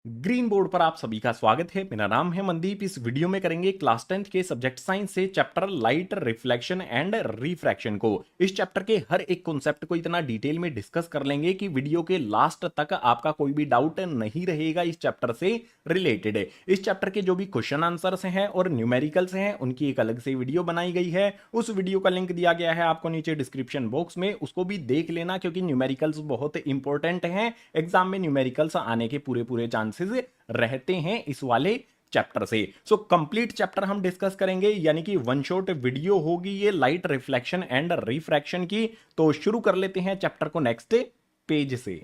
Green board पर आप सभी का स्वागत है। मेरा नाम है मनदीप। इस वीडियो में करेंगे क्लास 10th के सब्जेक्ट साइंस से chapter light reflection and refraction को। इस चैप्टर के हर एक कॉन्सेप्ट को इतना डिटेल में डिस्कस कर लेंगे कि वीडियो के लास्ट तक आपका कोई भी डाउट नहीं रहेगा इस चैप्टर से रिलेटेड। इस चैप्टर के जो भी क्वेश्चन आंसर्स हैं और न्यूमेरिकल्स हैं उनकी एक अलग से वीडियो बनाई गई है। उस वीडियो का लिंक दिया गया है आपको नीचे डिस्क्रिप्शन बॉक्स में, उसको भी देख लेना क्योंकि न्यूमेरिकल्स बहुत इंपॉर्टेंट हैं। एग्जाम में न्यूमेरिकल्स आने के पूरे पूरे चांसेस रहते हैं इस वाले चैप्टर से। सो कंप्लीट चैप्टर हम डिस्कस करेंगे, यानी कि वन शॉट वीडियो होगी ये लाइट रिफ्लेक्शन एंड रिफ्रैक्शन की। तो शुरू कर लेते हैं चैप्टर को नेक्स्ट पेज से।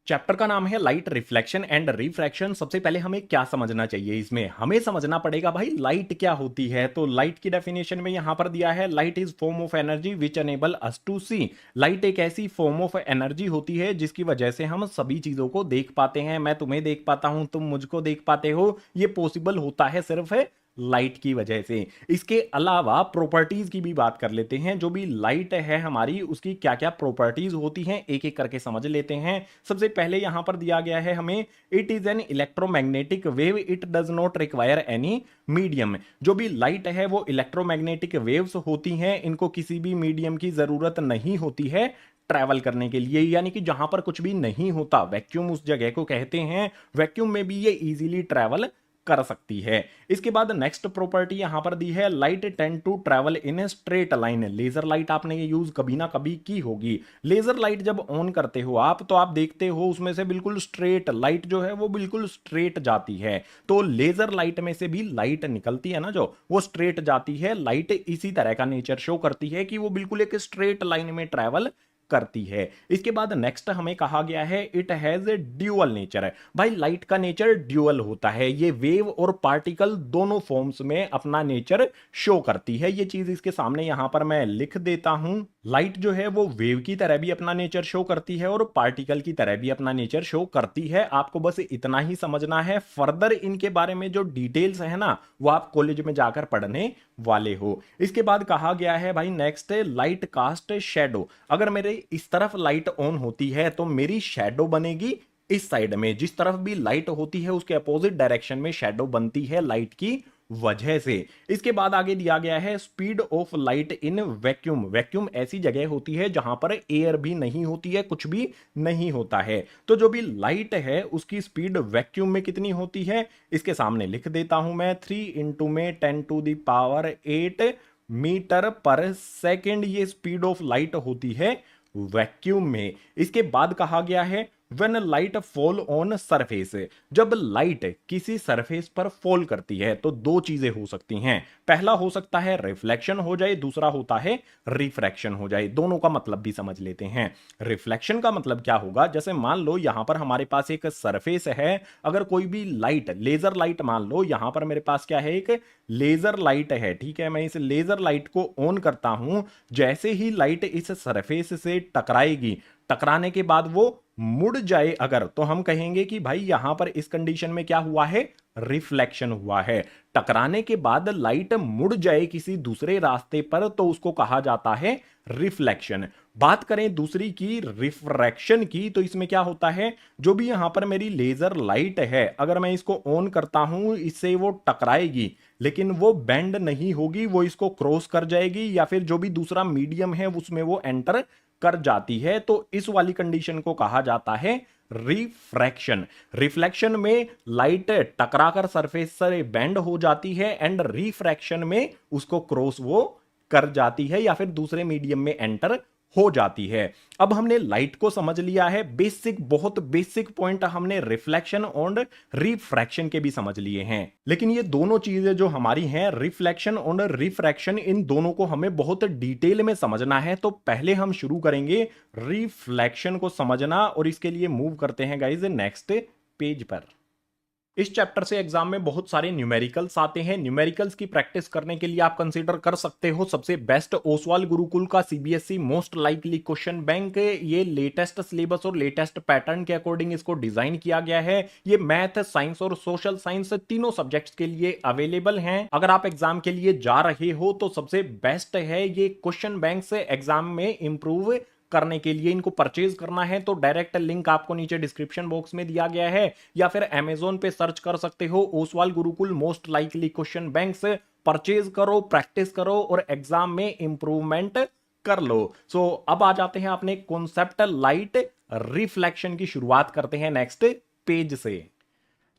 चैप्टर का नाम है लाइट रिफ्लेक्शन एंड रिफ्रैक्शन। सबसे पहले हमें क्या समझना चाहिए, इसमें हमें समझना पड़ेगा भाई लाइट क्या होती है। तो लाइट की डेफिनेशन में यहां पर दिया है, light is form of energy which enable us to see. Light एक ऐसी फॉर्म ऑफ एनर्जी होती है जिसकी वजह से हम सभी चीजों को देख पाते हैं। मैं तुम्हें देख पाता हूं, तुम मुझको देख पाते हो, ये पॉसिबल होता है सिर्फ लाइट की वजह से। इसके अलावा प्रॉपर्टीज की भी बात कर लेते हैं। जो भी लाइट है हमारी, उसकी क्या क्या प्रॉपर्टीज होती हैं एक एक करके समझ लेते हैं। सबसे पहले यहां पर दिया गया है हमें, it is an electromagnetic wave, it does not require any medium. जो भी लाइट है वो इलेक्ट्रोमैग्नेटिक वेव्स होती हैं, इनको किसी भी मीडियम की जरूरत नहीं होती है ट्रैवल करने के लिए। यानी कि जहां पर कुछ भी नहीं होता, वैक्यूम उस जगह को कहते हैं, वैक्यूम में भी ये इजीली ट्रैवल कर सकती है। इसके बाद नेक्स्ट प्रॉपर्टी यहां पर दी है, light tend to travel in a straight line. Laser light आपने ये यूज कभी ना कभी की होगी। लेजर लाइट जब ऑन करते हो आप, तो आप देखते हो उसमें से बिल्कुल स्ट्रेट लाइट जो है वो बिल्कुल स्ट्रेट जाती है। तो लेजर लाइट में से भी लाइट निकलती है ना, जो वो स्ट्रेट जाती है। लाइट इसी तरह का नेचर शो करती है कि वो बिल्कुल एक स्ट्रेट लाइन में ट्रैवल करती है। इसके बाद नेक्स्ट हमें कहा गया है, it has a dual nature. है भाई, लाइट का नेचर ड्यूअल होता है, ये वेव और पार्टिकल दोनों फॉर्म्स में अपना नेचर शो करती है। ये चीज इसके सामने यहां पर मैं लिख देता हूं। लाइट जो है वो वेव की तरह भी अपना नेचर शो करती है और पार्टिकल की तरह भी अपना नेचर शो करती है। आपको बस इतना ही समझना है। फर्दर इनके बारे में जो डिटेल्स है ना, वो आप कॉलेज में जाकर पढ़ने वाले हो। इसके बाद कहा गया है भाई नेक्स्ट, लाइट कास्ट शैडो। अगर मेरे इस तरफ लाइट ऑन होती है तो मेरी शैडो बनेगी इस साइड में। जिस तरफ भी लाइट होती है उसके अपोजिट डायरेक्शन में शैडो बनती है लाइट की वजह से। इसके बाद आगे दिया गया है, speed of light in vacuum. Vacuum ऐसी जगह होती है जहां पर एयर भी नहीं होती है, कुछ भी नहीं होता है। तो जो भी लाइट है उसकी स्पीड वैक्यूम में कितनी होती है, इसके सामने लिख देता हूं मैं, 3 इंटू में 10⁸ मीटर पर सेकेंड। ये स्पीड ऑफ लाइट होती है वैक्यूम में। इसके बाद कहा गया है, when light fall on surface. जब लाइट किसी सरफेस पर फॉल करती है तो दो चीजें हो सकती हैं। पहला हो सकता है रिफ्लेक्शन हो जाए, दूसरा होता है रिफ्रैक्शन हो जाए। दोनों का मतलब भी समझ लेते हैं। रिफ्लेक्शन का मतलब क्या होगा, जैसे मान लो यहां पर हमारे पास एक सरफेस है, अगर कोई भी लाइट, लेजर लाइट मान लो, यहां पर मेरे पास क्या है, एक लेजर लाइट है, ठीक है। मैं इस लेजर लाइट को ऑन करता हूं, जैसे ही लाइट इस सरफेस से टकराएगी, टकराने के बाद वो मुड़ जाए अगर, तो हम कहेंगे कि भाई यहां पर इस कंडीशन में क्या हुआ है, रिफ्लेक्शन हुआ है। टकराने के बाद लाइट मुड़ जाए किसी दूसरे रास्ते पर तो उसको कहा जाता है रिफ्लेक्शन। बात करें दूसरी की, रिफ्रैक्शन की, तो इसमें क्या होता है, जो भी यहां पर मेरी लेजर लाइट है, अगर मैं इसको ऑन करता हूं, इससे वो टकराएगी लेकिन वो बेंड नहीं होगी, वो इसको क्रॉस कर जाएगी या फिर जो भी दूसरा मीडियम है उसमें वो एंटर कर जाती है। तो इस वाली कंडीशन को कहा जाता है रिफ्रैक्शन। रिफ्लेक्शन में लाइट टकराकर सरफेस से बेंड हो जाती है एंड रिफ्रैक्शन में उसको क्रॉस वो कर जाती है या फिर दूसरे मीडियम में एंटर हो जाती है। अब हमने लाइट को समझ लिया है, बेसिक, बहुत बेसिक पॉइंट हमने रिफ्लेक्शन और रिफ्रैक्शन के भी समझ लिए हैं। लेकिन ये दोनों चीजें जो हमारी हैं, रिफ्लेक्शन और रिफ्रैक्शन, इन दोनों को हमें बहुत डिटेल में समझना है। तो पहले हम शुरू करेंगे रिफ्लेक्शन को समझना और इसके लिए मूव करते हैं गाइस नेक्स्ट पेज पर। इस चैप्टर से एग्जाम में बहुत सारे न्यूमेरिकल्स आते हैं। न्यूमेरिकल्स की प्रैक्टिस करने के लिए आप कंसीडर कर सकते हो सबसे बेस्ट ओसवाल गुरुकुल का CBSE most likely question bank. ये लेटेस्ट सिलेबस और लेटेस्ट पैटर्न के अकॉर्डिंग इसको डिजाइन किया गया है। ये मैथ, साइंस और सोशल साइंस तीनों सब्जेक्ट्स के लिए अवेलेबल हैं। अगर आप एग्जाम के लिए जा रहे हो तो सबसे बेस्ट है ये क्वेश्चन बैंक से एग्जाम में इंप्रूव करने के लिए, इनको परचेज करना है तो डायरेक्ट लिंक आपको नीचे डिस्क्रिप्शन बॉक्स में दिया गया है, या फिर अमेजोन पे सर्च कर सकते हो Oswal Gurukul most likely question banks, purchase करो, प्रैक्टिस करो और एग्जाम में इंप्रूवमेंट कर लो। अब आ जाते हैं अपने कॉन्सेप्ट लाइट रिफ्लेक्शन की शुरुआत करते हैं नेक्स्ट पेज से।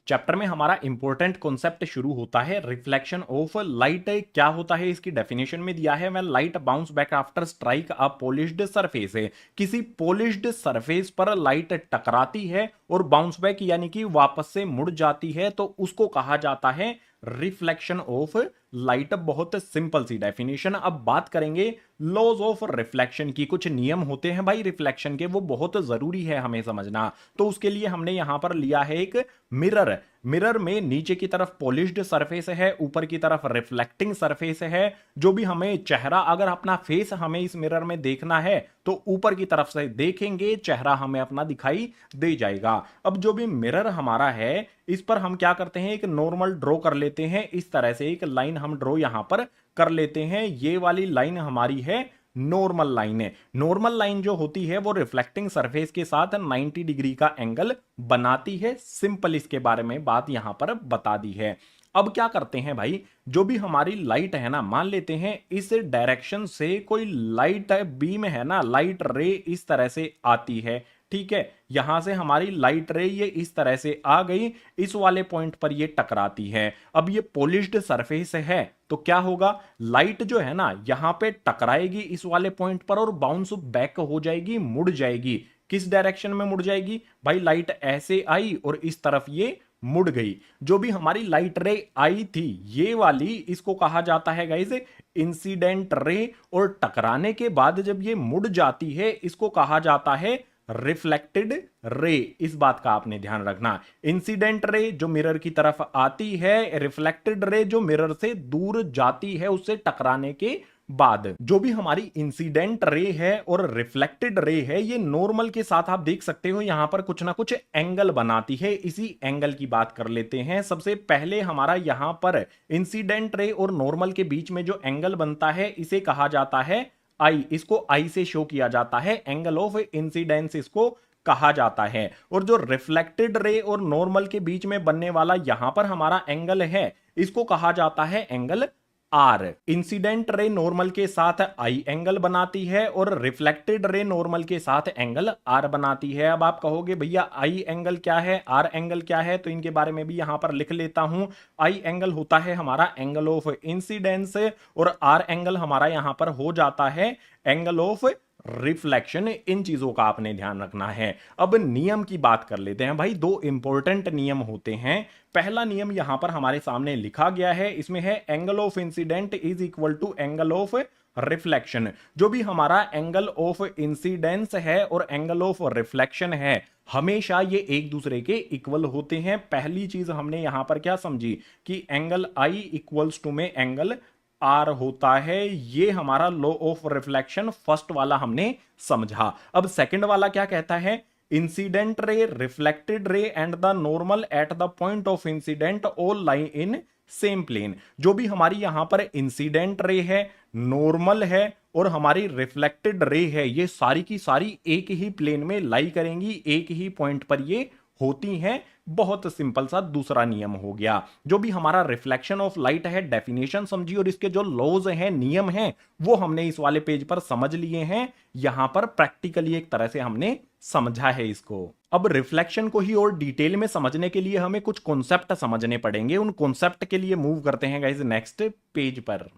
चैप्टर में हमारा इंपॉर्टेंट कॉन्सेप्ट शुरू होता है रिफ्लेक्शन ऑफ लाइट। क्या होता है इसकी डेफिनेशन में दिया है, when light bounce back after strike a polished surface. किसी पॉलिश्ड सरफेस पर लाइट टकराती है और बाउंस बैक यानी कि वापस से मुड़ जाती है, तो उसको कहा जाता है रिफ्लेक्शन ऑफ लाइट। बहुत सिंपल सी डेफिनेशन। अब बात करेंगे लॉज ऑफ रिफ्लेक्शन की। कुछ नियम होते हैं भाई रिफ्लेक्शन के, वो बहुत जरूरी है हमें समझना। तो उसके लिए हमने यहां पर लिया है एक मिरर। मिरर में नीचे की तरफ पॉलिश्ड सरफेस है, ऊपर की तरफ रिफ्लेक्टिंग सरफेस है। जो भी हमें चेहरा, अगर अपना फेस हमें इस मिरर में देखना है तो ऊपर की तरफ से देखेंगे, चेहरा हमें अपना दिखाई दे जाएगा। अब जो भी मिरर हमारा है, इस पर हम क्या करते हैं, एक नॉर्मल ड्रॉ कर लेते हैं। इस तरह से एक लाइन हम ड्रॉ यहां पर कर लेते हैं। ये वाली लाइन हमारी है नॉर्मल लाइन है। नॉर्मल लाइन जो होती है वो रिफ्लेक्टिंग सरफेस के साथ 90 डिग्री का एंगल बनाती है। सिंपल इसके बारे में बात यहां पर बता दी है। अब क्या करते हैं भाई, जो भी हमारी लाइट है ना, मान लेते हैं इस डायरेक्शन से कोई लाइट बीम है ना, लाइट रे इस तरह से आती है, ठीक है। यहां से हमारी लाइट रे ये इस तरह से आ गई, इस वाले पॉइंट पर ये टकराती है। अब ये पॉलिश्ड सरफेस है तो क्या होगा, लाइट जो है ना यहां पे टकराएगी इस वाले पॉइंट पर और बाउंस बैक हो जाएगी, मुड़ जाएगी। किस डायरेक्शन में मुड़ जाएगी भाई, लाइट ऐसे आई और इस तरफ ये मुड़ गई। जो भी हमारी लाइट रे आई थी ये वाली, इसको कहा जाता है गाइस इंसिडेंट रे, और टकराने के बाद जब ये मुड़ जाती है इसको कहा जाता है रिफ्लेक्टेड रे। इस बात का आपने ध्यान रखना। इंसिडेंट रे जो मिरर की तरफ आती है, रिफ्लेक्टेड रे जो मिरर से दूर जाती है उससे टकराने के बाद। जो भी हमारी इंसिडेंट रे है और रिफ्लेक्टेड रे है, ये नॉर्मल के साथ आप देख सकते हो यहां पर कुछ ना कुछ एंगल बनाती है। इसी एंगल की बात कर लेते हैं। सबसे पहले हमारा यहां पर इंसिडेंट रे और नॉर्मल के बीच में जो एंगल बनता है इसे कहा जाता है आई। इसको आई से शो किया जाता है, एंगल ऑफ इंसिडेंस इसको कहा जाता है। और जो रिफ्लेक्टेड रे और नॉर्मल के बीच में बनने वाला यहां पर हमारा एंगल है, इसको कहा जाता है angle r. Incident ray normal के साथ आई एंगल बनाती है और रिफ्लेक्टेड रे नॉर्मल के साथ एंगल आर बनाती है। अब आप कहोगे भैया आई एंगल क्या है, आर एंगल क्या है, तो इनके बारे में भी यहां पर लिख लेता हूं। आई एंगल होता है हमारा एंगल ऑफ इंसिडेंस और आर एंगल हमारा यहां पर हो जाता है एंगल ऑफ रिफ्लेक्शन। इन चीजों का आपने ध्यान रखना है। अब नियम की बात कर लेते हैं भाई। दो इंपॉर्टेंट नियम होते हैं। पहला नियम यहां पर हमारे सामने लिखा गया है, इसमें है angle of incident is equal to angle of reflection. जो भी हमारा एंगल ऑफ इंसिडेंस है और एंगल ऑफ रिफ्लेक्शन है, हमेशा ये एक दूसरे के इक्वल होते हैं। पहली चीज हमने यहां पर क्या समझी कि एंगल आई इक्वल्स टू में एंगल आर होता है। ये हमारा लॉ ऑफ रिफ्लेक्शन फर्स्ट वाला हमने समझा। अब सेकंड वाला क्या कहता है, incident ray, reflected ray and the normal at the point of incident all lie in same plane. जो भी हमारी यहां पर इंसिडेंट रे है, नॉर्मल है और हमारी रिफ्लेक्टेड रे है, ये सारी की सारी एक ही प्लेन में लाई करेंगी, एक ही पॉइंट पर ये होती हैं। बहुत सिंपल सा दूसरा नियम हो गया। जो भी हमारा रिफ्लेक्शन ऑफ लाइट है, डेफिनेशन समझी और इसके जो लॉज हैं, नियम हैं, वो हमने इस वाले पेज पर समझ लिए हैं। यहां पर प्रैक्टिकली एक तरह से हमने समझा है इसको। अब रिफ्लेक्शन को ही और डिटेल में समझने के लिए हमें कुछ कॉन्सेप्ट समझने पड़ेंगे। उन कॉन्सेप्ट के लिए मूव करते हैं गाइस नेक्स्ट पेज पर।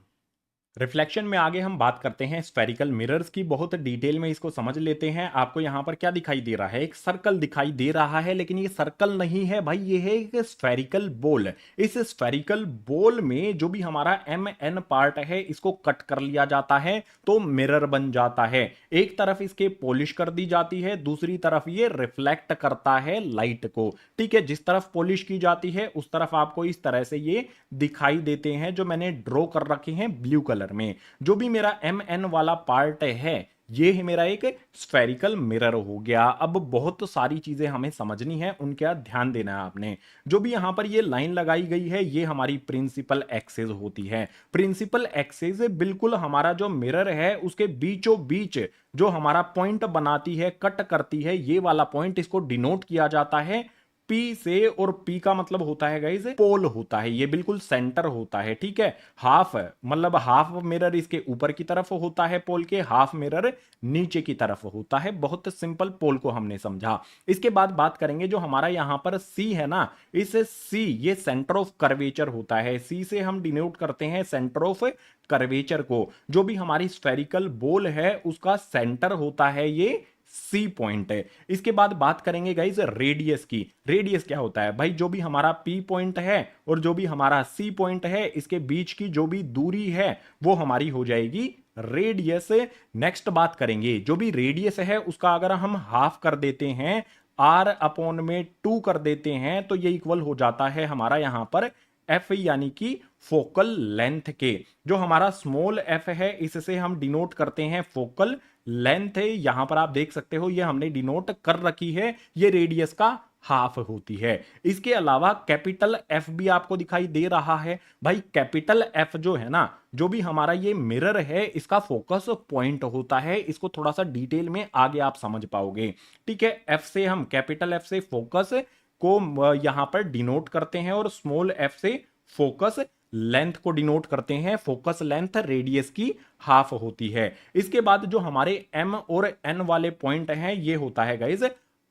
रिफ्लेक्शन में आगे हम बात करते हैं स्फेरिकल मिरर्स की। बहुत डिटेल में इसको समझ लेते हैं। आपको यहां पर क्या दिखाई दे रहा है, एक सर्कल दिखाई दे रहा है, लेकिन ये सर्कल नहीं है भाई, ये है एक स्फेरिकल बॉल। इस स्फेरिकल बॉल में जो भी हमारा एम एन पार्ट है, इसको कट कर लिया जाता है तो मिरर बन जाता है। एक तरफ इसके पॉलिश कर दी जाती है, दूसरी तरफ ये रिफ्लेक्ट करता है लाइट को, ठीक है। जिस तरफ पॉलिश की जाती है उस तरफ आपको इस तरह से ये दिखाई देते हैं, जो मैंने ड्रॉ कर रखे हैं ब्लू कलर में। जो भी मेरा एम एन वाला पार्ट है, ये है मेरा एक स्फेरिकल मिरर हो गया। अब बहुत सारी चीजें हमें समझनी है, उनका ध्यान देना है आपने। जो भी यहां पर ये लाइन लगाई गई है, ये हमारी प्रिंसिपल एक्सिस होती है। प्रिंसिपल एक्सिस बिल्कुल हमारा जो मिरर है उसके बीचों बीच जो हमारा पॉइंट बनाती है, कट करती है, ये वाला पॉइंट, इसको डिनोट किया जाता है पी से। और पी का मतलब होता है गाइस पोल होता है, ये बिल्कुल सेंटर होता है, ठीक है। हाफ मतलब हाफ मिरर इसके ऊपर की तरफ होता है पोल के, हाफ मिरर नीचे की तरफ होता है। बहुत सिंपल पोल को हमने समझा। इसके बाद बात करेंगे जो हमारा यहां पर सी है ना, इस सी ये सेंटर ऑफ कर्वेचर होता है। सी से हम डिनोट करते हैं सेंटर ऑफ कर्वेचर को। जो भी हमारी स्फेरिकल बॉल है उसका सेंटर होता है ये सी पॉइंट है। इसके बाद बात करेंगे गाइस रेडियस की। रेडियस क्या होता है भाई, जो भी हमारा पी पॉइंट है और जो भी हमारा सी पॉइंट है, इसके बीच की जो भी दूरी है वो हमारी हो जाएगी रेडियस। नेक्स्ट बात करेंगे जो भी रेडियस है उसका अगर हम हाफ कर देते हैं, आर अपॉन में 2 कर देते हैं, तो ये इक्वल हो जाता है हमारा यहां पर एफ यानी कि फोकल लेंथ के। जो हमारा स्मॉल एफ है इससे हम डिनोट करते हैं फोकल लेंथ है। यहां पर आप देख सकते हो ये हमने डिनोट कर रखी है, ये रेडियस का हाफ होती है। इसके अलावा कैपिटल एफ भी आपको दिखाई दे रहा है। भाई कैपिटल एफ जो है ना, जो भी हमारा ये मिरर है इसका फोकस पॉइंट होता है। इसको थोड़ा सा डिटेल में आगे आप समझ पाओगे, ठीक है। एफ से हम कैपिटल एफ से फोकस को यहां पर डिनोट करते हैं और स्मॉल एफ से फोकस लेंथ को डिनोट करते हैं। फोकस लेंथ रेडियस की हाफ होती है। इसके बाद जो हमारे एम और एन वाले पॉइंट हैं ये होता है गाइज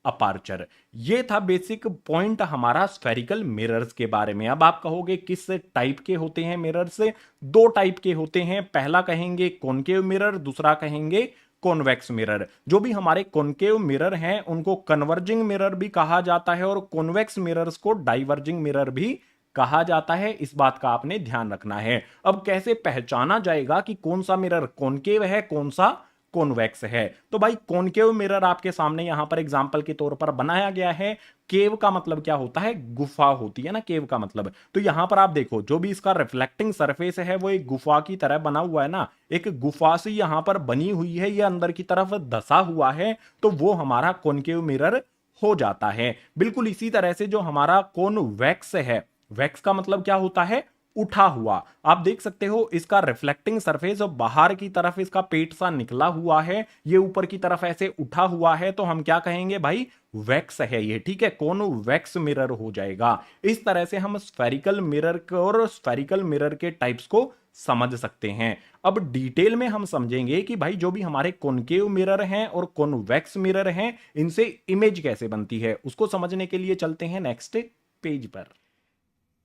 अपार्चर। ये था बेसिक पॉइंट हमारा स्फेरिकल मिरर्स के बारे में। अब आप कहोगे किस टाइप के होते हैं मिरर्स? 2 टाइप के होते हैं। पहला कहेंगे कॉनकेव मिरर, दूसरा कहेंगे कॉन्वेक्स मिरर। जो भी हमारे कॉनकेव मिरर हैं उनको कन्वर्जिंग मिरर भी कहा जाता है और कॉन्वेक्स मिरर्स को डाइवर्जिंग मिरर भी कहा जाता है। इस बात का आपने ध्यान रखना है। अब कैसे पहचाना जाएगा कि कौन सा मिरर कॉनकेव है, कौन सा कॉन्वेक्स है? तो भाई कॉनकेव मिरर आपके सामने यहां पर एग्जांपल के तौर पर बनाया गया है। केव का मतलब क्या होता है? गुफा होती है ना केव का मतलब। तो यहां पर आप देखो जो भी इसका रिफ्लेक्टिंग सरफेस है वो एक गुफा की तरह बना हुआ है ना, एक गुफा सी यहां पर बनी हुई है, ये अंदर की तरफ धसा हुआ है, तो वो हमारा कॉनकेव मिरर हो जाता है। बिल्कुल इसी तरह से जो हमारा कॉन्वेक्स है, वैक्स का मतलब क्या होता है? उठा हुआ। आप देख सकते हो इसका रिफ्लेक्टिंग सरफेस और बाहर की तरफ इसका पेट सा निकला हुआ है, ये ऊपर की तरफ ऐसे उठा हुआ है, तो हम क्या कहेंगे भाई? वैक्स है ये, ठीक है। कॉन्वेक्स मिरर हो जाएगा। इस तरह से हम स्फेरिकल मिरर और स्फेरिकल मिरर के टाइप्स को समझ सकते हैं। अब डिटेल में हम समझेंगे कि भाई जो भी हमारे कॉनकेव मिरर हैं और कॉन्वेक्स मिरर हैं इनसे इमेज कैसे बनती है, उसको समझने के लिए चलते हैं नेक्स्ट पेज पर।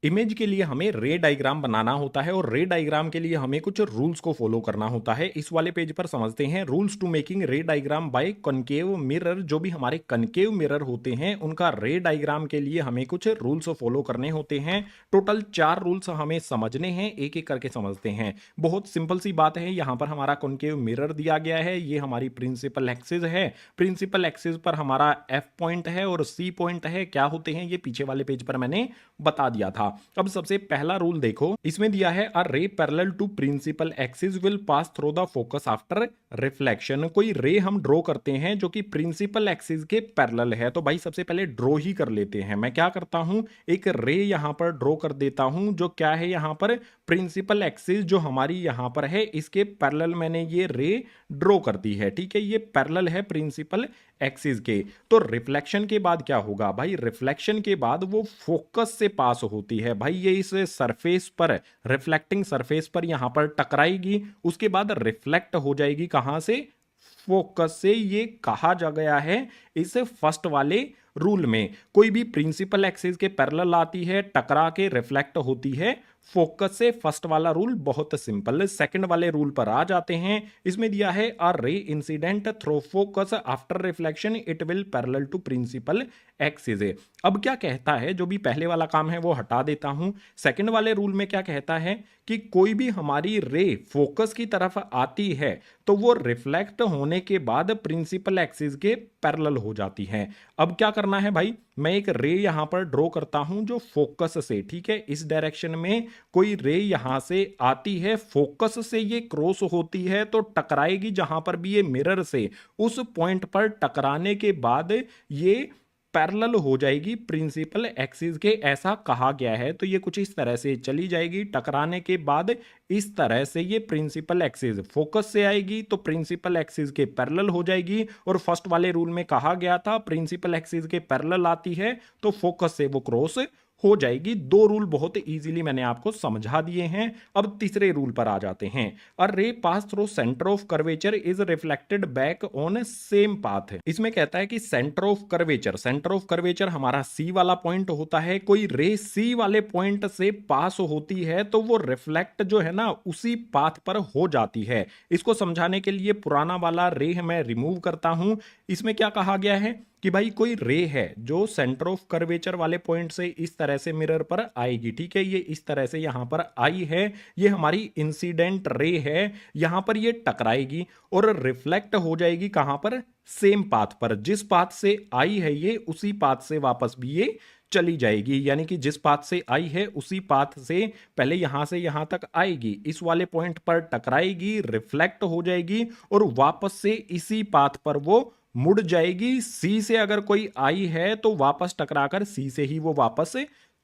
इमेज के लिए हमें रे डायग्राम बनाना होता है और रे डायग्राम के लिए हमें कुछ रूल्स को फॉलो करना होता है। इस वाले पेज पर समझते हैं rules to making ray diagram by concave mirror. जो भी हमारे कॉनकेव मिरर होते हैं उनका रे डायग्राम के लिए हमें कुछ रूल्स फॉलो करने होते हैं। टोटल 4 रूल्स हमें समझने हैं, एक एक करके समझते हैं। बहुत सिंपल सी बात है, यहां पर हमारा कॉनकेव मिरर दिया गया है, ये हमारी प्रिंसिपल एक्सिस है। प्रिंसिपल एक्सिस पर हमारा एफ पॉइंट है और सी पॉइंट है। क्या होते हैं ये पीछे वाले पेज पर मैंने बता दिया था। अब सबसे पहला रूल देखो, इसमें दिया है a ray parallel to principal axis will pass through the focus after reflection. कोई रे हम ड्रॉ करते हैं जो कि प्रिंसिपल एक्सिस के पैरेलल है, तो भाई सबसे पहले ड्रॉ ही कर लेते हैं। मैं क्या करता हूं, एक रे यहां पर ड्रॉ कर देता हूं जो क्या है यहां पर प्रिंसिपल एक्सिस जो हमारी यहां पर है इसके पैरेलल मैंने ये रे ड्रॉ कर दी है, ठीक है। ये पैरेलल है प्रिंसिपल एक्सिस के। तो रिफ्लेक्शन के बाद क्या होगा भाई? रिफ्लेक्शन के बाद वो फोकस से पास होती है भाई, ये इस सरफेस पर, रिफ्लेक्टिंग सरफेस पर यहां पर टकराएगी, उसके बाद रिफ्लेक्ट हो जाएगी कहां से? फोकस से। ये कहा जा गया है इस फर्स्ट वाले रूल में। कोई भी प्रिंसिपल एक्सिस के पैरेलल आती है, टकरा के रिफ्लेक्ट होती है फोकस से। फर्स्ट वाला रूल बहुत सिंपल। सेकंड वाले रूल पर आ जाते हैं। इसमें दिया है a ray incident through focus after reflection it will parallel to principal axis. अब क्या कहता है, जो भी पहले वाला काम है वो हटा देता हूं। सेकंड वाले रूल में क्या कहता है कि कोई भी हमारी रे फोकस की तरफ आती है तो वो रिफ्लेक्ट होने के बाद प्रिंसिपल एक्सिस के पैरेलल हो जाती है। अब क्या करना है भाई? मैं एक रे यहां पर ड्रॉ करता हूं जो फोकस से, ठीक है, इस डायरेक्शन में कोई रे यहां से आती है, फोकस से ये क्रॉस होती है तो टकराएगी जहां पर भी ये मिरर से, उस पॉइंट पर टकराने के बाद ये पैरेलल हो जाएगी प्रिंसिपल एक्सिस के, ऐसा कहा गया है। तो ये कुछ इस तरह से चली जाएगी, टकराने के बाद इस तरह से ये प्रिंसिपल एक्सिस फोकस से आएगी तो प्रिंसिपल एक्सिस के पैरेलल हो जाएगी। और फर्स्ट वाले रूल में कहा गया था प्रिंसिपल एक्सिस के पैरेलल आती है तो फोकस से वो क्रॉस हो जाएगी। दो रूल बहुत इजीली मैंने आपको समझा दिए हैं। अब तीसरे रूल पर आ जाते हैं। अ रे pass through centre of curvature is reflected back on same path. इसमें कहता है कि सेंटर ऑफ कर्वेचर हमारा सी वाला पॉइंट होता है, कोई रे सी वाले पॉइंट से पास होती है तो वो रिफ्लेक्ट जो है ना उसी पाथ पर हो जाती है। इसको समझाने के लिए पुराना वाला रे मैं रिमूव करता हूं। इसमें क्या कहा गया है कि भाई कोई रे है जो सेंटर ऑफ कर्वेचर वाले पॉइंट से इस तरह से मिरर पर आएगी, ठीक है, ये इस तरह से यहां पर आई है, ये हमारी इंसिडेंट रे है, यहां पर ये टकराएगी और रिफ्लेक्ट हो जाएगी कहां पर, सेम पाथ पर। जिस पाथ से आई है ये उसी पाथ से वापस भी ये चली जाएगी, यानी कि जिस पाथ से आई है उसी पाथ से पहले यहां से यहां तक आएगी, इस वाले पॉइंट पर टकराएगी, रिफ्लेक्ट हो जाएगी और वापस से इसी पाथ पर वो मुड़ जाएगी। सी से अगर कोई आई है तो वापस टकराकर सी से ही वो वापस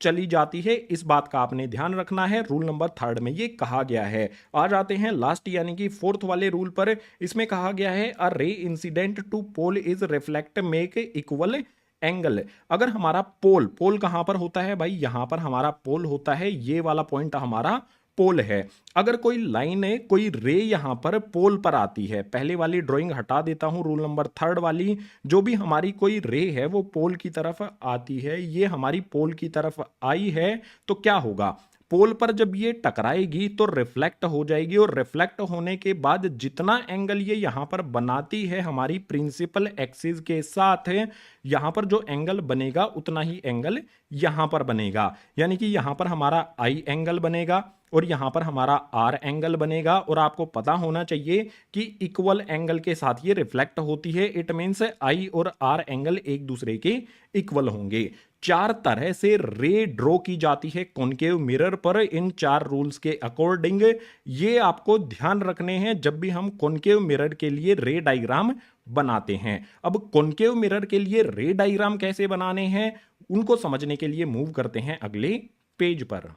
चली जाती है। इस बात का आपने ध्यान रखना है, रूल नंबर 3 में ये कहा गया है। आ जाते हैं लास्ट यानी कि 4th वाले रूल पर। इसमें कहा गया है a ray incident to pole is reflect make equal angle. अगर हमारा पोल कहां पर होता है भाई, यहां पर हमारा पोल होता है, ये वाला पॉइंट हमारा पोल है। अगर कोई लाइन है, कोई रे यहां पर पोल पर आती है, पहले वाली ड्राइंग हटा देता हूं, रूल नंबर 3 वाली, जो भी हमारी कोई रे है वो पोल की तरफ आती है, ये हमारी पोल की तरफ आई है तो क्या होगा, पोल पर जब ये टकराएगी तो रिफ्लेक्ट हो जाएगी और रिफ्लेक्ट होने के बाद जितना एंगल ये यहां पर बनाती है हमारी प्रिंसिपल एक्सिस के साथ, यहां पर जो एंगल बनेगा उतना ही एंगल यहां पर बनेगा, यानी कि यहां पर हमारा आई एंगल बनेगा और यहां पर हमारा आर एंगल बनेगा। और आपको पता होना चाहिए कि इक्वल एंगल के साथ ये रिफ्लेक्ट होती है, इट मींस आई और आर एंगल एक दूसरे के इक्वल होंगे। 4 तरह से रे ड्रॉ की जाती है कॉनकेव मिरर पर, इन 4 रूल्स के अकॉर्डिंग। ये आपको ध्यान रखने हैं जब भी हम कॉनकेव मिरर के लिए रे डायग्राम बनाते हैं। अब कॉनकेव मिरर के लिए रे डायग्राम कैसे बनाने हैं उनको समझने के लिए मूव करते हैं अगले पेज पर।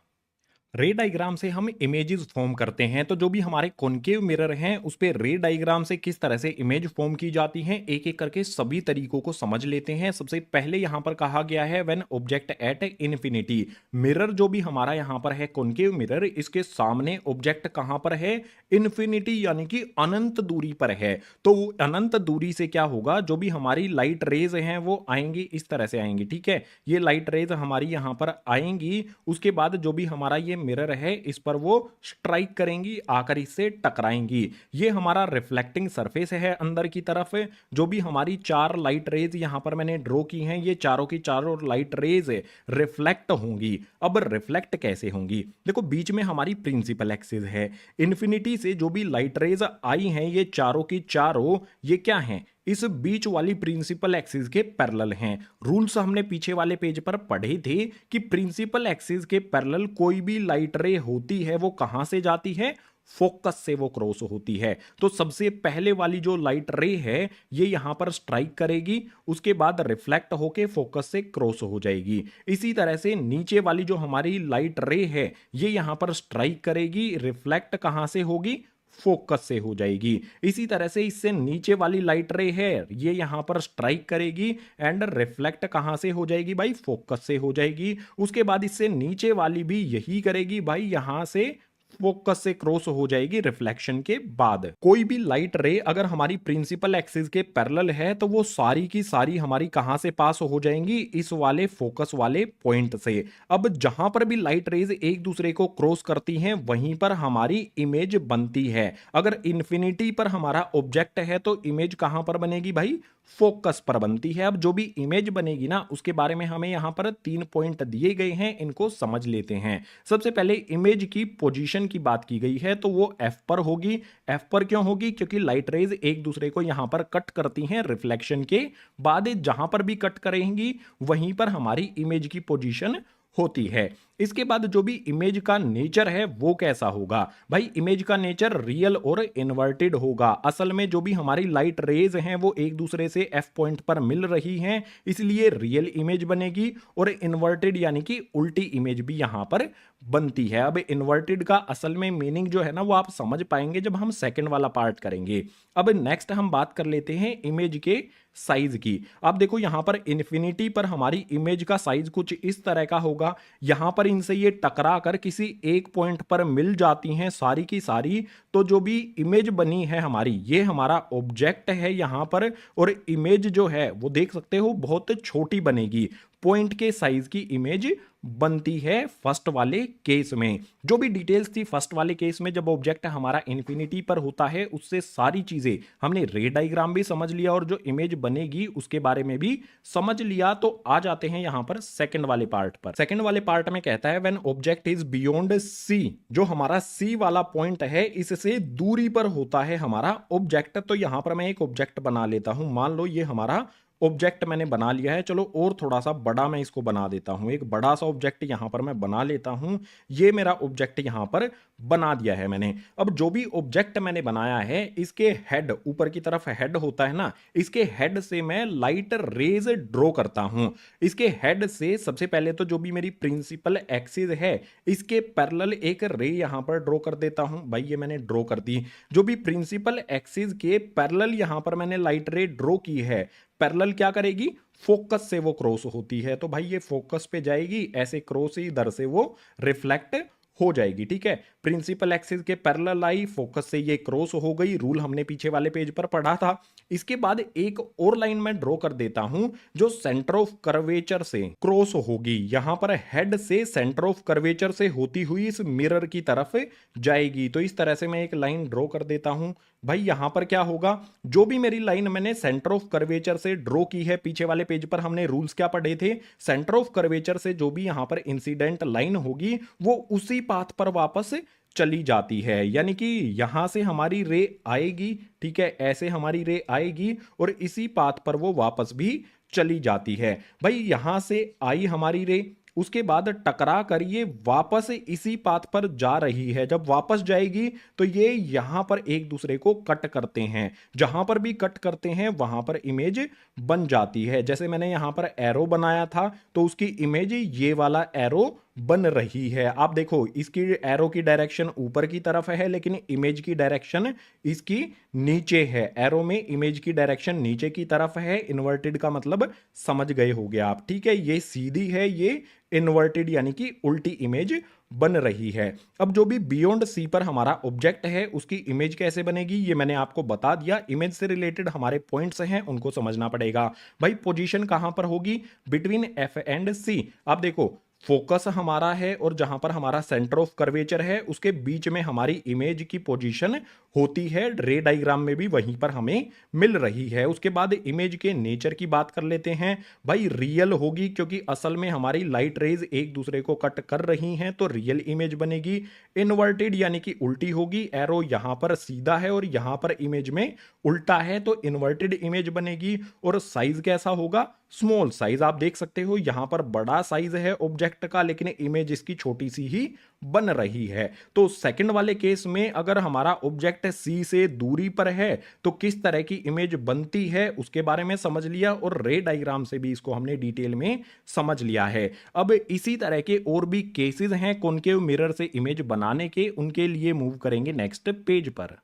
रे डायग्राम से हम इमेजेस फॉर्म करते हैं, तो जो भी हमारे कॉनकेव मिरर हैं उस पे रे डायग्राम से किस तरह से इमेज फॉर्म की जाती हैं एक एक करके सभी तरीकों को समझ लेते हैं। सबसे पहले यहां पर कहा गया है when object at infinity. Mirror जो भी हमारा यहां पर है कॉनकेव मिरर, इसके सामने ऑब्जेक्ट कहां पर है, इन्फिनिटी यानी कि अनंत दूरी पर है। तो अनंत दूरी से क्या होगा, जो भी हमारी लाइट रेज हैं वो आएंगी, इस तरह से आएंगी, ठीक है, ये लाइट रेज हमारी यहां पर आएंगी, उसके बाद जो भी हमारा ये मिरर है इस पर वो स्ट्राइक करेंगी, आकर इससे टकराएंगी। ये हमारा रिफ्लेक्टिंग सरफेस है अंदर की तरफ। जो भी हमारी 4 लाइट रेज यहां पर मैंने ड्रॉ की हैं, ये चारों की चारों लाइट रेज रिफ्लेक्ट होंगी। अब रिफ्लेक्ट कैसे होंगी, देखो बीच में हमारी प्रिंसिपल एक्सिस है, इन्फिनिटी से जो भी लाइट रेज आई हैं ये चारों की चारों ये क्या हैं, इस बीच वाली प्रिंसिपल एक्सिस के पैरेलल हैं। रूल्स हमने पीछे वाले पेज पर पढ़े थे कि प्रिंसिपल एक्सिस के पैरेलल कोई भी लाइट रे होती है वो कहां से जाती है, फोकस से वो क्रॉस होती है। तो सबसे पहले वाली जो लाइट रे है ये यहां पर स्ट्राइक करेगी, उसके बाद रिफ्लेक्ट होके फोकस से क्रॉस हो जाएगी। इसी तरह से नीचे वाली जो हमारी लाइट रे है ये यहां पर स्ट्राइक करेगी, रिफ्लेक्ट कहां से होगी, फोकस से हो जाएगी। इसी तरह से इससे नीचे वाली लाइट रे है ये यहां पर स्ट्राइक करेगी एंड रिफ्लेक्ट कहां से हो जाएगी भाई, फोकस से हो जाएगी। उसके बाद इससे नीचे वाली भी यही करेगी भाई, यहां से फोकस से क्रॉस हो जाएगी रिफ्लेक्शन के बाद। कोई भी लाइट रे अगर हमारी प्रिंसिपल एक्सिस के पैरेलल है तो वो सारी की सारी हमारी कहां से पास हो जाएंगी, इस वाले फोकस वाले पॉइंट से। अब जहां पर भी लाइट रेज एक दूसरे को क्रॉस करती हैं वहीं पर हमारी इमेज बनती है। अगर इन्फिनिटी पर हमारा ऑब्जेक्ट है तो इमेज कहां पर बनेगी भाई, फोकस पर बनती है। अब जो भी इमेज बनेगी ना उसके बारे में हमें यहाँ पर 3 पॉइंट दिए गए हैं, इनको समझ लेते हैं। सबसे पहले इमेज की पोजीशन की बात की गई है तो वो एफ पर होगी। एफ पर क्यों होगी? क्योंकि लाइट रेज एक दूसरे को यहाँ पर कट करती हैं रिफ्लेक्शन के बाद, जहां पर भी कट करेंगी वहीं पर हमारी इमेज की पोजीशन होती है। इसके बाद जो भी इमेज का नेचर है वो कैसा होगा? भाई इमेज का नेचर रियल और इन्वर्टेड होगा। असल में जो भी हमारी लाइट रेज हैं वो एक दूसरे से एफ पॉइंट पर मिल रही हैं, इसलिए रियल इमेज बनेगी। और इन्वर्टेड यानी कि उल्टी इमेज भी यहां पर बनती है। अब इन्वर्टेड का असल में मीनिंग जो है ना वो आप समझ पाएंगे जब हम सेकंड वाला पार्ट करेंगे। अब नेक्स्ट हम बात कर लेते हैं इमेज के साइज की। आप देखो यहां पर इन्फिनिटी पर हमारी इमेज का साइज कुछ इस तरह का होगा। यहां पर इनसे ये टकरा कर किसी एक पॉइंट पर मिल जाती हैं सारी की सारी, तो जो भी इमेज बनी है हमारी, ये हमारा ऑब्जेक्ट है यहां पर, और इमेज जो है वो देख सकते हो बहुत छोटी बनेगी। पॉइंट के साइज की इमेज बनती है फर्स्ट वाले केस में। जो भी डिटेल्स थी फर्स्ट वाले केस में, जब ऑब्जेक्ट हमारा इन्फिनिटी पर होता है उससे सारी चीजें हमने रे डायग्राम भी समझ लिया और जो इमेज बनेगी उसके बारे में भी समझ लिया। तो आ जाते हैं यहां पर सेकंड वाले पार्ट पर। सेकंड वाले पार्ट में कहता है when object is beyond C, जो हमारा सी वाला पॉइंट है इससे दूरी पर होता है हमारा ऑब्जेक्ट। तो यहां पर मैं एक ऑब्जेक्ट बना लेता हूं। मान लो ये हमारा ऑब्जेक्ट मैंने बना लिया है। चलो और थोड़ा सा बड़ा मैं इसको बना देता हूं। एक बड़ा सा ऑब्जेक्ट यहां पर मैं बना लेता हूं। ये मेरा ऑब्जेक्ट यहां पर बना दिया है मैंने। अब जो भी ऑब्जेक्ट मैंने बनाया है इसके हेड, ऊपर की तरफ हेड होता है ना, इसके हेड से मैं लाइट रेज ड्रॉ करता हूं। इसके हेड से सबसे पहले तो जो भी मेरी प्रिंसिपल एक्सिस है इसके पैरेलल एक रे यहां पर ड्रॉ कर देता हूं। भाई ये मैंने ड्रॉ कर दी। जो भी प्रिंसिपल एक्सिस के पैरेलल यहां पर मैंने लाइट रे ड्रॉ की है, पैरेलल क्या करेगी? फोकस से वो क्रॉस होती है, तो भाई ये फोकस पे जाएगी, ऐसे क्रॉस ही इधर से वो रिफ्लेक्ट हो जाएगी। ठीक है, प्रिंसिपल एक्सिस के पैरेलल आई, फोकस से ये क्रॉस हो गई। रूल हमने पीछे वाले पेज पर पढ़ा था। इसके बाद एक और लाइन में ड्रॉ कर देता हूं जो सेंटर ऑफ कर्वेचर से क्रॉस होगी। यहां पर हेड से सेंटर ऑफ कर्वेचर से होती हुई इस मिरर की तरफ जाएगी। तो इस तरह से मैं एक लाइन ड्रॉ कर देता हूं। भाई यहां पर क्या होगा? जो भी मेरी लाइन मैंने सेंटर ऑफ कर्वेचर से ड्रॉ की है, पीछे वाले पेज पर हमने रूल्स क्या पढ़े थे? सेंटर ऑफ कर्वेचर से जो भी यहां पर इंसिडेंट लाइन होगी वो उसी पाथ पर वापस चली जाती है। यानी कि यहां से हमारी रे आएगी, ठीक है, ऐसे हमारी रे आएगी और इसी पाथ पर वो वापस भी चली जाती है। भाई यहां से आई हमारी रे, उसके बाद टकरा कर ये वापस इसी पाथ पर जा रही है। जब वापस जाएगी तो ये यहां पर एक दूसरे को कट करते हैं। जहां पर भी कट करते हैं वहां पर इमेज बन जाती है। जैसे मैंने यहां पर एरो बनाया था तो उसकी इमेज ये वाला एरो बन रही है। आप देखो इसकी एरो की डायरेक्शन ऊपर की तरफ है लेकिन इमेज की डायरेक्शन इसकी नीचे है। एरो में इमेज की डायरेक्शन नीचे की तरफ है। इन्वर्टेड का मतलब समझ गए होगे आप। ठीक है, ये सीधी है, ये इन्वर्टेड यानी कि उल्टी इमेज बन रही है। अब जो भी बियॉन्ड सी पर हमारा ऑब्जेक्ट है उसकी इमेज कैसे बनेगी ये मैंने आपको बता दिया। इमेज से रिलेटेड हमारे पॉइंट्स हैं उनको समझना पड़ेगा। भाई पोजीशन कहां पर होगी? बिटवीन एफ एंड सी। आप देखो फोकस हमारा है और जहां पर हमारा सेंटर ऑफ कर्वेचर है उसके बीच में हमारी इमेज की पोजीशन होती है। रे डायग्राम में भी वहीं पर हमें मिल रही है। उसके बाद इमेज के नेचर की बात कर लेते हैं। भाई रियल होगी क्योंकि असल में हमारी लाइट रेज एक दूसरे को कट कर रही हैं तो रियल इमेज बनेगी। इन्वर्टेड यानी कि उल्टी होगी। एरो यहां पर सीधा है और यहां पर इमेज में उल्टा है तो इन्वर्टेड इमेज बनेगी। और साइज कैसा होगा? Small size. आप देख सकते हो यहां पर बड़ा साइज है ऑब्जेक्ट का लेकिन इमेज इसकी छोटी सी ही बन रही है। तो सेकंड वाले केस में अगर हमारा ऑब्जेक्ट सी से दूरी पर है तो किस तरह की इमेज बनती है उसके बारे में समझ लिया और रे डायग्राम से भी इसको हमने डिटेल में समझ लिया है। अब इसी तरह के और भी केसेस हैं कॉनकेव मिरर से इमेज बनाने के, उनके लिए मूव करेंगे नेक्स्ट पेज पर।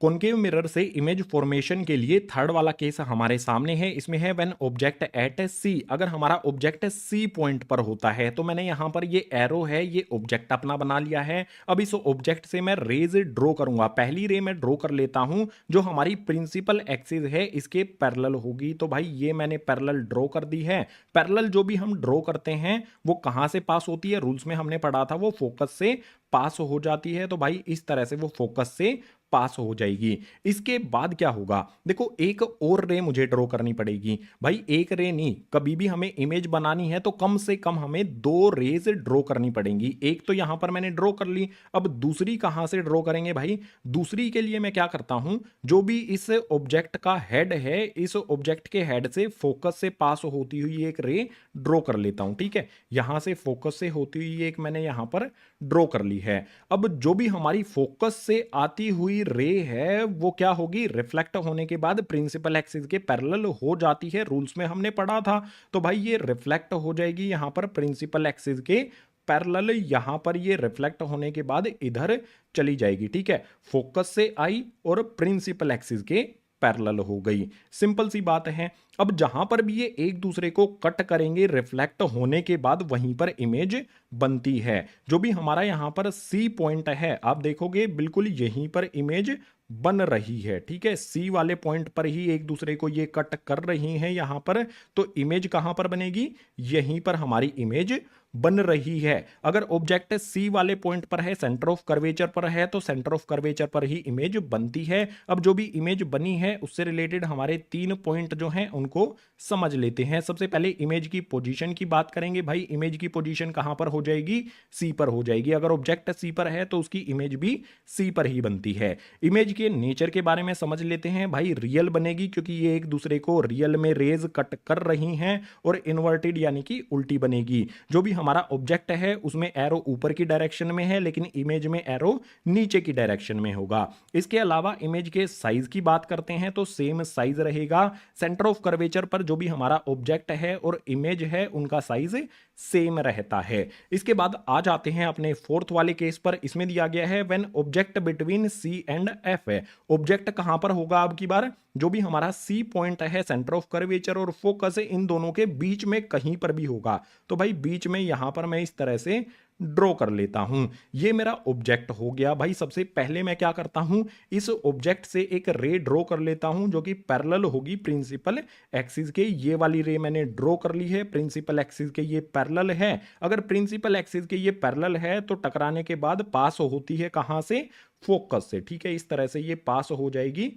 कॉनकेव मिरर से इमेज फॉर्मेशन के लिए थर्ड वाला केस हमारे सामने है। इसमें है व्हेन ऑब्जेक्ट एट सी। अगर हमारा ऑब्जेक्ट सी पॉइंट पर होता है तो मैंने यहां पर ये एरो है, ये ऑब्जेक्ट अपना बना लिया है। अब इस ऑब्जेक्ट से मैं रेज ड्रॉ करूंगा। पहली रे मैं ड्रॉ कर लेता हूं जो हमारी प्रिंसिपल एक्सिस है इसके पैरेलल होगी। तो भाई ये मैंने पैरेलल ड्रॉ कर दी है। पैरेलल जो भी हम ड्रॉ करते हैं वो कहां से पास होती है? रूल्स में हमने पढ़ा था वो फोकस से पास हो जाती है तो भाई इस तरह से वो फोकस से पास हो जाएगी। इसके बाद क्या होगा, देखो एक और रे मुझे ड्रॉ करनी पड़ेगी। भाई एक रे नहीं, कभी भी हमें इमेज बनानी है तो कम से कम हमें दो रेज ड्रॉ करनी पड़ेंगी। एक तो यहां पर मैंने ड्रॉ कर ली, अब दूसरी कहां से ड्रॉ करेंगे भाई? दूसरी के लिए मैं क्या करता हूं, जो भी इस ऑब्जेक्ट का हेड है, इस ऑब्जेक्ट के हेड से फोकस से पास होती हुई एक रे ड्रॉ कर लेता हूं। ठीक है, यहां से फोकस से होती हुई एक मैंने यहां पर ड्रॉ कर ली है। अब जो भी हमारी फोकस से आती हुई रे है वो क्या होगी, रिफ्लेक्ट होने के बाद प्रिंसिपल एक्सिस के पैरेलल हो जाती है, रूल्स में हमने पढ़ा था। तो भाई ये रिफ्लेक्ट हो जाएगी यहां पर प्रिंसिपल एक्सिस के पैरेलल, यहां पर ये रिफ्लेक्ट होने के बाद इधर चली जाएगी। ठीक है, फोकस से आई और प्रिंसिपल एक्सिस के पैरेलल हो गई। सिंपल सी बात है। अब जहां पर भी ये एक दूसरे को कट करेंगे रिफ्लेक्ट होने के बाद वहीं पर इमेज बनती है। जो भी हमारा यहां पर सी पॉइंट है, आप देखोगे बिल्कुल यहीं पर इमेज बन रही है। ठीक है, सी वाले पॉइंट पर ही एक दूसरे को ये कट कर रही हैं यहां पर, तो इमेज कहां पर बनेगी, यहीं पर हमारी इमेज बन रही है। अगर ऑब्जेक्ट सी वाले पॉइंट पर है, सेंटर ऑफ कर्वेचर पर है, तो सेंटर ऑफ कर्वेचर पर ही इमेज बनती है। अब जो भी इमेज बनी है उससे रिलेटेड हमारे 3 पॉइंट जो हैं उनको समझ लेते हैं। सबसे पहले इमेज की पोजीशन की बात करेंगे। भाई इमेज की पोजीशन कहां पर हो जाएगी, सी पर हो जाएगी। अगर ऑब्जेक्ट सी पर है तो उसकी इमेज भी सी पर ही बनती है। इमेज के नेचर के बारे में समझ लेते हैं। भाई रियल बनेगी क्योंकि ये एक दूसरे को रियल में रेज कट कर रही हैं, और इन्वर्टेड यानी कि उल्टी बनेगी। जो भी हमारा ऑब्जेक्ट है उसमें एरो ऊपर की डायरेक्शन में है, लेकिन इमेज में एरो नीचे की डायरेक्शन में होगा। इसके अलावा इमेज के साइज की बात करते हैं तो सेम साइज रहेगा। सेंटर ऑफ कर्वेचर पर जो भी हमारा ऑब्जेक्ट है और इमेज है उनका साइज सेम रहता है। इसके बाद आ जाते हैं अपने फोर्थ वाले केस पर। इसमें दिया गया है when object between C and F है। ऑब्जेक्ट कहां पर होगा अब की बार, जो भी हमारा सी पॉइंट है, सेंटर ऑफ कर्वेचर और फोकस इन दोनों के बीच में कहीं पर भी होगा। तो भाई बीच में यहां पर मैं इस तरह से ड्रॉ कर लेता हूं। ये मेरा ऑब्जेक्ट हो गया। भाई सबसे पहले मैं क्या करता हूं, इस ऑब्जेक्ट से एक रे ड्रॉ कर लेता हूं जो कि पैरेलल होगी प्रिंसिपल एक्सिस के। ये वाली रे मैंने ड्रॉ कर ली है, प्रिंसिपल एक्सिस के ये पैरेलल है। अगर प्रिंसिपल एक्सिस के ये पैरेलल है तो टकराने के बाद पास होती है कहां से, फोकस से। ठीक है, इस तरह से ये पास हो जाएगी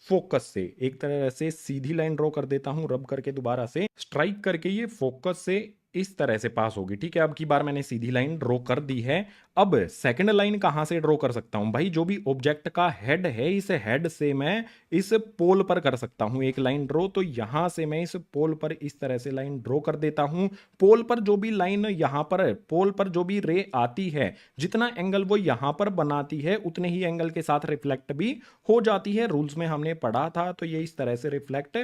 फोकस से। एक तरह से सीधी लाइन ड्रॉ कर देता हूं, रब करके दोबारा से स्ट्राइक करके ये फोकस से इस तरह से पास होगी। ठीक है, अब की बार मैंने सीधी लाइन ड्रॉ कर दी है। अब सेकंड लाइन कहां से ड्रॉ कर सकता हूं, भाई जो भी ऑब्जेक्ट का हेड है इस हेड से मैं इस पोल पर कर सकता हूं एक लाइन ड्रॉ। तो यहां से मैं इस पोल पर इस तरह से लाइन ड्रॉ कर देता हूं। पोल पर जो भी लाइन यहां पर, पोल पर जो भी रे आती है, जितना एंगल वो यहां पर बनाती है उतने ही एंगल के साथ रिफ्लेक्ट भी हो जाती है। रूल्स में हमने पढ़ा था। तो ये इस तरह से रिफ्लेक्ट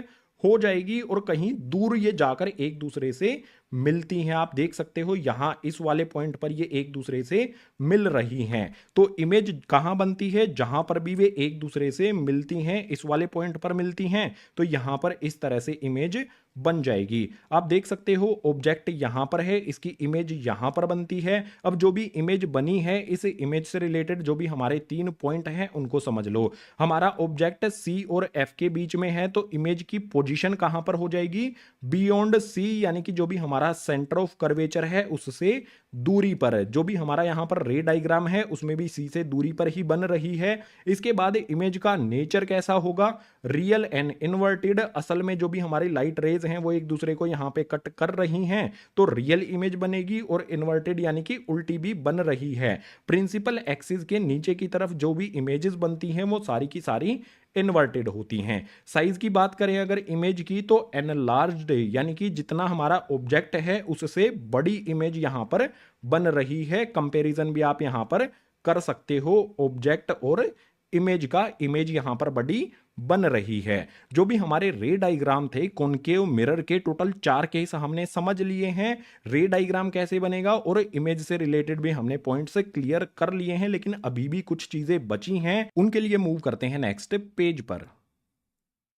हो जाएगी और कहीं दूर ये जाकर एक दूसरे से मिलती हैं। आप देख सकते हो यहां इस वाले पॉइंट पर ये एक दूसरे से मिल रही हैं। तो इमेज कहां बनती है, जहां पर भी वे एक दूसरे से मिलती हैं, इस वाले पॉइंट पर मिलती हैं, तो यहां पर इस तरह से इमेज बन जाएगी। आप देख सकते हो ऑब्जेक्ट यहां पर है, इसकी इमेज यहां पर बनती है। अब जो भी इमेज बनी है इस इमेज से रिलेटेड जो भी हमारे 3 पॉइंट हैं उनको समझ लो। हमारा ऑब्जेक्ट सी और एफ के बीच में है तो इमेज की पोजीशन कहां पर हो जाएगी, बियॉन्ड सी, यानी कि जो भी हमारा सेंटर ऑफ कर्वेचर है उससे दूरी पर। जो भी हमारा यहां पर रे डायग्राम है उसमें भी सी से दूरी पर ही बन रही है। इसके बाद इमेज का नेचर कैसा होगा, रियल एंड इन्वर्टेड। असल में जो भी हमारी लाइट रेज हैं वो एक दूसरे को यहां पे कट कर रही हैं तो रियल इमेज बनेगी, और इन्वर्टेड यानी कि उल्टी भी बन रही है। प्रिंसिपल एक्सिस के नीचे की तरफ जो भी इमेजेस बनती हैं वो सारी की सारी इन्वर्टेड होती हैं। साइज की बात करें अगर इमेज की तो एनलार्ज्ड, यानी कि जितना हमारा ऑब्जेक्ट है उससे बड़ी इमेज यहां पर बन रही है। कंपैरिजन भी आप यहां पर कर सकते हो ऑब्जेक्ट और इमेज का, इमेज यहां पर बड़ी बन रही है। जो भी हमारे रे डायग्राम थे कॉनकेव मिरर के, टोटल 4 केस हमने समझ लिए हैं। रे डायग्राम कैसे बनेगा और इमेज से रिलेटेड भी हमने पॉइंट्स क्लियर कर लिए हैं, लेकिन अभी भी कुछ चीजें बची हैं, उनके लिए मूव करते हैं नेक्स्ट पेज पर।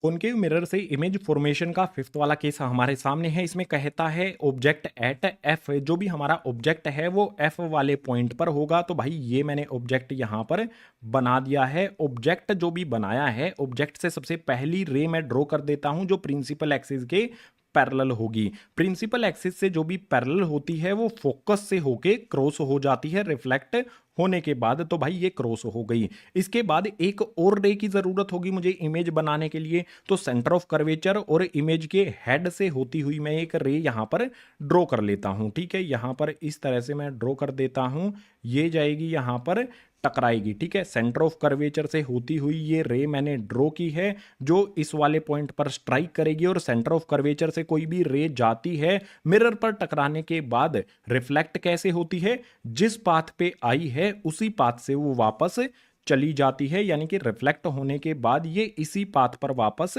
कॉनकेव मिरर से इमेज फॉर्मेशन का 5th वाला केस हमारे सामने है। इसमें कहता है ऑब्जेक्ट एट एफ, जो भी हमारा ऑब्जेक्ट है वो एफ वाले पॉइंट पर होगा। तो भाई ये मैंने ऑब्जेक्ट यहां पर बना दिया है। ऑब्जेक्ट जो भी बनाया है, ऑब्जेक्ट से सबसे पहली रे मैं ड्रॉ कर देता हूं जो प्रिंसिपल एक्सिस के पैरेलल होगी। प्रिंसिपल एक्सिस से जो भी पैरेलल होती है वो फोकस से होके क्रॉस हो जाती है रिफ्लेक्ट होने के बाद, तो भाई ये क्रॉस हो गई। इसके बाद एक और रे की जरूरत होगी मुझे इमेज बनाने के लिए, तो सेंटर ऑफ कर्वेचर और इमेज के हेड से होती हुई मैं एक रे यहां पर ड्रॉ कर लेता हूं। ठीक है, यहां पर इस तरह से मैं ड्रॉ कर देता हूं, ये जाएगी यहां पर टकराएगी। ठीक है, सेंटर ऑफ कर्वेचर से होती हुई ये रे मैंने ड्रॉ की है जो इस वाले पॉइंट पर स्ट्राइक करेगी, और सेंटर ऑफ कर्वेचर से कोई भी रे जाती है मिरर पर टकराने के बाद रिफ्लेक्ट कैसे होती है, जिस पाथ पे आई है उसी पाथ से वो वापस चली जाती है, यानी कि रिफ्लेक्ट होने के बाद ये इसी पाथ पर वापस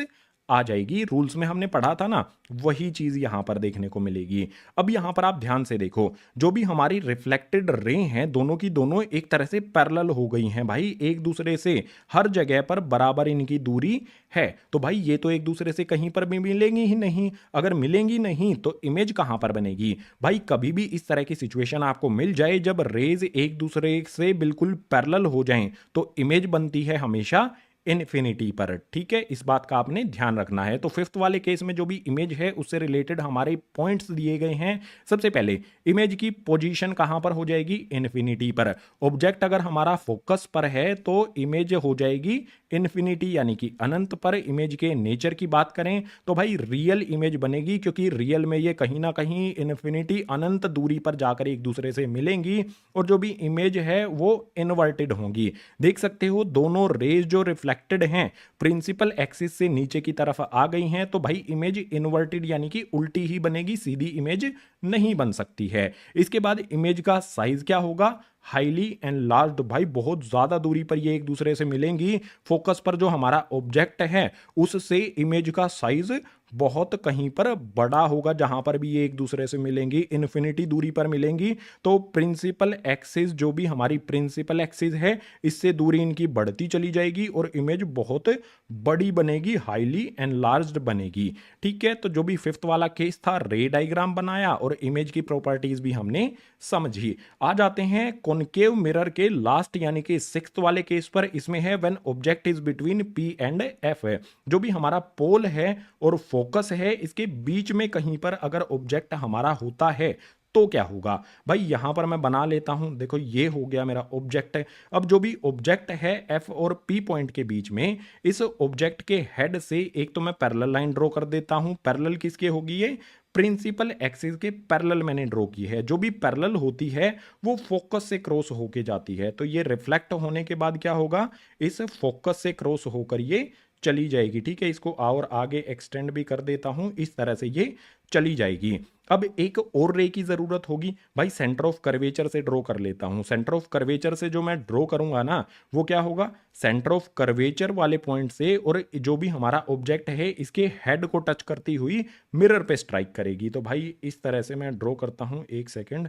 आ जाएगी। रूल्स में हमने पढ़ा था ना, वही चीज यहां पर देखने को मिलेगी। अब यहां पर आप ध्यान से देखो, जो भी हमारी रिफ्लेक्टेड रे हैं दोनों की दोनों एक तरह से पैरेलल हो गई हैं भाई, एक दूसरे से हर जगह पर बराबर इनकी दूरी है। तो भाई ये तो एक दूसरे से कहीं पर भी मिलेंगी ही नहीं, अगर मिलेंगी नहीं तो इमेज कहां पर बनेगी भाई। कभी भी इस तरह की सिचुएशन आपको मिल जाए जब रेज एक दूसरे से बिल्कुल पैरेलल हो जाएं, तो इमेज बनती है हमेशा इन्फिनिटी पर। ठीक है, इस बात का आपने ध्यान रखना है। तो फिफ्थ वाले केस में जो भी इमेज है उससे रिलेटेड हमारे पॉइंट्स दिए गए हैं। सबसे पहले इमेज की पोजीशन कहां पर हो जाएगी, इन्फिनिटी पर। ऑब्जेक्ट अगर हमारा फोकस पर है तो इमेज हो जाएगी इन्फिनिटी यानी कि अनंत पर। इमेज के नेचर की बात करें तो भाई रियल इमेज बनेगी, क्योंकि रियल में ये कहीं ना कहीं इन्फिनिटी अनंत दूरी पर जाकर एक दूसरे से मिलेंगी, और जो भी इमेज है वो इनवर्टेड होंगी। देख सकते हो दोनों रेज जो रिफ्लेक्टेड हैं प्रिंसिपल एक्सिस से नीचे की तरफ आ गई हैं, तो भाई इमेज इनवर्टेड यानी कि उल्टी ही बनेगी, सीधी इमेज नहीं बन सकती है। इसके बाद इमेज का साइज क्या होगा, हाईली एनलार्ज्ड। भाई बहुत ज्यादा दूरी पर ये एक दूसरे से मिलेंगी, फोकस पर जो हमारा ऑब्जेक्ट है उससे इमेज का साइज बहुत कहीं पर बड़ा होगा, जहां पर भी ये एक दूसरे से मिलेंगी इन्फिनिटी दूरी पर मिलेंगी। तो प्रिंसिपल एक्सिस जो भी हमारी प्रिंसिपल एक्सिस है इससे दूरी इनकी बढ़ती चली जाएगी और इमेज बहुत बड़ी बनेगी, हाईली एनलार्ज्ड बनेगी। ठीक है, तो जो भी फिफ्थ वाला केस था रे डायग्राम बनाया और इमेज की प्रॉपर्टीज भी हमने समझी। आ जाते हैं कॉनकेव मिरर के लास्ट यानी कि सिक्स्थ वाले केस पर। इसमें है when object is between P and F. जो भी हमारा पोल है और फोकस है इसके बीच में कहीं पर अगर ऑब्जेक्ट हमारा होता है तो क्या होगा भाई। यहां पर मैं बना लेता हूं, देखो ये हो गया मेरा ऑब्जेक्ट। अब जो भी ऑब्जेक्ट है एफ और पी पॉइंट के बीच में, इस ऑब्जेक्ट के हेड से एक तो मैं पैरेलल लाइन ड्रॉ कर देता हूं। पैरेलल किसके होगी, ये प्रिंसिपल एक्सिस के पैरेलल मैंने ड्रॉ की है। जो भी पैरेलल होती है वो फोकस से क्रॉस होके जाती है, तो ये रिफ्लेक्ट होने के बाद क्या होगा, इस फोकस से क्रॉस होकर ये चली जाएगी। ठीक है, इसको और आगे एक्सटेंड भी कर देता हूं, इस तरह से ये चली जाएगी। अब एक और रे की जरूरत होगी भाई, सेंटर ऑफ कर्वेचर से ड्रॉ कर लेता हूं। सेंटर ऑफ कर्वेचर से जो मैं ड्रॉ करूंगा ना वो क्या होगा, सेंटर ऑफ कर्वेचर वाले पॉइंट से, और जो भी हमारा ऑब्जेक्ट है इसके हेड को टच करती हुई मिरर पे स्ट्राइक करेगी। तो भाई इस तरह से मैं ड्रॉ करता हूं, एक सेकेंड,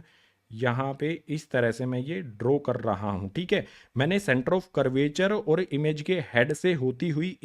यहां पे इस तरह से मैं ये ड्रॉ कर रहा हूं। ठीक है, मैंने सेंटर ऑफ कर्वेचर और इमेज के हेड से होती हुई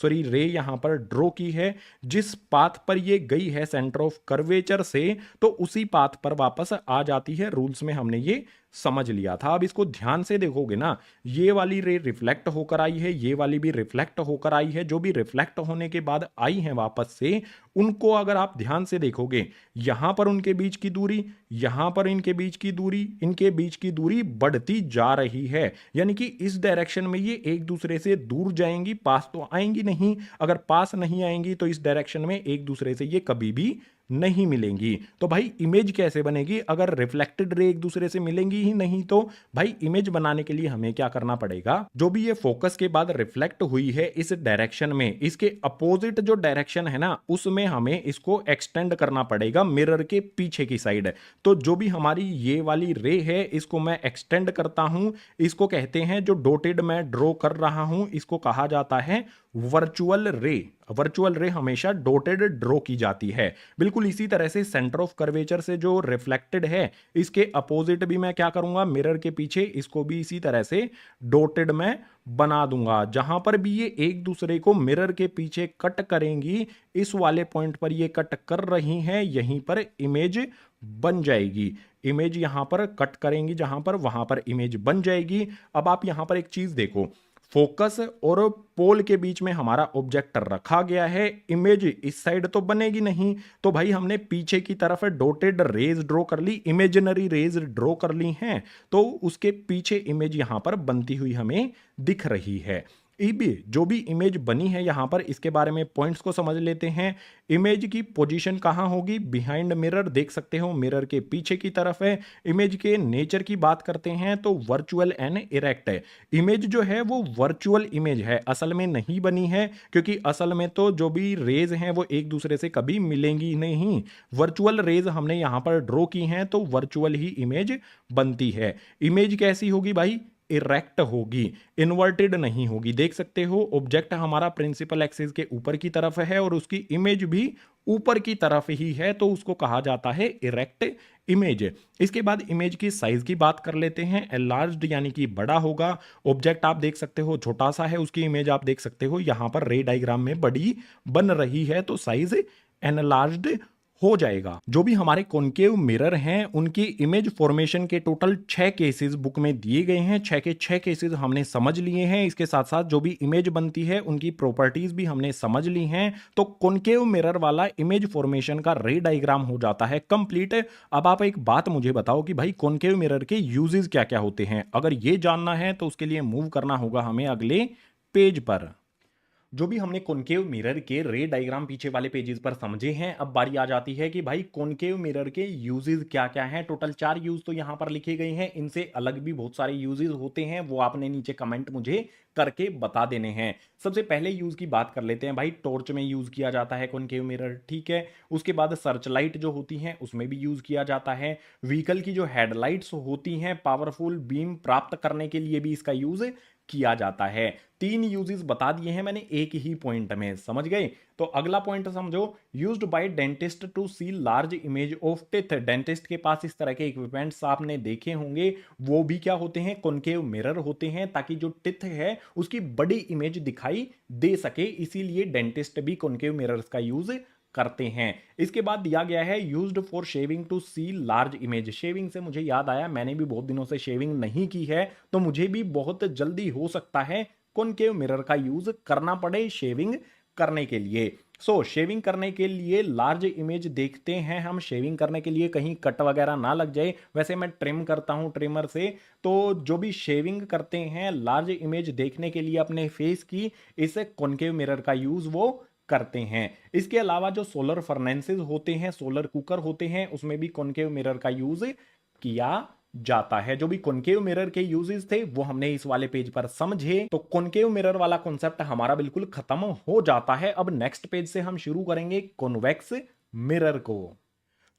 रे यहां पर ड्रॉ की है। जिस पाथ पर ये गई है सेंटर ऑफ कर्वेचर से, तो उसी पाथ पर वापस आ जाती है। रूल्स में हमने ये समझ लिया था। अब इसको ध्यान से देखोगे ना, ये वाली रे रिफ्लेक्ट होकर आई है, ये वाली भी रिफ्लेक्ट होकर आई है। जो भी रिफ्लेक्ट होने के बाद आई है वापस से, उनको अगर आप ध्यान से देखोगे, यहां पर उनके बीच की दूरी, यहां पर इनके बीच की दूरी, इनके बीच की दूरी बढ़ती जा रही है। यानी कि इस डायरेक्शन में ये एक दूसरे से दूर जाएंगी, पास तो आएंगी नहीं। अगर पास नहीं आएंगी तो इस डायरेक्शन में एक दूसरे से ये कभी भी नहीं मिलेंगी। तो भाई इमेज कैसे बनेगी, अगर रिफ्लेक्टेड रे एक दूसरे से मिलेंगी ही नहीं तो भाई इमेज बनाने के लिए हमें क्या करना पड़ेगा, जो भी ये फोकस के बाद रिफ्लेक्ट हुई है इस डायरेक्शन में, इसके अपोजिट जो डायरेक्शन है ना उसमें हमें इसको एक्सटेंड करना पड़ेगा मिरर के पीछे की साइड। तो जो भी हमारी ये वाली रे है इसको मैं एक्सटेंड करता हूं, इसको कहते हैं, जो डॉटेड मैं ड्रॉ कर रहा हूं इसको कहा जाता है वर्चुअल रे। वर्चुअल रे हमेशा डॉटेड ड्रॉ की जाती है। बिल्कुल इसी तरह से सेंटर ऑफ कर्वेचर से जो रिफ्लेक्टेड है इसके अपोजिट भी मैं क्या करूंगा, मिरर के पीछे इसको भी इसी तरह से डॉटेड मैं बना दूंगा। जहां पर भी ये एक दूसरे को मिरर के पीछे कट करेंगी, इस वाले पॉइंट पर ये कट कर रही हैं, यहीं पर इमेज बन जाएगी। इमेज यहां पर कट करेंगी जहां पर, वहां पर इमेज बन जाएगी। अब आप यहां पर एक चीज देखो, फोकस और पोल के बीच में हमारा ऑब्जेक्ट रखा गया है, इमेज इस साइड तो बनेगी नहीं, तो भाई हमने पीछे की तरफ डॉटेड रेज ड्रॉ कर ली, इमेजिनरी रेज ड्रॉ कर ली हैं, तो उसके पीछे इमेज यहां पर बनती हुई हमें दिख रही है। इबी जो भी इमेज बनी है यहां पर, इसके बारे में पॉइंट्स को समझ लेते हैं। इमेज की पोजीशन कहां होगी, बिहाइंड मिरर, देख सकते हो मिरर के पीछे की तरफ है। इमेज के नेचर की बात करते हैं तो वर्चुअल एंड इरेक्ट है। इमेज जो है वो वर्चुअल इमेज है, असल में नहीं बनी है, क्योंकि असल में तो जो भी रेज हैं वो एक दूसरे से कभी मिलेंगी नहीं। वर्चुअल रेज हमने यहां पर ड्रॉ की हैं तो वर्चुअल ही इमेज बनती है। इमेज कैसी होगी भाई, इरेक्ट होगी, इन्वर्टेड नहीं होगी। देख सकते हो ऑब्जेक्ट हमारा प्रिंसिपल एक्सिस के ऊपर की तरफ है और उसकी इमेज भी ऊपर की तरफ ही है, तो उसको कहा जाता है इरेक्ट इमेज। इसके बाद इमेज की साइज की बात कर लेते हैं। एनलार्ज्ड यानी कि बड़ा होगा। ऑब्जेक्ट आप देख सकते हो छोटा सा है, उसकी इमेज आप देख सकते हो यहां पर रे डायग्राम में बड़ी बन रही है, तो साइज एनलार्ज्ड हो जाएगा। जो भी हमारे कॉनकेव मिरर हैं उनकी इमेज फॉर्मेशन के टोटल 6 केसेस बुक में दिए गए हैं। 6 के 6 केसेस हमने समझ लिए हैं। इसके साथ साथ जो भी इमेज बनती है उनकी प्रॉपर्टीज भी हमने समझ ली हैं। तो कॉनकेव मिरर वाला इमेज फॉर्मेशन का रे डायग्राम हो जाता है कंप्लीट। अब आप एक बात मुझे बताओ कि भाई कॉनकेव मिरर के यूजेस क्या क्या होते हैं। अगर ये जानना है तो उसके लिए मूव करना होगा हमें अगले पेज पर। जो भी हमने कॉनकेव मिरर के रे डायग्राम पीछे वाले पेजेस पर समझे हैं, अब बारी आ जाती है कि भाई कॉनकेव मिरर के यूजेस क्या क्या हैं। टोटल 4 यूज तो यहां पर लिखे गए हैं, इनसे अलग भी बहुत सारे यूजेस होते हैं, वो आपने नीचे कमेंट मुझे करके बता देने हैं। सबसे पहले यूज की बात कर लेते हैं भाई। टॉर्च में यूज किया जाता है कॉनकेव मिरर, ठीक है। उसके बाद सर्च लाइट जो होती हैं उसमें भी यूज किया जाता है। व्हीकल की जो हेडलाइट्स होती हैं पावरफुल बीम प्राप्त करने के लिए भी इसका यूज किया जाता है। 3 यूजेस बता दिए हैं मैंने एक ही पॉइंट में, समझ गए। तो अगला पॉइंट समझो, used by dentist to see large image of teeth. Dentist के पास इस तरह के इक्विपमेंट्स आपने देखे होंगे, वो भी क्या होते हैं, कॉनकेव मिरर होते हैं, ताकि जो टिथ है उसकी बड़ी इमेज दिखाई दे सके, इसीलिए डेंटिस्ट भी कॉनकेव मिरर्स का यूज करते हैं। इसके बाद दिया गया है used for shaving to see large image. Shaving से मुझे याद आया, मैंने भी बहुत दिनों से शेविंग नहीं की है, तो मुझे भी बहुत जल्दी हो सकता है कॉनकेव मिरर का यूज करना पड़े शेविंग करने के लिए। शेविंग करने के लिए लार्ज इमेज देखते हैं हम। शेविंग करने के लिए कहीं कट वगैरह ना लग जाए, वैसे मैं ट्रिम करता हूं ट्रिमर से, तो जो भी शेविंग करते हैं लार्ज इमेज देखने के लिए अपने फेस की, इस कॉनकेव मिरर का यूज वो करते हैं। इसके अलावा जो सोलर फर्नेसेस होते हैं, सोलर कुकर होते हैं, उसमें भी कॉनकेव मिरर का यूज किया जाता है। जो भी कॉनकेव मिरर के यूजेस थे वो हमने इस वाले पेज पर समझे। तो कॉनकेव मिरर वाला कॉन्सेप्ट हमारा बिल्कुल खत्म हो जाता है। अब नेक्स्ट पेज से हम शुरू करेंगे कॉन्वेक्स मिरर को।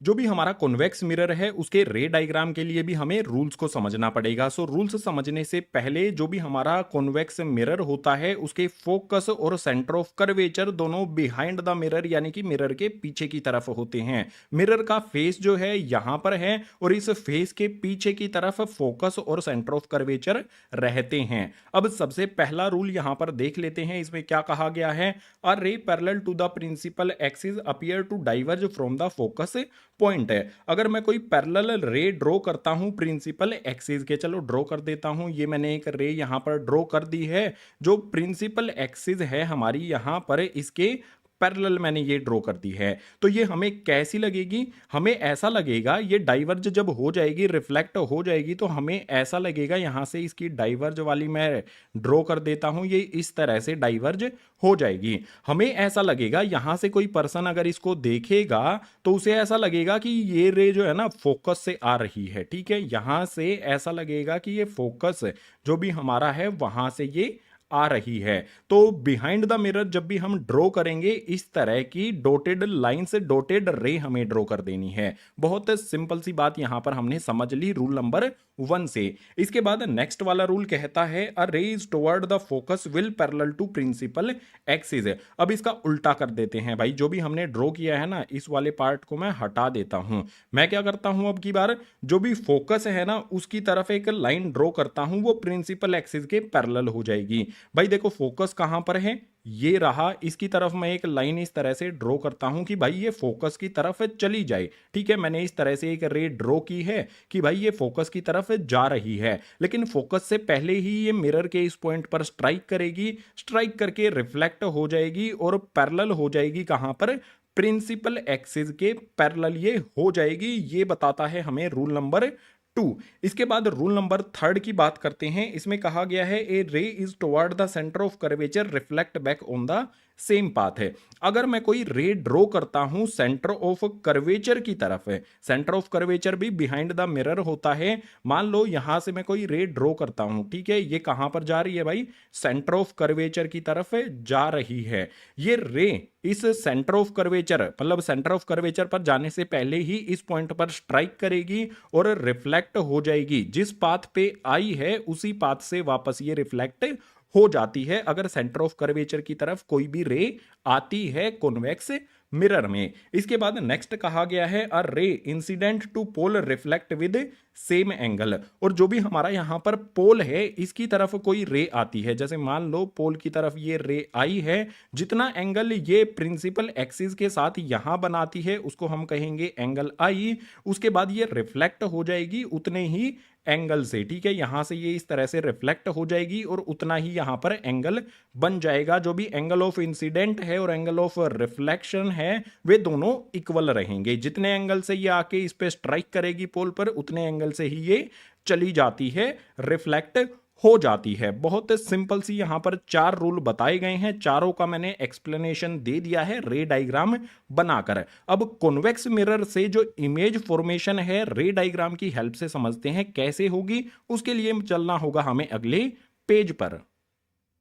जो भी हमारा कॉन्वेक्स मिरर है उसके रे डायग्राम के लिए भी हमें रूल्स को समझना पड़ेगा। रूल्स समझने से पहले जो भी हमारा कॉन्वेक्स मिरर होता है उसके फोकस और सेंटर ऑफ कर्वेचर दोनों बिहाइंड द मिरर यानी कि मिरर के पीछे की तरफ होते हैं। मिरर का फेस जो है यहां पर है और इस फेस के पीछे की तरफ फोकस और सेंटर ऑफ कर्वेचर रहते हैं। अब सबसे पहला रूल यहां पर देख लेते हैं, इसमें क्या कहा गया है। A ray parallel to the principal axis appear to diverge from the focus point है। अगर मैं कोई पैरेलल रे ड्रॉ करता हूं प्रिंसिपल एक्सिस के, चलो ड्रॉ कर देता हूं, ये मैंने एक रे यहां पर ड्रॉ कर दी है। जो प्रिंसिपल एक्सिस है हमारी यहां पर, इसके पैरेलल मैंने ये ड्रॉ कर दी है, तो ये हमें कैसी लगेगी, हमें ऐसा लगेगा ये डाइवर्ज जब हो जाएगी, रिफ्लेक्ट हो जाएगी, तो हमें ऐसा लगेगा यहां से इसकी डाइवर्ज वाली मैं ड्रॉ कर देता हूं, ये इस तरह से डाइवर्ज हो जाएगी। हमें ऐसा लगेगा यहां से कोई पर्सन अगर इसको देखेगा तो उसे ऐसा लगेगा कि ये रे जो है ना फोकस से आ रही है, ठीक है। यहां से ऐसा लगेगा कि ये फोकस जो भी हमारा है वहां से ये आ रही है। तो बिहाइंड द मिरर जब भी हम ड्रॉ करेंगे इस तरह की डॉटेड लाइन से डॉटेड रे हमें ड्रॉ कर देनी है। बहुत सिंपल सी बात यहां पर हमने समझ ली रूल नंबर 1 से। इसके बाद नेक्स्ट वाला रूल कहता है a ray is toward the focus will parallel to principal axis. अब इसका उल्टा कर देते हैं भाई, जो भी हमने ड्रॉ किया है ना इस वाले पार्ट को मैं हटा देता हूं। मैं क्या करता हूं, अब की बार जो भी फोकस है ना उसकी तरफ एक लाइन ड्रॉ करता हूं, वो प्रिंसिपल एक्सिस के पैरेलल हो जाएगी। भाई देखो फोकस कहां पर है, ये रहा, इसकी तरफ मैं एक लाइन इस तरह से ड्रॉ करता हूं कि भाई ये फोकस की तरफ चली जाए। ठीक है, मैंने इस तरह से एक रे ड्रॉ की है कि भाई ये फोकस की तरफ जा रही है, लेकिन फोकस से पहले ही ये मिरर के इस पॉइंट पर स्ट्राइक करेगी, स्ट्राइक करके रिफ्लेक्ट हो जाएगी और पैरेलल हो जाएगी कहां पर, प्रिंसिपल एक्सिस के पैरेलल ये हो जाएगी। ये बताता है हमें रूल नंबर 2। इसके बाद रूल नंबर 3 की बात करते हैं। इसमें कहा गया है ए रे is toward the centre of curvature reflect back on the same path है। अगर मैं कोई रे ड्रॉ करता हूं सेंटर ऑफ कर्वेचर की तरफ है, सेंटर ऑफ कर्वेचर भी बिहाइंड द मिरर होता है। मान लो यहां से मैं कोई रे ड्रॉ करता हूं, ठीक है, ये कहां पर जा रही है भाई, सेंटर ऑफ कर्वेचर की तरफ जा रही है। ये रे इस सेंटर ऑफ कर्वेचर मतलब सेंटर ऑफ कर्वेचर पर जाने से पहले ही इस पॉइंट पर स्ट्राइक करेगी और रिफ्लेक्ट हो जाएगी। जिस पाथ पे आई है उसी पाथ से वापस ये रिफ्लेक्ट हो जाती है अगर सेंटर ऑफ कर्वेचर की तरफ कोई भी रे आती है कॉन्वेक्स मिरर में। इसके बाद नेक्स्ट कहा गया है a ray incident to pole reflect with same angle. और जो भी हमारा यहां पर पोल है इसकी तरफ कोई रे आती है, जैसे मान लो पोल की तरफ ये रे आई है, जितना एंगल ये प्रिंसिपल एक्सिस के साथ यहां बनाती है उसको हम कहेंगे एंगल आई। उसके बाद ये रिफ्लेक्ट हो जाएगी उतने ही एंगल से, ठीक है, यहां से ये इस तरह से रिफ्लेक्ट हो जाएगी और उतना ही यहां पर एंगल बन जाएगा। जो भी एंगल ऑफ इंसिडेंट है और एंगल ऑफ रिफ्लेक्शन है वे दोनों इक्वल रहेंगे। जितने एंगल से ये आके इस पे स्ट्राइक करेगी पोल पर उतने एंगल से ही ये चली जाती है, रिफ्लेक्ट हो जाती है। बहुत सिंपल सी यहां पर 4 रूल बताए गए हैं, चारों का मैंने एक्सप्लेनेशन दे दिया है रे डायग्राम बनाकर। अब कॉन्वेक्स मिरर से जो इमेज फॉर्मेशन है रे डायग्राम की हेल्प से समझते हैं कैसे होगी। उसके लिए चलना होगा हमें अगले पेज पर।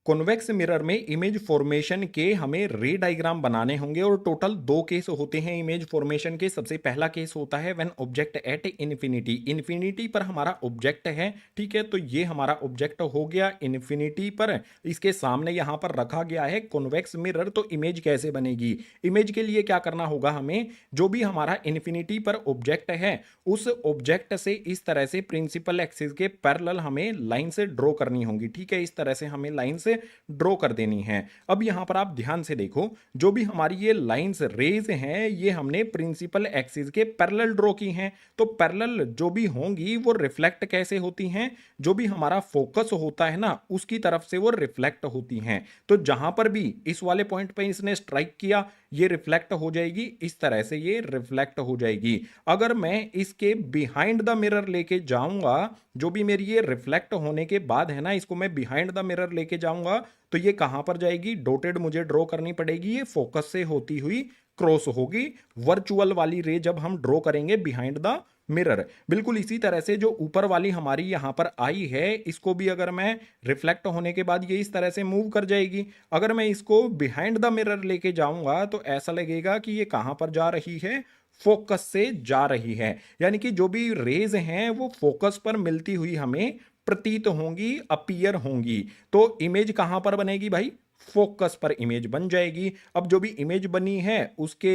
कॉन्वेक्स मिरर में इमेज फॉर्मेशन के हमें रे डायग्राम बनाने होंगे और टोटल 2 केस होते हैं इमेज फॉर्मेशन के। सबसे पहला केस होता है when object at infinity, infinity पर हमारा ऑब्जेक्ट है, ठीक है, तो ये हमारा ऑब्जेक्ट हो गया इन्फिनिटी पर, इसके सामने यहां पर रखा गया है कॉन्वेक्स मिरर। तो इमेज कैसे बनेगी, इमेज के लिए क्या करना होगा हमें, जो भी हमारा इन्फिनिटी पर ऑब्जेक्ट है उस ऑब्जेक्ट से इस तरह से प्रिंसिपल एक्सिस के पैरेलल हमें लाइन से ड्रॉ करनी होगी, ठीक है, इस तरह से हमें लाइन से ड्रॉ कर देनी है। अब यहां पर आप ध्यान से देखो, जो भी हमारी ये लाइंस रेज हैं ये हमने प्रिंसिपल एक्सिस के पैरेलल ड्रॉ की हैं। तो पैरेलल जो भी होंगी वो रिफ्लेक्ट कैसे होती हैं, जो भी हमारा फोकस होता है ना उसकी तरफ से वो रिफ्लेक्ट होती हैं। तो जहां पर भी इस वाले पॉइंट पे इसने स्ट्राइक किया ये रिफ्लेक्ट हो जाएगी, इस तरह से ये रिफ्लेक्ट हो जाएगी। अगर मैं इसके बिहाइंड द मिरर लेके जाऊंगा, जो भी मेरी ये रिफ्लेक्ट होने के बाद है ना, इसको मैं बिहाइंड द मिरर लेके जाऊंगा तो ये कहां पर जाएगी, डॉटेड मुझे ड्रॉ करनी पड़ेगी, ये फोकस से होती हुई क्रॉस होगी। वर्चुअल वाली रे जब हम ड्रॉ करेंगे बिहाइंड द मिरर, बिल्कुल इसी तरह से जो ऊपर वाली हमारी यहां पर आई है इसको भी अगर मैं रिफ्लेक्ट होने के बाद ये इस तरह से मूव कर जाएगी। अगर मैं इसको बिहाइंड द मिरर लेके जाऊंगा तो ऐसा लगेगा कि ये कहां पर जा रही है, फोकस से जा रही है। यानी कि जो भी रेज हैं वो फोकस पर मिलती हुई हमें प्रतीत होंगी, अपीयर होंगी। तो इमेज कहां पर बनेगी भाई, फोकस पर इमेज बन जाएगी। अब जो भी इमेज बनी है उसके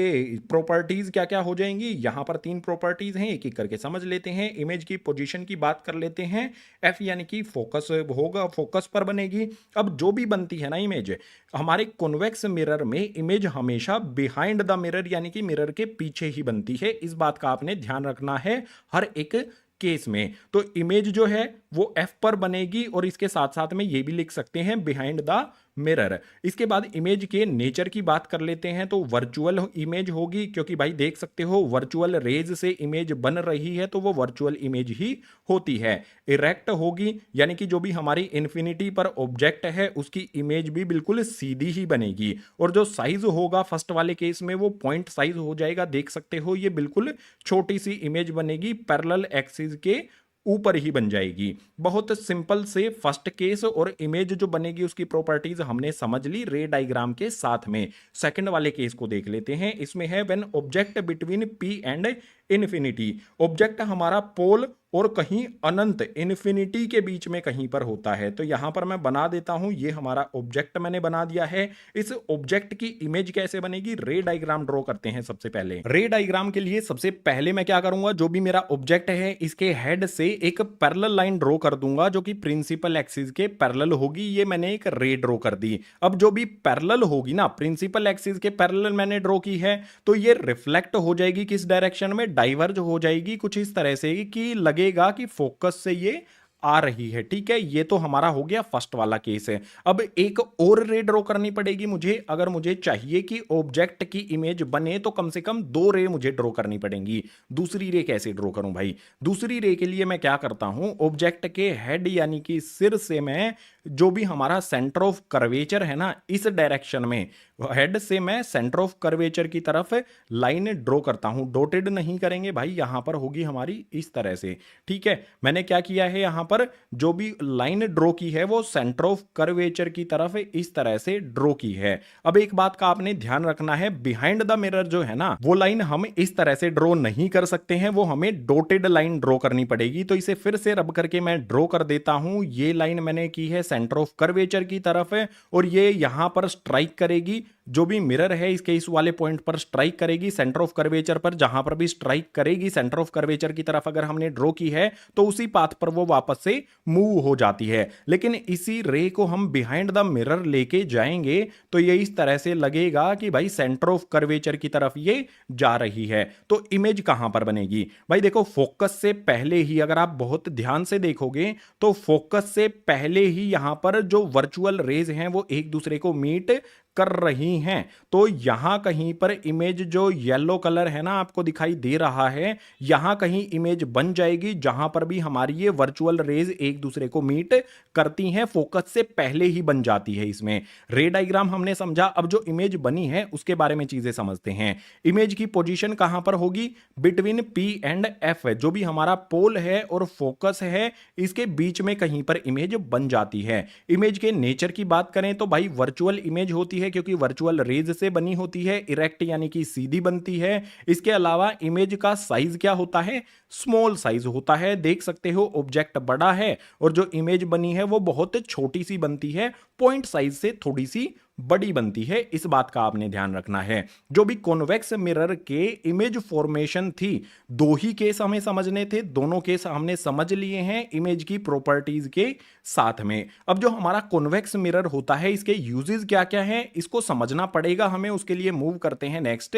प्रॉपर्टीज क्या क्या हो जाएंगी, यहां पर 3 प्रॉपर्टीज हैं, एक एक करके समझ लेते हैं। इमेज की पोजीशन की बात कर लेते हैं, एफ यानी कि फोकस होगा, फोकस पर बनेगी। अब जो भी बनती है ना इमेज हमारे कॉन्वेक्स मिरर में, इमेज हमेशा बिहाइंड द मिरर यानी कि मिरर के पीछे ही बनती है। इस बात का आपने ध्यान रखना है हर एक केस में। तो इमेज जो है वो एफ पर बनेगी और इसके साथ साथ में ये भी लिख सकते हैं बिहाइंड द मिरर। इसके बाद इमेज के नेचर की बात कर लेते हैं, तो वर्चुअल इमेज होगी, क्योंकि भाई देख सकते हो वर्चुअल रेज से इमेज बन रही है तो वो वर्चुअल इमेज ही होती है। इरेक्ट होगी यानी कि जो भी हमारी इन्फिनिटी पर ऑब्जेक्ट है उसकी इमेज भी बिल्कुल सीधी ही बनेगी। और जो साइज होगा फर्स्ट वाले केस में वो पॉइंट साइज हो जाएगा, देख सकते हो ये बिल्कुल छोटी सी इमेज बनेगी, पैरेलल एक्सिस के ऊपर ही बन जाएगी। बहुत सिंपल से फर्स्ट केस और इमेज जो बनेगी उसकी प्रॉपर्टीज हमने समझ ली रे डायग्राम के साथ में। सेकंड वाले केस को देख लेते हैं। इसमें है when object between P and infinity. Object हमारा पोल और कहीं अनंत इन्फिनिटी के बीच में कहीं पर होता है। तो यहां पर मैं बना देता हूं, ये हमारा ऑब्जेक्ट मैंने बना दिया है। इस ऑब्जेक्ट की इमेज कैसे बनेगी, रे डायग्राम ड्रॉ करते हैं। सबसे पहले रे डायग्राम के लिए सबसे पहले मैं क्या करूंगा, जो भी मेरा ऑब्जेक्ट है इसके हेड से एक पैरेलल लाइन ड्रॉ कर दूंगा जो कि प्रिंसिपल एक्सिस के पैरेलल होगी। ये मैंने एक रे ड्रॉ कर दी। अब जो भी पैरेलल होगी ना, प्रिंसिपल एक्सिस के पैरेलल मैंने ड्रॉ की है, तो ये रिफ्लेक्ट हो जाएगी किस डायरेक्शन में, डाइवर्ज हो जाएगी कुछ इस तरह से कि लगेगा कि फोकस से ये आ रही है। ठीक है, ये तो हमारा हो गया फर्स्ट वाला केस है। अब एक और रे ड्रॉ करनी पड़ेगी मुझे। अगर मुझे चाहिए कि ऑब्जेक्ट की इमेज बने तो कम से कम 2 रे मुझे ड्रॉ करनी पड़ेंगी। दूसरी रे कैसे ड्रॉ करूं भाई, दूसरी रे के लिए मैं क्या करता हूं, ऑब्जेक्ट के हेड यानी कि सिर से मैं जो भी हमारा सेंटर ऑफ कर्वेचर है ना, इस डायरेक्शन में हेड से मैं सेंटर ऑफ कर्वेचर की तरफ लाइन ड्रॉ करता हूं। डॉटेड नहीं करेंगे भाई, यहां पर होगी हमारी इस तरह से। ठीक है, मैंने क्या किया है, यहां पर जो भी लाइन ड्रॉ की है वो सेंटर ऑफ कर्वेचर की तरफ इस तरह से ड्रॉ की है। अब एक बात का आपने ध्यान रखना है, बिहाइंड द मिरर जो है ना, वो लाइन हम इस तरह से ड्रॉ नहीं कर सकते हैं, वो हमें डॉटेड लाइन ड्रॉ करनी पड़ेगी। तो इसे फिर से रब करके मैं ड्रॉ कर देता हूं। ये लाइन मैंने की है सेंटर ऑफ कर्वेचर की तरफ है, और ये यहां पर स्ट्राइक करेगी, जो भी मिरर है इसके इस वाले पॉइंट पर स्ट्राइक करेगी सेंटर ऑफ कर्वेचर पर। जहां पर भी स्ट्राइक करेगी सेंटर ऑफ कर्वेचर की तरफ अगर हमने ड्रॉ की है, तो उसी पाथ पर वो वापस से मूव हो जाती है। लेकिन इसी रे को हम बिहाइंड द मिरर लेके जाएंगे तो ये इस तरह से लगेगा कि भाई सेंटर ऑफ कर्वेचर की तरफ ये जा रही है। तो इमेज कहां पर बनेगी भाई, देखो फोकस से पहले ही, अगर आप बहुत ध्यान से देखोगे तो फोकस से पहले ही यहां पर जो वर्चुअल रेज हैं वो एक दूसरे को मीट कर रही हैं। तो यहां कहीं पर इमेज जो येलो कलर है ना आपको दिखाई दे रहा है, यहां कहीं इमेज बन जाएगी जहां पर भी हमारी ये वर्चुअल रेज एक दूसरे को मीट करती हैं। फोकस से पहले ही बन जाती है इसमें। रे डायग्राम हमने समझा, अब जो इमेज बनी है उसके बारे में चीजें समझते हैं। इमेज की पोजीशन कहां पर होगी, बिटवीन P एंड F, जो भी हमारा पोल है और फोकस है इसके बीच में कहीं पर इमेज बन जाती है। इमेज के नेचर की बात करें तो भाई वर्चुअल इमेज होती है, क्योंकि वर्चुअल रेज से बनी होती है। इरेक्ट यानी कि सीधी बनती है। इसके अलावा इमेज का साइज क्या होता है, स्मॉल साइज होता है। देख सकते हो ऑब्जेक्ट बड़ा है और जो इमेज बनी है वो बहुत छोटी सी बनती है, पॉइंट साइज से थोड़ी सी बड़ी बनती है। इस बात का आपने ध्यान रखना है। जो भी कॉन्वेक्स मिरर के इमेज फॉर्मेशन थी, 2 ही केस हमें समझने थे, दोनों केस हमने समझ लिए हैं इमेज की प्रॉपर्टीज के साथ में। अब जो हमारा कॉन्वेक्स मिरर होता है इसके यूजेस क्या क्या हैं इसको समझना पड़ेगा हमें। उसके लिए मूव करते हैं नेक्स्ट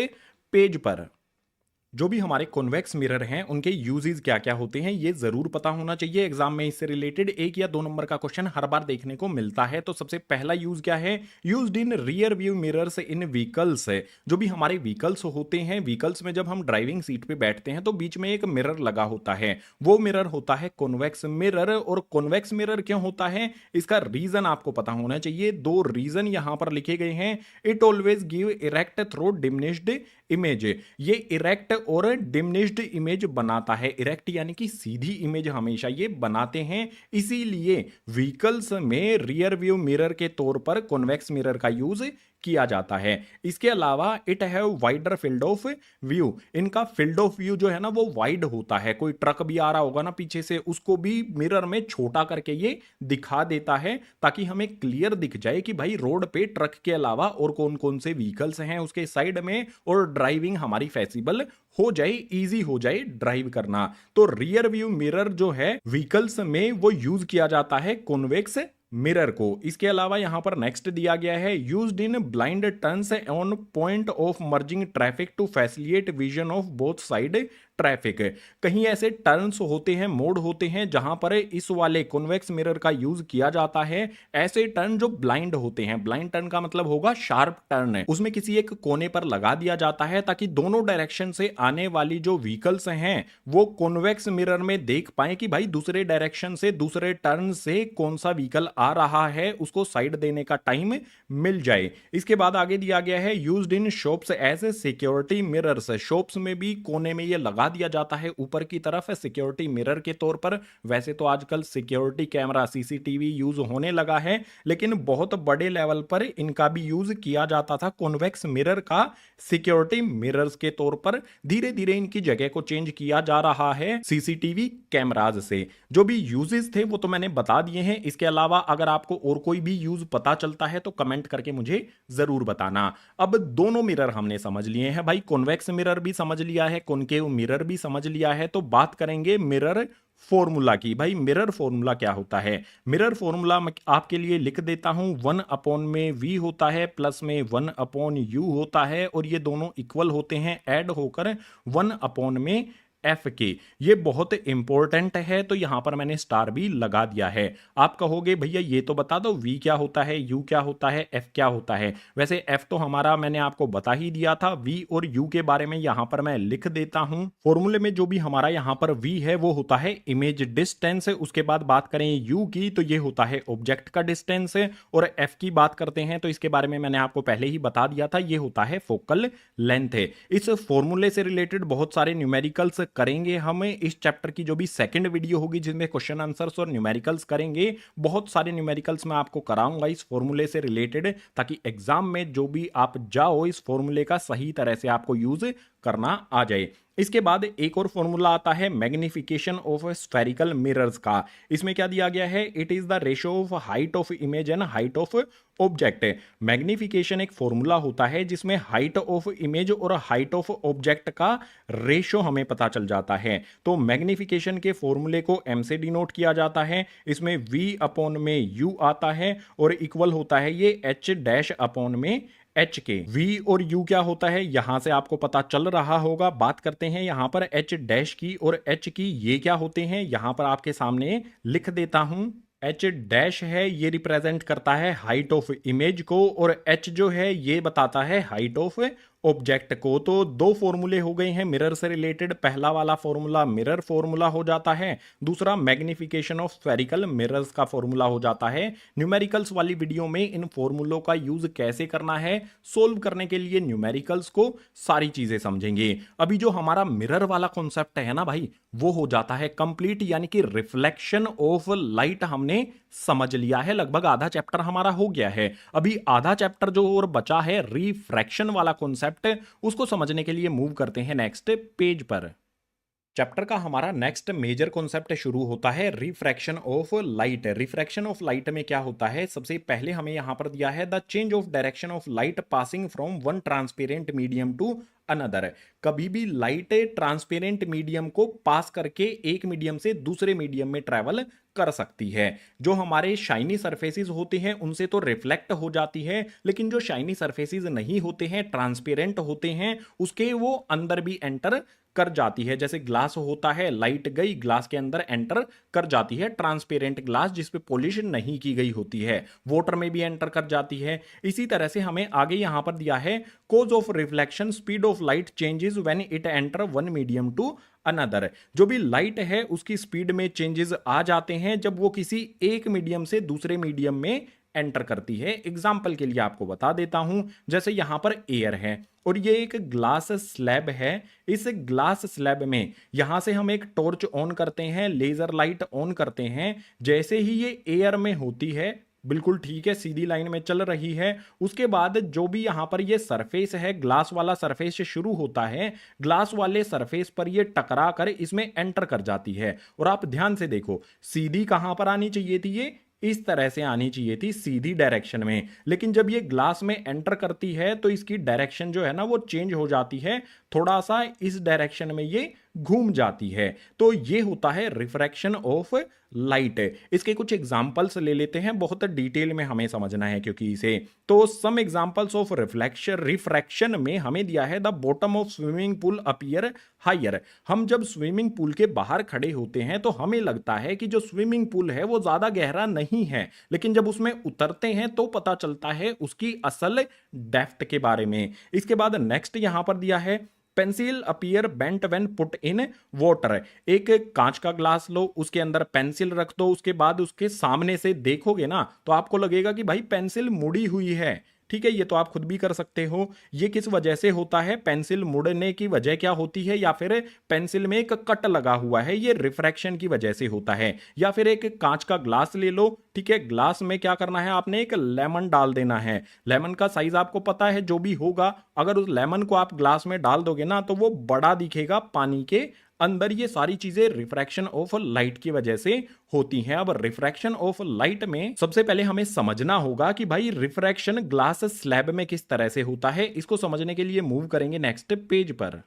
पेज पर। जो भी हमारे कॉन्वेक्स मिरर हैं उनके यूजेस क्या क्या होते हैं ये जरूर पता होना चाहिए। एग्जाम में इससे रिलेटेड 1 या 2 नंबर का क्वेश्चन हर बार देखने को मिलता है। तो सबसे पहला यूज क्या है, used in rear view mirrors in vehicles. जो भी हमारे व्हीकल्स होते हैं, व्हीकल्स में जब हम ड्राइविंग सीट पे बैठते हैं तो बीच में एक मिरर लगा होता है, वो मिरर होता है कॉन्वेक्स मिरर। और कॉन्वेक्स मिरर क्यों होता है इसका रीजन आपको पता होना चाहिए। 2 रीजन यहां पर लिखे गए हैं। It always give erect through diminished image, ये इरेक्ट और डिमिनिश्ड इमेज बनाता है। इरेक्ट यानी कि सीधी इमेज हमेशा ये बनाते हैं, इसीलिए व्हीकल्स में रियर व्यू मिरर के तौर पर कॉन्वेक्स मिरर का यूज किया जाता है। इसके अलावा it have wider field of view, इनका फील्ड ऑफ व्यू जो है ना वो वाइड होता है। कोई ट्रक भी आ रहा होगा ना पीछे से, उसको भी मिरर में छोटा करके ये दिखा देता है ताकि हमें क्लियर दिख जाए कि भाई रोड पे ट्रक के अलावा और कौन कौन से व्हीकल्स हैं उसके साइड में, और ड्राइविंग हमारी फैसिबल हो जाए, इजी हो जाए ड्राइव करना। तो रियर व्यू मिरर जो है व्हीकल्स में वो यूज किया जाता है कॉन्वेक्स मिरर को। इसके अलावा यहां पर नेक्स्ट दिया गया है, used in blind turns on point of merging traffic to facilitate vision of both side traffic. कहीं ऐसे टर्न्स होते हैं, मोड़ होते हैं जहां पर इस वाले कॉन्वेक्स मिरर का यूज किया जाता है। ऐसे टर्न जो ब्लाइंड होते हैं, ब्लाइंड टर्न का मतलब होगा शार्प टर्न, उसमें किसी एक कोने पर लगा दिया जाता है ताकि दोनों डायरेक्शन से आने वाली जो व्हीकल्स हैं वो कॉन्वेक्स मिरर में देख पाए कि भाई दूसरे डायरेक्शन से, दूसरे टर्न से कौन सा व्हीकल आ रहा है उसको साइड देने का टाइम मिल जाए। इसके बाद आगे दिया गया है used in shops as security mirrors. Shops में भी कोने में ये लगा दिया जाता है ऊपर की तरफ सिक्योरिटी मिरर के तौर पर। वैसे तो आजकल सिक्योरिटी कैमरा सीसीटीवी यूज होने लगा है, लेकिन बहुत बड़े लेवल पर इनका भी यूज किया जाता था कॉन्वेक्स मिरर का सिक्योरिटी मिरर्स के तौर पर। धीरे धीरे इनकी जगह को चेंज किया जा रहा है सीसीटीवी कैमराज से। जो भी यूजेस थे वो तो मैंने बता दिए हैं। इसके अलावा अगर आपको और कोई भी यूज पता चलता है तो कमेंट करके मुझे जरूर बताना। अब दोनों मिरर हमने समझ लिए हैं भाई, कॉन्वेक्स मिरर भी समझ लिया है, कॉनकेव मिरर भी समझ लिया है। तो बात करेंगे मिरर फॉर्मूला की। भाई मिरर फॉर्मूला क्या होता है? मिरर फॉर्मूला मैं आपके लिए लिख देता हूं। 1/v होता है, प्लस में 1/u होता है, और ये दोनों इक्वल होते हैं ऐड होकर 1/f के। ये बहुत इंपॉर्टेंट है, तो यहां पर मैंने स्टार भी लगा दिया है। आप कहोगे भैया ये तो बता दो v क्या होता है, u क्या होता है, f क्या होता है। वैसे f तो हमारा मैंने आपको बता ही दिया था। v और u के बारे में यहां पर मैं लिख देता हूं। फॉर्मूले में जो भी हमारा यहां पर v है वो होता है इमेज डिस्टेंस। उसके बाद बात करें u की तो ये होता है ऑब्जेक्ट का डिस्टेंस, और f की बात करते हैं तो इसके बारे में मैंने आपको पहले ही बता दिया था, ये होता है फोकल लेंथ है। इस फॉर्मूले से रिलेटेड बहुत सारे न्यूमेरिकल्स करेंगे हम इस चैप्टर की जो भी सेकंड वीडियो होगी जिसमें क्वेश्चन आंसर्स और न्यूमेरिकल्स करेंगे। बहुत सारे न्यूमेरिकल्स मैं आपको कराऊंगा इस फॉर्मूले से रिलेटेड, ताकि एग्जाम में जो भी आप जाओ इस फॉर्मूले का सही तरह से आपको यूज करना आ जाए। इसके बाद एक और फॉर्मूला आता है मैग्निफिकेशन ऑफ स्फेरिकल मिरर्स का। इसमें क्या दिया गया है? It is the ratio of height of image and height of object. Magnification एक फॉर्मूला होता है जिसमें हाइट ऑफ इमेज और हाइट ऑफ ऑब्जेक्ट का रेशियो हमें पता चल जाता है। तो मैग्निफिकेशन के फॉर्मूले को m से डिनोट किया जाता है। इसमें v/में u आता है और इक्वल होता है ये h-में h के। v और u क्या होता है यहां से आपको पता चल रहा होगा। बात करते हैं यहां पर h डैश की और h की। ये क्या होते हैं यहां पर आपके सामने लिख देता हूं। h डैश है ये रिप्रेजेंट करता है हाइट ऑफ इमेज को, और h जो है ये बताता है हाइट ऑफ ऑब्जेक्ट को। तो दो फॉर्मूले हो गए हैं मिरर से रिलेटेड। पहला वाला फॉर्मूला मिरर फॉर्मूला हो जाता है, दूसरा मैग्निफिकेशन ऑफ स्फेरिकल मिरर्स का फॉर्मूला हो जाता है। न्यूमेरिकल्स वाली वीडियो में इन फॉर्मूलों का यूज कैसे करना है सोल्व करने के लिए न्यूमेरिकल्स को सारी चीजें समझेंगे। अभी जो हमारा मिरर वाला कॉन्सेप्ट है ना भाई, वो हो जाता है कंप्लीट, यानी कि रिफ्लेक्शन ऑफ लाइट हमने समझ लिया है। लगभग आधा चैप्टर हमारा हो गया है। अभी आधा चैप्टर जो और बचा है रिफ्रैक्शन वाला कॉन्सेप्ट, उसको समझने के लिए मूव करते हैं नेक्स्ट पेज पर। चैप्टर का हमारा नेक्स्ट मेजर कॉन्सेप्ट शुरू होता है refraction of light. Refraction of light में क्या होता है? सबसे पहले हमें यहां पर दिया है the change of direction of light passing from one transparent medium to another. कभी भी लाइट ट्रांसपेरेंट मीडियम को पास करके एक मीडियम से दूसरे मीडियम में ट्रेवल कर सकती है। जो हमारे शाइनी सरफेसेस होते हैं उनसे तो रिफ्लेक्ट हो जाती है, लेकिन जो शाइनी सरफेसेस नहीं होते हैं, ट्रांसपेरेंट होते हैं, उसके वो अंदर भी एंटर कर जाती है। जैसे ग्लास होता है, लाइट गई ग्लास के अंदर एंटर कर जाती है, ट्रांसपेरेंट ग्लास जिसपे पॉलिश नहीं की गई होती है। वाटर में भी एंटर कर जाती है। इसी तरह से हमें आगे यहां पर दिया है cause of reflection speed of light changes when it enter one medium to another. जो भी लाइट है उसकी स्पीड में चेंजेस आ जाते हैं जब वो किसी एक मीडियम से दूसरे मीडियम में एंटर करती है। एग्जाम्पल के लिए आपको बता देता हूं, जैसे यहां पर एयर है और ये एक ग्लास स्लैब है। इस ग्लास स्लैब में यहां से हम एक टॉर्च ऑन करते हैं, लेजर लाइट ऑन करते हैं। जैसे ही ये एयर में होती है, बिल्कुल ठीक है, सीधी लाइन में चल रही है। उसके बाद जो भी यहां पर ये सरफेस है, ग्लास वाला सरफेस से शुरू होता है, ग्लास वाले सरफेस पर ये टकरा कर इसमें एंटर कर जाती है। और आप ध्यान से देखो, सीधी कहां पर आनी चाहिए थी? ये इस तरह से आनी चाहिए थी, सीधी डायरेक्शन में। लेकिन जब ये ग्लास में एंटर करती है तो इसकी डायरेक्शन जो है ना वो चेंज हो जाती है, थोड़ा सा इस डायरेक्शन में ये घूम जाती है। तो ये होता है रिफ्रैक्शन ऑफ लाइट। इसके कुछ एग्जांपल्स ले लेते हैं, बहुत डिटेल में हमें समझना है क्योंकि इसे। तो सम एग्जांपल्स ऑफ रिफ्रैक्शन में हमें दिया है the bottom of swimming pool appear higher. हम जब स्विमिंग पूल के बाहर खड़े होते हैं तो हमें लगता है कि जो स्विमिंग पूल है वो ज्यादा गहरा नहीं है, लेकिन जब उसमें उतरते हैं तो पता चलता है उसकी असल डेप्थ के बारे में। इसके बाद नेक्स्ट यहां पर दिया है pencil appear bent when put in water. एक कांच का ग्लास लो, उसके अंदर पेंसिल रख दो, उसके बाद उसके सामने से देखोगे ना तो आपको लगेगा कि भाई पेंसिल मुड़ी हुई है। ठीक है, ये तो आप खुद भी कर सकते हो। ये किस वजह से होता है, पेंसिल मुड़ने की वजह क्या होती है, या फिर पेंसिल में एक कट लगा हुआ है, ये रिफ्रैक्शन की वजह से होता है। या फिर एक कांच का ग्लास ले लो, ठीक है, ग्लास में क्या करना है, आपने एक लेमन डाल देना है। लेमन का साइज आपको पता है जो भी होगा, अगर उस लेमन को आप ग्लास में डाल दोगे ना तो वो बड़ा दिखेगा पानी के अंदर। ये सारी चीजें रिफ्रैक्शन ऑफ लाइट की वजह से होती हैं। अब रिफ्रैक्शन ऑफ लाइट में सबसे पहले हमें समझना होगा कि भाई रिफ्रैक्शन ग्लास स्लैब में किस तरह से होता है। इसको समझने के लिए मूव करेंगे नेक्स्ट पेज पर।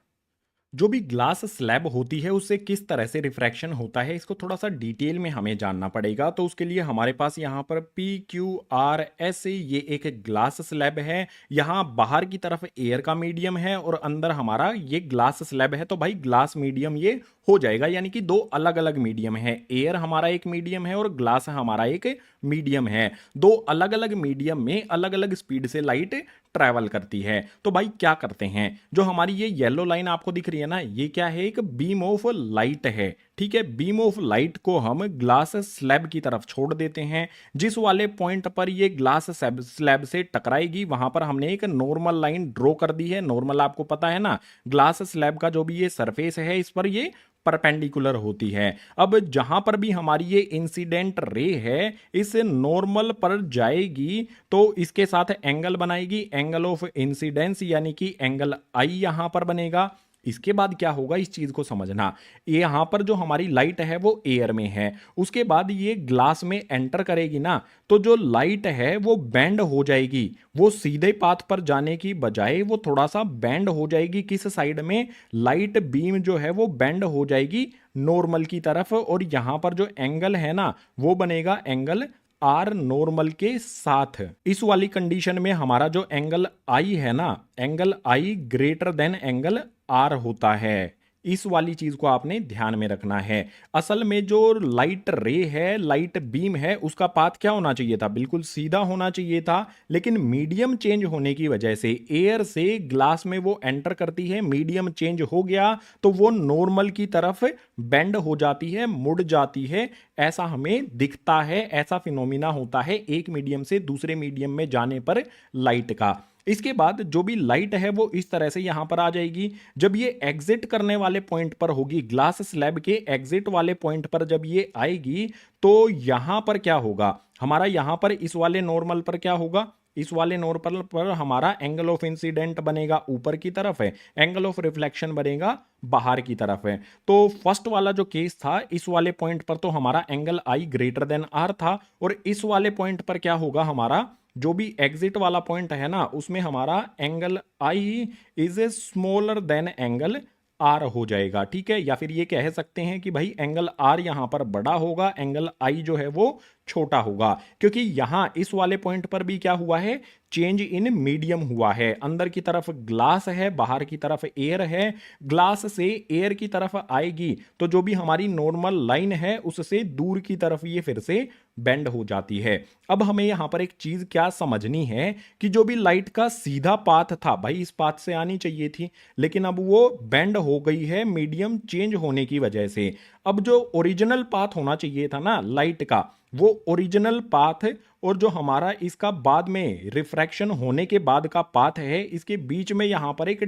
जो भी ग्लास स्लैब होती है उससे किस तरह से रिफ्रैक्शन होता है, इसको थोड़ा सा डिटेल में हमें जानना पड़ेगा। तो उसके लिए हमारे पास यहाँ पर PQRS ये एक ग्लास स्लैब है। यहाँ बाहर की तरफ एयर का मीडियम है और अंदर हमारा ये ग्लास स्लैब है। तो भाई ग्लास मीडियम ये हो जाएगा, यानी कि दो अलग अलग मीडियम है। एयर हमारा एक मीडियम है और ग्लास हमारा एक मीडियम है। दो अलग अलग मीडियम में अलग अलग स्पीड से लाइट ट्रैवल करती है। तो भाई क्या करते हैं, जो हमारी ये येलो लाइन आपको दिख रही है ना, ये क्या है, एक बीम ऑफ लाइट है। ठीक है, बीम ऑफ लाइट को हम ग्लास स्लैब की तरफ छोड़ देते हैं। जिस वाले पॉइंट पर ये ग्लास स्लैब से टकराएगी वहां पर हमने एक नॉर्मल लाइन ड्रॉ कर दी है। नॉर्मल आपको पता है ना, ग्लास स्लैब का जो भी ये सरफेस है इस पर ये परपेंडिकुलर होती है। अब जहां पर भी हमारी ये इंसिडेंट रे है इस नॉर्मल पर जाएगी तो इसके साथ एंगल बनाएगी, एंगल ऑफ इंसिडेंस, यानी कि एंगल आई यहां पर बनेगा। इसके बाद क्या होगा, इस चीज को समझना। ये यहां पर जो हमारी लाइट है वो एयर में है, उसके बाद ये ग्लास में एंटर करेगी ना तो जो लाइट है वो बैंड हो जाएगी। वो सीधे पाथ पर जाने की बजाय वो थोड़ा सा बैंड हो जाएगी। किस साइड में, लाइट बीम जो है वो बैंड हो जाएगी नॉर्मल की तरफ। और यहां पर जो एंगल है ना वो बनेगा एंगल आर नॉर्मल के साथ। इस वाली कंडीशन में हमारा जो एंगल आई है ना, angle i greater than angle r होता है। इस वाली चीज को आपने ध्यान में रखना है। असल में जो लाइट रे है, लाइट बीम है, उसका पाथ क्या होना चाहिए था, बिल्कुल सीधा होना चाहिए था। लेकिन मीडियम चेंज होने की वजह से एयर से ग्लास में वो एंटर करती है, मीडियम चेंज हो गया तो वो नॉर्मल की तरफ बेंड हो जाती है, मुड़ जाती है। ऐसा हमें दिखता है, ऐसा फिनोमिना होता है एक मीडियम से दूसरे मीडियम में जाने पर लाइट का। इसके बाद जो भी लाइट है वो इस तरह से यहां पर आ जाएगी। जब ये एग्जिट करने वाले पॉइंट पर होगी, ग्लास स्लैब के एग्जिट वाले पॉइंट पर जब ये आएगी तो यहां पर क्या होगा, हमारा यहां पर इस वाले नॉर्मल पर क्या होगा, इस वाले नॉर्मल पर हमारा एंगल ऑफ इंसिडेंट बनेगा ऊपर की तरफ है, एंगल ऑफ रिफ्लेक्शन बनेगा बाहर की तरफ है। तो फर्स्ट वाला जो केस था, इस वाले पॉइंट पर तो हमारा angle i greater than r था, और इस वाले पॉइंट पर क्या होगा, हमारा जो भी एग्जिट वाला पॉइंट है ना उसमें हमारा angle i is a smaller than angle r हो जाएगा। ठीक है, या फिर ये कह सकते हैं कि भाई एंगल आर यहां पर बड़ा होगा, एंगल आई जो है वो छोटा होगा, क्योंकि यहां इस वाले पॉइंट पर भी क्या हुआ है, चेंज इन मीडियम हुआ है। अंदर की तरफ ग्लास है, बाहर की तरफ एयर है। ग्लास से एयर की तरफ आएगी तो जो भी हमारी नॉर्मल लाइन है उससे दूर की तरफ ये फिर से बेंड हो जाती है। अब हमें यहां पर एक चीज क्या समझनी है कि जो भी लाइट का सीधा पाथ था, भाई इस पाथ से आनी चाहिए थी, लेकिन अब वो बेंड हो गई है मीडियम चेंज होने की वजह से। अब जो ओरिजिनल पाथ होना चाहिए था ना लाइट का, वो ओरिजिनल पाथ और जो हमारा इसका बाद में रिफ्रैक्शन होने के बाद का पाथ है, इसके बीच में यहां पर एक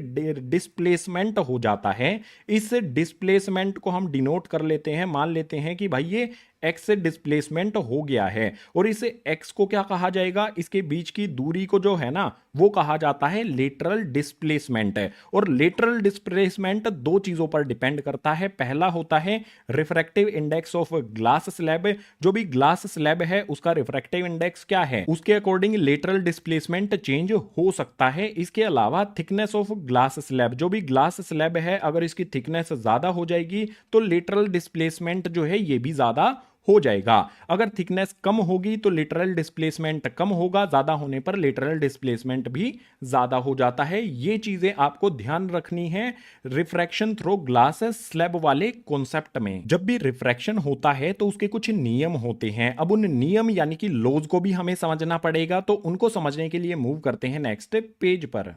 डिस्प्लेसमेंट हो जाता है। इस डिस्प्लेसमेंट को हम डिनोट कर लेते हैं, मान लेते हैं कि भाई ये एक्स से डिस्प्लेसमेंट हो गया है, और इस एक्स को क्या कहा जाएगा, इसके बीच की दूरी को जो है ना वो कहा जाता है लेटरल डिस्प्लेसमेंट। और लेटरल डिस्प्लेसमेंट दो चीजों पर डिपेंड करता है। पहला होता है refractive index of glass slab. जो भी ग्लास स्लैब है उसका रिफ्रैक्टिव इंडेक्स क्या है, उसके अकॉर्डिंग लेटरल डिस्प्लेसमेंट चेंज हो सकता है। इसके अलावा थिकनेस ऑफ ग्लास स्लैब, जो भी ग्लास स्लैब है अगर इसकी थिकनेस ज्यादा हो जाएगी तो लेटरल डिस्प्लेसमेंट जो है ये भी ज्यादा हो जाएगा। अगर थिकनेस कम होगी तो लेटरल डिस्प्लेसमेंट कम होगा, ज्यादा होने पर लेटरल डिस्प्लेसमेंट भी ज्यादा हो जाता है। ये चीजें आपको ध्यान रखनी है रिफ्रैक्शन थ्रू ग्लास स्लैब वाले कॉन्सेप्ट में। जब भी रिफ्रैक्शन होता है तो उसके कुछ नियम होते हैं। अब उन नियम यानी कि लॉज को भी हमें समझना पड़ेगा, तो उनको समझने के लिए मूव करते हैं नेक्स्ट पेज पर।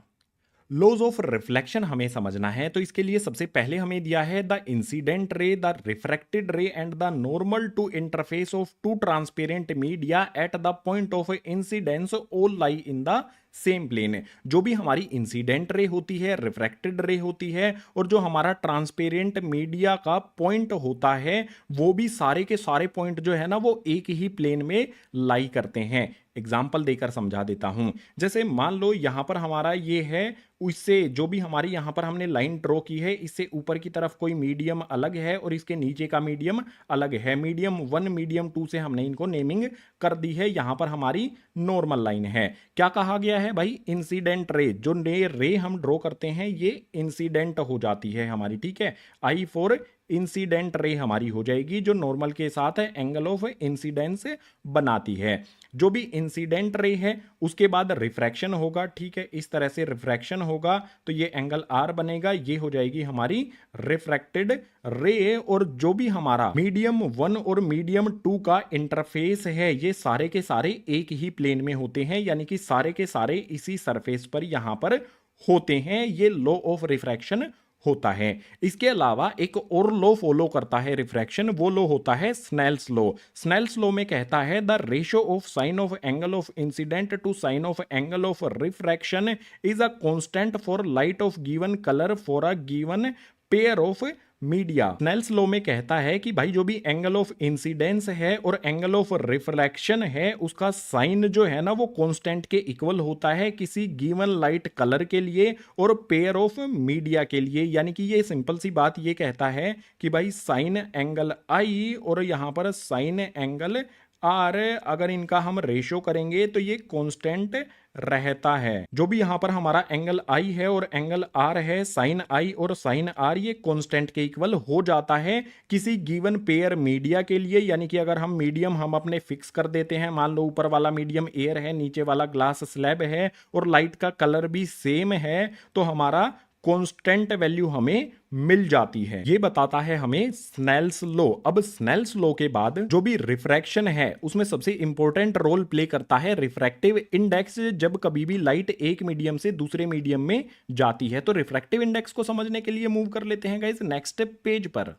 लॉज ऑफ रिफ्लेक्शन हमें समझना है, तो इसके लिए सबसे पहले हमें दिया है the incident ray, the refracted ray and the normal to interface of two transparent media at the point of incidence all lie in the same plane. जो भी हमारी इंसिडेंट रे होती है, रिफ्रैक्टेड रे होती है, और जो हमारा ट्रांसपेरेंट मीडिया का पॉइंट होता है, वो भी सारे के सारे पॉइंट जो है ना वो एक ही प्लेन में लाई करते हैं। एग्जाम्पल देकर समझा देता हूं। जैसे मान लो यहां पर हमारा ये है, उससे जो भी हमारी यहां पर हमने लाइन ड्रॉ की है, इससे ऊपर की तरफ कोई मीडियम अलग है और इसके नीचे का मीडियम अलग है। मीडियम 1 मीडियम 2 से हमने इनको नेमिंग कर दी है। यहां पर हमारी नॉर्मल लाइन है। क्या कहा गया है भाई? Incident ray. जो रे हम ड्रॉ करते हैं ये इंसिडेंट हो जाती है हमारी, ठीक है। आई फॉर इंसिडेंट रे हमारी हो जाएगी, जो नॉर्मल के साथ एंगल ऑफ इंसिडेंस बनाती है। जो भी इंसिडेंट रे है उसके बाद रिफ्रैक्शन होगा, ठीक है। इस तरह से रिफ्रैक्शन होगा तो ये एंगल आर बनेगा, ये हो जाएगी हमारी रिफ्रैक्टेड रे। और जो भी हमारा मीडियम 1 और मीडियम 2 का इंटरफेस है, ये सारे के सारे एक ही प्लेन में होते हैं, यानी कि सारे के सारे इसी सरफेस पर यहां पर होते हैं। ये लॉ ऑफ रिफ्रैक्शन होता है। इसके अलावा एक और लॉ फॉलो करता है रिफ्रैक्शन, वो लॉ होता है स्नेल्स लॉ। स्नेल्स लॉ में कहता है the ratio of sine of angle of incident to sine of angle of refraction is a constant for light of given colour for a given pair of media. Snell's law में कहता है कि भाई जो भी एंगल ऑफ इंसिडेंस है और angle of reflection है, उसका साइन जो है ना वो कांस्टेंट के इक्वल होता है किसी गिवन लाइट कलर के लिए और पेयर ऑफ मीडिया के लिए। यानी कि ये सिंपल सी बात ये कहता है कि भाई साइन एंगल आई और यहां पर साइन एंगल आर, अगर इनका हम रेशो करेंगे तो ये कांस्टेंट रहता है। जो भी यहां पर हमारा एंगल आई है और एंगल आर है, साइन आई और साइन आर ये कांस्टेंट के इक्वल हो जाता है किसी गिवन पेयर मीडिया के लिए। यानी कि अगर हम मीडियम हम अपने फिक्स कर देते हैं, मान लो ऊपर वाला मीडियम एयर है, नीचे वाला ग्लास स्लैब है और लाइट का कलर भी सेम है, तो हमारा कांस्टेंट वैल्यू हमें मिल जाती है। ये बताता है हमें स्नेल्स लॉ। अब स्नेल्स लॉ के बाद जो भी रिफ्रैक्शन है उसमें सबसे इंपॉर्टेंट रोल प्ले करता है रिफ्रैक्टिव इंडेक्स। जब कभी भी लाइट एक मीडियम से दूसरे मीडियम में जाती है, तो रिफ्रैक्टिव इंडेक्स को समझने के लिए मूव कर लेते हैं गाइस नेक्स्ट पेज पर।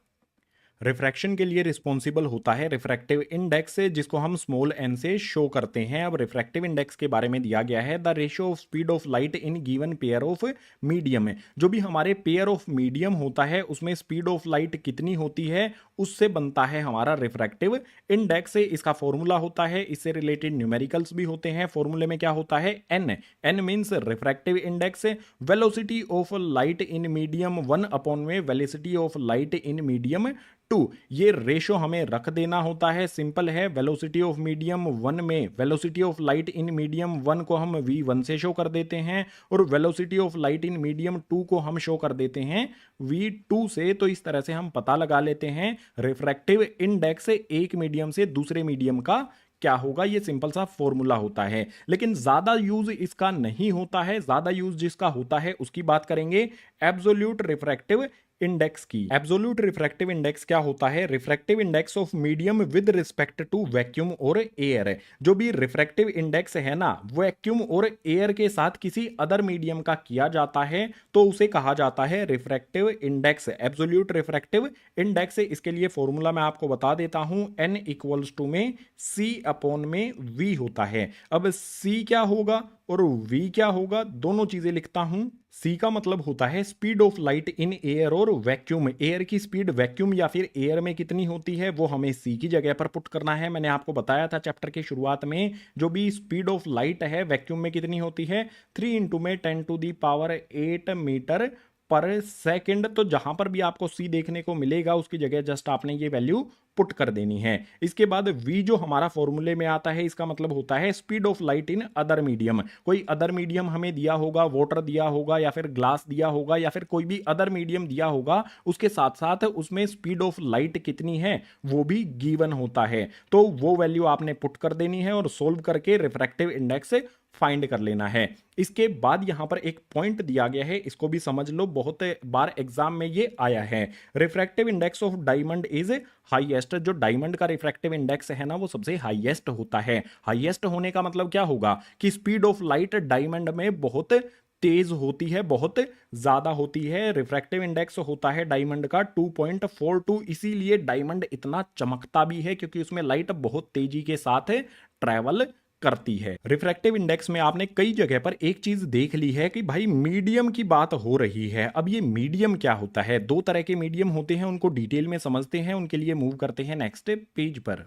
रिफ्रैक्शन के लिए रिस्पॉन्सिबल होता है रिफ्रैक्टिव इंडेक्स, जिसको हम स्मॉल एन से शो करते हैं। अब रिफ्रैक्टिव इंडेक्स के बारे में दिया गया है the ratio of speed of light in given pair of medium. जो भी हमारे पेयर ऑफ मीडियम होता है उसमें स्पीड ऑफ लाइट कितनी होती है, उससे बनता है हमारा रिफ्रैक्टिव इंडेक्स। इसका फॉर्मूला होता है, इससे रिलेटेड न्यूमेरिकल्स भी होते हैं। फॉर्मूले में क्या होता है? N. N means refractive index, velocity of light in medium 1 upon में velocity of light in medium 2। ये रेशो हमें रख देना होता है। सिंपल है, वेलोसिटी ऑफ मीडियम 1 में velocity of light in medium 1 को हम v1 से शो कर देते हैं और velocity of light in medium 2 को हम शो कर देते हैं v2 से। तो इस तरह से हम पता लगा लेते हैं रिफ्रैक्टिव इंडेक्स एक मीडियम से दूसरे मीडियम का क्या होगा। ये सिंपल सा फॉर्मूला होता है, लेकिन ज्यादा यूज इसका नहीं होता है। ज्यादा यूज जिसका होता है उसकी बात करेंगे, एब्सोल्यूट रिफ्रैक्टिव इंडेक्स की। एब्सोल्यूट रिफ्रैक्टिव इंडेक्स क्या होता है? Refractive index of medium with respect to vacuum और एयर। जो भी रिफ्रैक्टिव इंडेक्स है ना, वैक्यूम और एयर के साथ किसी अदर मीडियम का किया जाता है तो उसे कहा जाता है refractive index, absolute refractive index. इसके लिए फॉर्मूला मैं आपको बता देता हूं, n इक्वल्स टू में c अपॉन में v होता है। अब c क्या होगा और v क्या होगा, दोनों चीजें लिखता हूं। c का मतलब होता है speed of light in air और वैक्यूम। एयर की स्पीड वैक्यूम या फिर एयर में कितनी होती है वो हमें c की जगह पर पुट करना है। मैंने आपको बताया था चैप्टर के शुरुआत में, जो भी स्पीड ऑफ लाइट है वैक्यूम में कितनी होती है, 3 इंटू में 10⁸ मीटर पर सेकंड। तो जहां पर भी आपको c देखने को मिलेगा उसकी जगह जस्ट आपने ये वैल्यू पुट कर देनी है। इसके बाद v जो हमारा फॉर्मूले में आता है, इसका मतलब होता है speed of light in other medium. कोई अदर मीडियम हमें दिया होगा, वाटर दिया होगा या फिर ग्लास दिया होगा या फिर कोई भी अदर मीडियम दिया होगा, उसके साथ साथ उसमें स्पीड ऑफ लाइट कितनी है वो भी गिवन होता है। तो वो वैल्यू आपने पुट कर देनी है और सोल्व करके रिफ्रैक्टिव इंडेक्स फाइंड कर लेना है। इसके बाद यहां पर एक पॉइंट दिया गया है, इसको भी समझ लो, बहुत बार एग्जाम में ये आया है। Refractive index of diamond is highest. जो डायमंड का रिफ्रैक्टिव इंडेक्स है ना वो सबसे हाईएस्ट होता है। हाईएस्ट होने का मतलब क्या होगा कि स्पीड ऑफ लाइट डायमंड में बहुत तेज होती है, बहुत ज्यादा होती है। रिफ्रैक्टिव इंडेक्स होता है डायमंड का 2.42, इसीलिए डायमंड इतना चमकता भी है क्योंकि उसमें लाइट बहुत तेजी के साथ ट्रेवल करती है। रिफ्रैक्टिव इंडेक्स में आपने कई जगह पर एक चीज देख ली है कि भाई मीडियम की बात हो रही है। अब ये मीडियम क्या होता है? दो तरह के मीडियम होते हैं, उनको डिटेल में समझते हैं। उनके लिए मूव करते हैं नेक्स्ट पेज पर।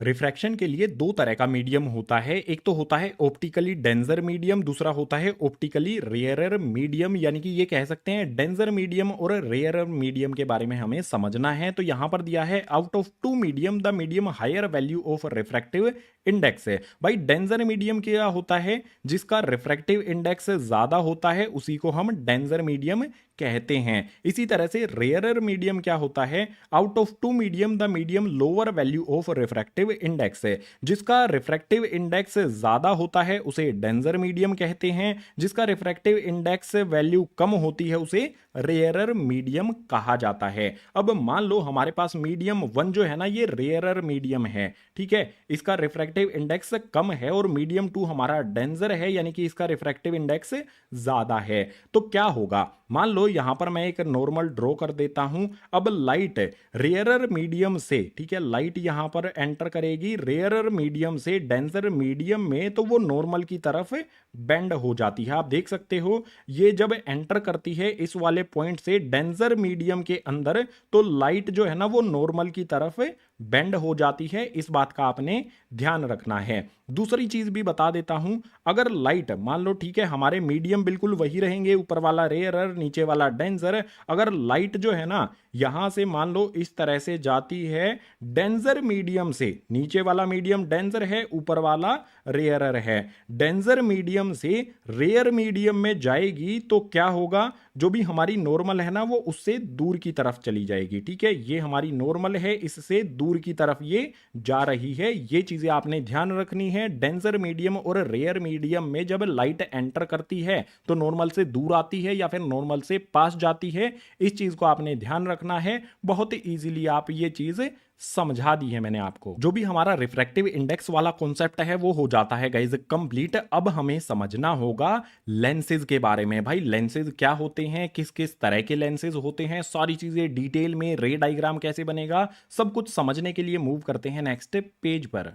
रिफ्रैक्शन के लिए दो तरह का मीडियम होता है, एक तो होता है ऑप्टिकली डेंजर मीडियम, दूसरा होता है ऑप्टिकली रेयरर मीडियम। यानी कि ये कह सकते हैं डेंजर मीडियम और रेयरर मीडियम के बारे में हमें समझना है। तो यहां पर दिया है out of two medium the medium higher value of refractive index है। भाई डेंजर मीडियम क्या होता है? जिसका रिफ्रैक्टिव इंडेक्स ज्यादा होता है उसी को हम डेंजर मीडियम कहते हैं। इसी तरह से रेयरर मीडियम क्या होता है? Out of two medium the medium lower value of refractive index है। जिसका रिफ्रैक्टिव इंडेक्स ज्यादा होता है उसे डेंजर मीडियम कहते हैं, जिसका रिफ्रैक्टिव इंडेक्स वैल्यू कम होती है उसे रेयरर मीडियम कहा जाता है। अब मान लो हमारे पास मीडियम 1 जो है ना, ये रेयरर मीडियम है, ठीक है, इसका रिफ्रैक्टिव इंडेक्स कम है, और मीडियम 2 हमारा डेंजर है, यानी कि इसका रिफ्रैक्टिव इंडेक्स ज्यादा है। तो क्या होगा? मान लो यहां पर मैं एक नॉर्मल ड्रॉ कर देता हूं। अब लाइट रेयरर मीडियम से, ठीक है, लाइट यहां पर एंटर करेगी रेयरर मीडियम से डेंजर मीडियम में, तो वो नॉर्मल की तरफ बेंड हो जाती है। आप देख सकते हो ये जब एंटर करती है इस वाले पॉइंट से डेंजर मीडियम के अंदर, तो लाइट जो है ना वो नॉर्मल की तरफ बेंड हो जाती है। इस बात का आपने ध्यान रखना है। दूसरी चीज भी बता देता हूं, अगर लाइट मान लो, ठीक है, हमारे मीडियम बिल्कुल वही रहेंगे, ऊपर वाला रेयरर नीचे वाला डेंजर। अगर लाइट जो है ना यहां से मान लो इस तरह से जाती है डेंजर मीडियम से, नीचे वाला मीडियम डेंजर है, ऊपर वाला रेयरर है, डेंजर मीडियम से रेयर मीडियम में जाएगी, तो क्या होगा? जो भी हमारी नॉर्मल है ना वो उससे दूर की तरफ चली जाएगी। ठीक है, ये हमारी नॉर्मल है, इससे दूर की तरफ ये जा रही है। ये चीजें आपने ध्यान रखनी है। डेंजर मीडियम और रेयर मीडियम में जब लाइट एंटर करती है तो नॉर्मल से दूर आती है या फिर नॉर्मल से पास जाती है। इस चीज को आपने ध्यान रखना है। बहुत इजीली आप ये चीज समझा दी है मैंने आपको। जो भी हमारा रिफ्रैक्टिव इंडेक्स वाला कॉन्सेप्ट है वो हो जाता है गाइज कंप्लीट। अब हमें समझना होगा लेंसेज के बारे में। भाई लेंसेज क्या होते हैं, किस किस तरह के लेंसेज होते हैं, सारी चीजें डिटेल में, रे डायग्राम कैसे बनेगा, सब कुछ समझने के लिए मूव करते हैं नेक्स्ट पेज पर।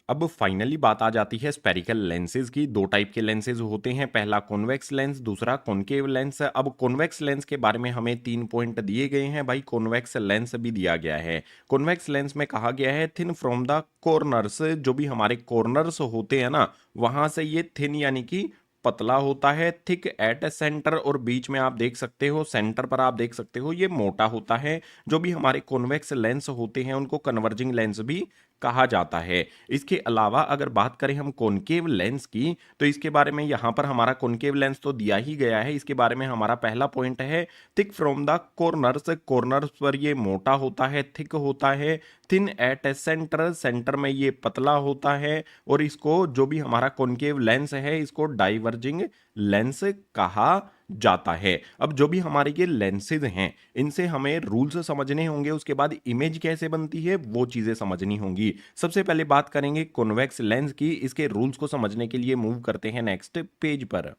अब फाइनली बात आ जाती है स्पेरिकल लेंसेज की। दो टाइप के लेंसेज होते हैं, पहला कॉन्वेक्स लेंस, दूसरा कॉनकेव लेंस। अब कॉन्वेक्स लेंस के बारे में हमें 3 पॉइंट दिए गए हैं। भाई कॉन्वेक्स लेंस भी दिया गया है। कॉन्वेक्स लेंस में कहा गया है थिन फ्रॉम द कॉर्नर्स, जो भी हमारे कॉर्नर्स होते हैं ना वहां से ये थिन यानी कि पतला होता है। थिक एट सेंटर, और बीच में आप देख सकते हो, सेंटर पर आप देख सकते हो ये मोटा होता है। जो भी हमारे कॉन्वेक्स लेंस होते हैं उनको कन्वर्जिंग लेंस भी कहा जाता है। इसके अलावा अगर बात करें हम कॉनकेव लेंस की, तो इसके बारे में यहां पर हमारा कॉनकेव लेंस तो दिया ही गया है। इसके बारे में हमारा पहला पॉइंट है thick from the corners. Corners पर ये मोटा होता है, थिक होता है। थिन एट सेंटर, सेंटर में ये पतला होता है। और इसको, जो भी हमारा कॉनकेव लेंस है, इसको डाइवर्जिंग लेंस कहा जाता है। अब जो भी हमारे ये लेंसेज हैं इनसे हमें रूल्स समझने होंगे, उसके बाद इमेज कैसे बनती है वो चीजें समझनी होंगी। सबसे पहले बात करेंगे कॉन्वेक्स लेंस की। इसके रूल्स को समझने के लिए मूव करते हैं नेक्स्ट पेज पर।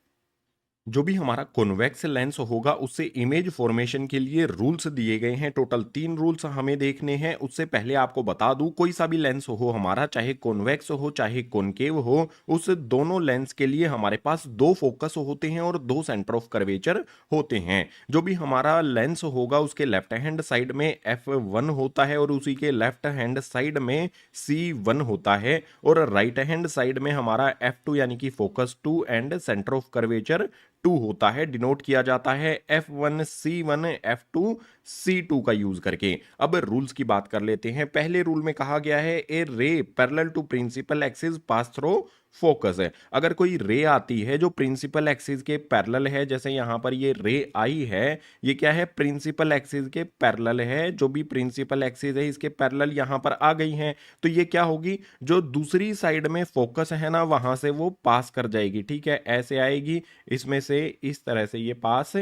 जो भी हमारा कॉन्वेक्स लेंस होगा उससे इमेज फॉर्मेशन के लिए रूल्स दिए गए हैं। टोटल 3 रूल्स हमें देखने हैं। उससे पहले आपको बता दूं, कोई सा भी लेंस हो हमारा, चाहे कॉन्वेक्स हो चाहे कॉनकेव हो, उस दोनों लेंस के लिए हमारे पास 2 फोकस होते हैं और 2 सेंटर ऑफ कर्वेचर होते हैं। जो भी हमारा लेंस होगा उसके लेफ्ट हैंड साइड में f1 होता है और उसी के लेफ्ट हैंड साइड में c1 होता है, और राइट हैंड साइड में हमारा f2 यानी कि focus 2 and centre of curvature 2 होता है। डिनोट किया जाता है f1 c1 f2 c2 का यूज करके। अब रूल्स की बात कर लेते हैं। पहले रूल में कहा गया है a ray parallel to principal axis pass through focus है। अगर कोई रे आती है जो प्रिंसिपल एक्सिस के पैरेलल है, जैसे यहां पर ये रे आई है, ये क्या है, प्रिंसिपल एक्सिस के पैरेलल है। जो भी प्रिंसिपल एक्सिस है इसके पैरेलल यहां पर आ गई है, तो ये क्या होगी, जो दूसरी साइड में फोकस है ना वहां से वो पास कर जाएगी। ठीक है, ऐसे आएगी, इसमें से इस तरह से ये पास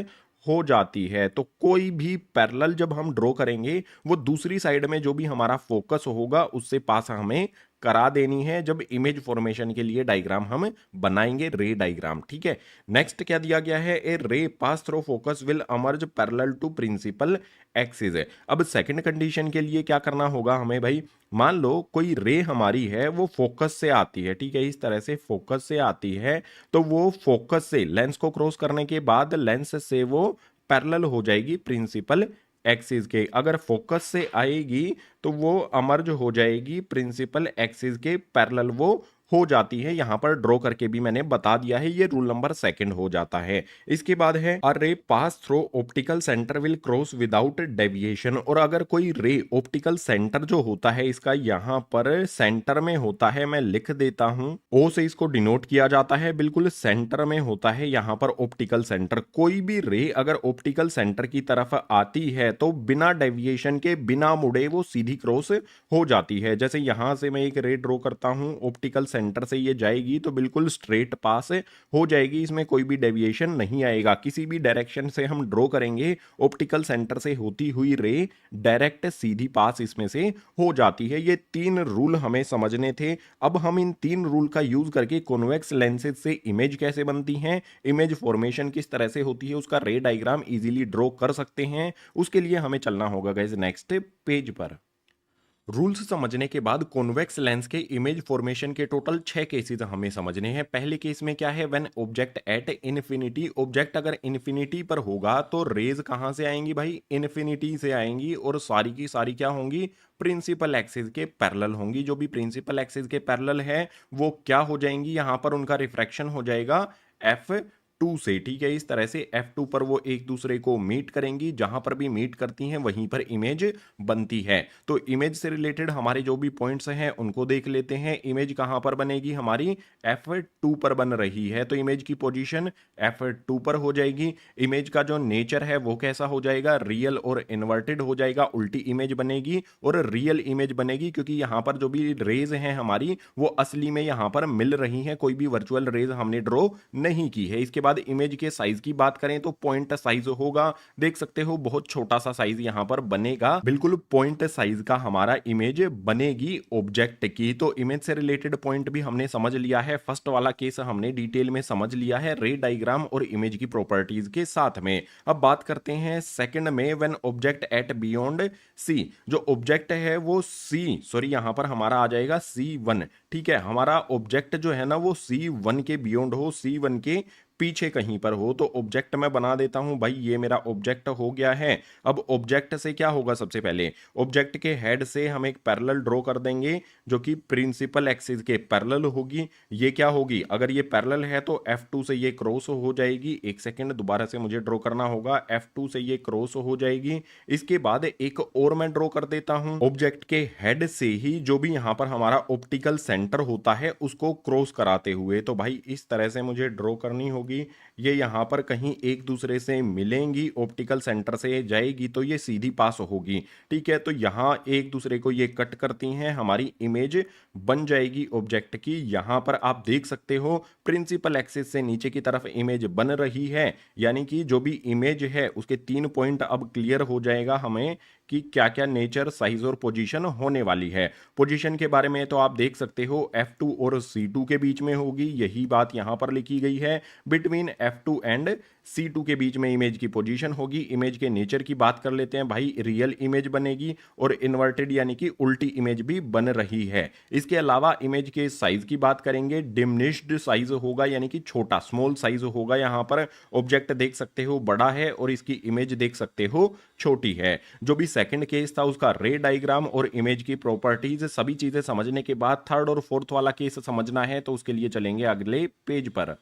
हो जाती है। तो कोई भी पैरेलल जब हम ड्रॉ करेंगे वो दूसरी साइड में जो भी हमारा फोकस होगा उससे पास हमें करा देनी है जब इमेज फॉर्मेशन के लिए डायग्राम हम बनाएंगे, रे डायग्राम। ठीक है, नेक्स्ट क्या दिया गया है, a ray pass through focus will emerge parallel to principal axis है। अब सेकंड कंडीशन के लिए क्या करना होगा हमें भाई, मान लो कोई रे हमारी है वो फोकस से आती है, ठीक है, इस तरह से फोकस से आती है, तो वो फोकस से लेंस को क्रॉस करने के बाद लेंस से वो पैरेलल हो जाएगी प्रिंसिपल एक्सिस के। अगर फोकस से आएगी तो वो अमर्ज हो जाएगी प्रिंसिपल एक्सिस के पैरेलल वो हो जाती है। यहां पर ड्रॉ करके भी मैंने बता दिया है, ये रूल नंबर सेकंड हो जाता है। इसके बाद है अ रे pass through optical centre will cross without deviation. और अगर कोई रे ऑप्टिकल सेंटर जो होता है इसका यहां पर सेंटर में होता है, मैं लिख देता हूं, ओ से इसको डिनोट किया जाता है, बिल्कुल सेंटर में होता है यहां पर ऑप्टिकल सेंटर। कोई भी रे अगर ऑप्टिकल सेंटर की तरफ आती है तो बिना डेविएशन के, बिना मुड़े वो सीधी क्रॉस हो जाती है। जैसे यहां से मैं एक रे ड्रॉ करता हूं, ऑप्टिकल सेंटर से ये जाएगी तो बिल्कुल स्ट्रेट पास हो जाएगी, इसमें कोई भी डेविएशन नहीं आएगा। किसी भी डायरेक्शन से हम ड्रॉ करेंगे ऑप्टिकल सेंटर से होती हुई रे डायरेक्ट सीधी पास इसमें से हो जाती है। ये तीन रूल हमें समझने थे। अब हम इन तीन रूल का यूज करके कॉन्वेक्स लेंसेज से इमेज कैसे बनती हैं, इमेज फॉर्मेशन किस तरह से होती है, उसका रे डायग्राम इजीली ड्रॉ कर सकते हैं। उसके लिए हमें चलना होगा गाइस नेक्स्ट पेज पर। रूल्स समझने के बाद कॉन्वेक्स लेंस के इमेज फॉर्मेशन के टोटल 6 केसेस हमें समझने हैं। पहले केस में क्या है, when object at infinity, object अगर इन्फिनिटी पर होगा तो रेज कहां से आएंगी भाई, इन्फिनिटी से आएंगी, और सारी की सारी क्या होंगी, प्रिंसिपल एक्सिस के पैरेलल होंगी। जो भी प्रिंसिपल एक्सिस के पैरेलल है वो क्या हो जाएंगी, यहां पर उनका रिफ्रैक्शन हो जाएगा F2 से। ठीक है, इस तरह से F2 पर वो एक दूसरे को मीट करेंगी, जहां पर भी मीट करती हैं वहीं पर इमेज बनती है। तो इमेज से रिलेटेड हमारे जो भी पॉइंट्स हैं उनको देख लेते हैं। इमेज कहां पर बनेगी, हमारी F2 पर बन रही है, तो इमेज की पोजीशन F2 पर हो जाएगी। इमेज का जो नेचर है वो कैसा हो जाएगा, रियल और इन्वर्टेड हो जाएगा, उल्टी इमेज बनेगी और रियल इमेज बनेगी, क्योंकि यहां पर जो भी रेज हैं हमारी वो असली में यहां पर मिल रही हैं, कोई भी वर्चुअल रेज हमने ड्रॉ नहीं की है। इसके बाद इमेज के साइज की बात करें तो पॉइंट साइज होगा, देख सकते हो बहुत छोटा सा साइज यहां पर बनेगा, बिल्कुल पॉइंट साइज का हमारा इमेज बनेगी ऑब्जेक्ट की। तो इमेज से रिलेटेड पॉइंट भी हमने समझ लिया है। फर्स्ट वाला केस हमने डिटेल में समझ लिया है रे डायग्राम और इमेज की प्रॉपर्टीज के साथ में। अब बात करते हैं सेकंड में, when object at beyond C, जो ऑब्जेक्ट है वो सी, सॉरी यहां पर हमारा आ जाएगा C1। ठीक है, हमारा ऑब्जेक्ट जो है ना वो C1 के बियॉन्ड हो, C1 के पीछे कहीं पर हो, तो ऑब्जेक्ट मैं बना देता हूं भाई, ये मेरा ऑब्जेक्ट हो गया है। अब ऑब्जेक्ट से क्या होगा, सबसे पहले ऑब्जेक्ट के हेड से हम एक पैरेलल ड्रॉ कर देंगे जो कि प्रिंसिपल एक्सिस के पैरेलल होगी। ये क्या होगी, अगर ये पैरेलल है तो F2 से ये क्रॉस हो जाएगी। एक सेकंड, दोबारा से मुझे ड्रॉ करना होगा, F2 से ये क्रॉस हो जाएगी। इसके बाद एक और मैं ड्रॉ कर देता हूं, ऑब्जेक्ट के हेड से ही जो भी यहां पर हमारा ऑप्टिकल सेंटर होता है उसको क्रॉस कराते हुए। तो भाई इस तरह से मुझे ड्रॉ करनी होगी, ये यहां पर कहीं एक दूसरे से मिलेंगी, ऑप्टिकल सेंटर से जाएगी तो ये सीधी पास होगी। ठीक है, तो यहां एक दूसरे को ये कट करती हैं, हमारी इमेज बन जाएगी ऑब्जेक्ट की। यहां पर आप देख सकते हो प्रिंसिपल एक्सिस से नीचे की तरफ इमेज बन रही है, यानी कि जो भी इमेज है उसके 3 पॉइंट अब क्लियर हो जाएगा हमें कि क्या क्या नेचर, साइज और पोजीशन होने वाली है। पोजीशन के बारे में तो आप देख सकते हो F2 और C2 के बीच में होगी, यही बात यहां पर लिखी गई है, बिटवीन F2 एंड C2 के बीच में इमेज की पोजीशन होगी। इमेज के नेचर की बात कर लेते हैं भाई, रियल इमेज बनेगी और इन्वर्टेड यानी कि उल्टी इमेज भी बन रही है। इसके अलावा इमेज के साइज की बात करेंगे, डिमिनिश्ड साइज होगा यानी कि छोटा, स्मॉल साइज होगा। यहां पर ऑब्जेक्ट देख सकते हो बड़ा है और इसकी इमेज देख सकते हो छोटी है। जो भी सेकंड केस था उसका रे डायग्राम और इमेज की प्रॉपर्टीज सभी चीजें समझने के बाद थर्ड और फोर्थ वाला केस समझना है, तो उसके लिए चलेंगे अगले पेज पर।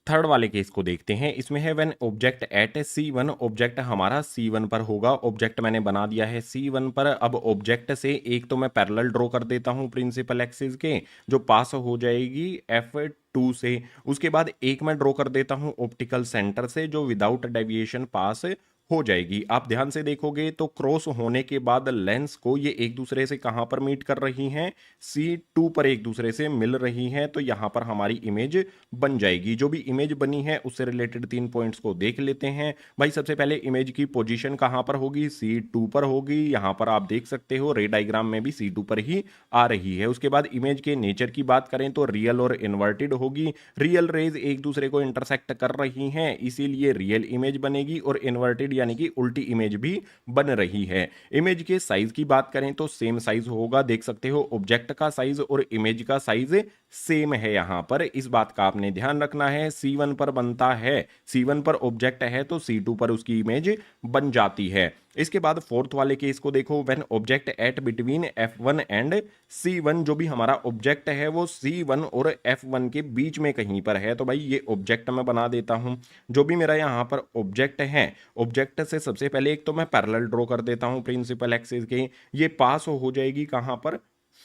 थर्ड वाले केस को देखते हैं। इसमें है when object eight C1, object हमारा C1 पर होगा। ऑब्जेक्ट मैंने बना दिया है C1 पर। अब ऑब्जेक्ट से एक तो मैं पैरेलल ड्रॉ कर देता हूं प्रिंसिपल एक्सिस के, जो पास हो जाएगी F2 से। उसके बाद एक मैं ड्रॉ कर देता हूं ऑप्टिकल सेंटर से, जो विदाउट डेविएशन पास हो जाएगी। आप ध्यान से देखोगे तो क्रॉस होने के बाद लेंस को ये एक दूसरे से कहां पर मीट कर रही हैं, C2 पर एक दूसरे से मिल रही हैं, तो यहां पर हमारी इमेज बन जाएगी। जो भी इमेज बनी है उससे रिलेटेड 3 पॉइंट्स को देख लेते हैं। भाई सबसे पहले इमेज की पोजीशन कहां पर होगी, C2 पर होगी। यहां पर आप देख सकते हो रे डायग्राम में भी C2 पर ही आ रही है। उसके बाद इमेज के नेचर की बात करें तो रियल और इन्वर्टेड होगी। रियल रेज एक दूसरे को इंटरसेक्ट कर रही हैं, इसीलिए रियल इमेज बनेगी, और इन्वर्टेड यानी कि उल्टी इमेज भी बन रही है। इमेज के साइज की बात करें तो सेम साइज होगा, देख सकते हो ऑब्जेक्ट का साइज और इमेज का साइज सेम है। यहां पर इस बात का आपने ध्यान रखना है। C1 पर बनता है, C1 पर ऑब्जेक्ट है तो C2 पर उसकी इमेज बन जाती है। इसके बाद फोर्थ वाले केस को देखो, when object eight between F1 and C1, जो भी हमारा ऑब्जेक्ट है वो C1 और F1 के बीच में कहीं पर है। तो भाई ये ऑब्जेक्ट मैं बना देता हूं। जो भी मेरा यहाँ पर ऑब्जेक्ट है, ऑब्जेक्ट से सबसे पहले एक तो मैं पैरेलल ड्रॉ कर देता हूं प्रिंसिपल एक्सिस के। ये पास हो जाएगी कहां पर,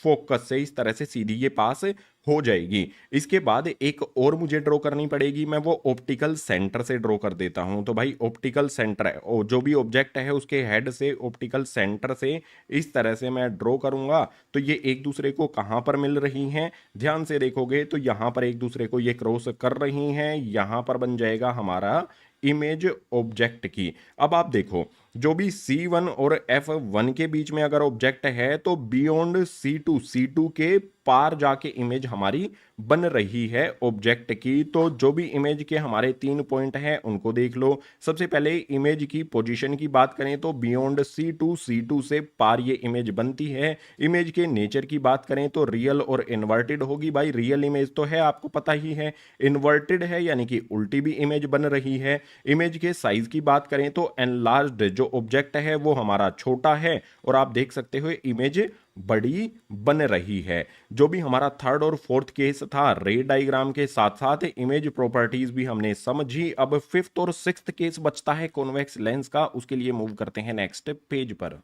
फोकस से, इस तरह से सीधी ये पास हो जाएगी। इसके बाद एक और मुझे ड्रॉ करनी पड़ेगी, मैं वो ऑप्टिकल सेंटर से ड्रॉ कर देता हूं। तो भाई ऑप्टिकल सेंटर है, जो भी ऑब्जेक्ट है उसके हेड से ऑप्टिकल सेंटर से इस तरह से मैं ड्रॉ करूंगा। तो ये एक दूसरे को कहां पर मिल रही हैं, ध्यान से देखोगे तो यहां पर एक दूसरे को ये क्रॉस कर रही हैं। यहां पर बन जाएगा हमारा इमेज ऑब्जेक्ट की। अब आप देखो, जो भी C1 और F1 के बीच में अगर ऑब्जेक्ट है तो बियॉन्ड C2 के पार जाके इमेज हमारी बन रही है ऑब्जेक्ट की। तो जो भी इमेज के हमारे 3 पॉइंट हैं उनको देख लो। सबसे पहले इमेज की पोजीशन की बात करें तो बियॉन्ड C2 से पार ये इमेज बनती है। इमेज के नेचर की बात करें तो रियल और इन्वर्टेड होगी। भाई रियल इमेज तो है, आपको पता ही है। इन्वर्टेड है यानी कि उल्टी भी इमेज बन रही है। इमेज के साइज की बात करें तो एनलार्ज्ड जो ऑब्जेक्ट है वो हमारा छोटा है, और आप देख सकते हो इमेज बड़ी बन रही है। जो भी हमारा थर्ड और फोर्थ केस था, रे डायग्राम के साथ साथ इमेज प्रॉपर्टीज भी हमने समझी। अब फिफ्थ और सिक्स्थ केस बचता है कॉन्वेक्स लेंस का, उसके लिए मूव करते हैं नेक्स्ट पेज पर।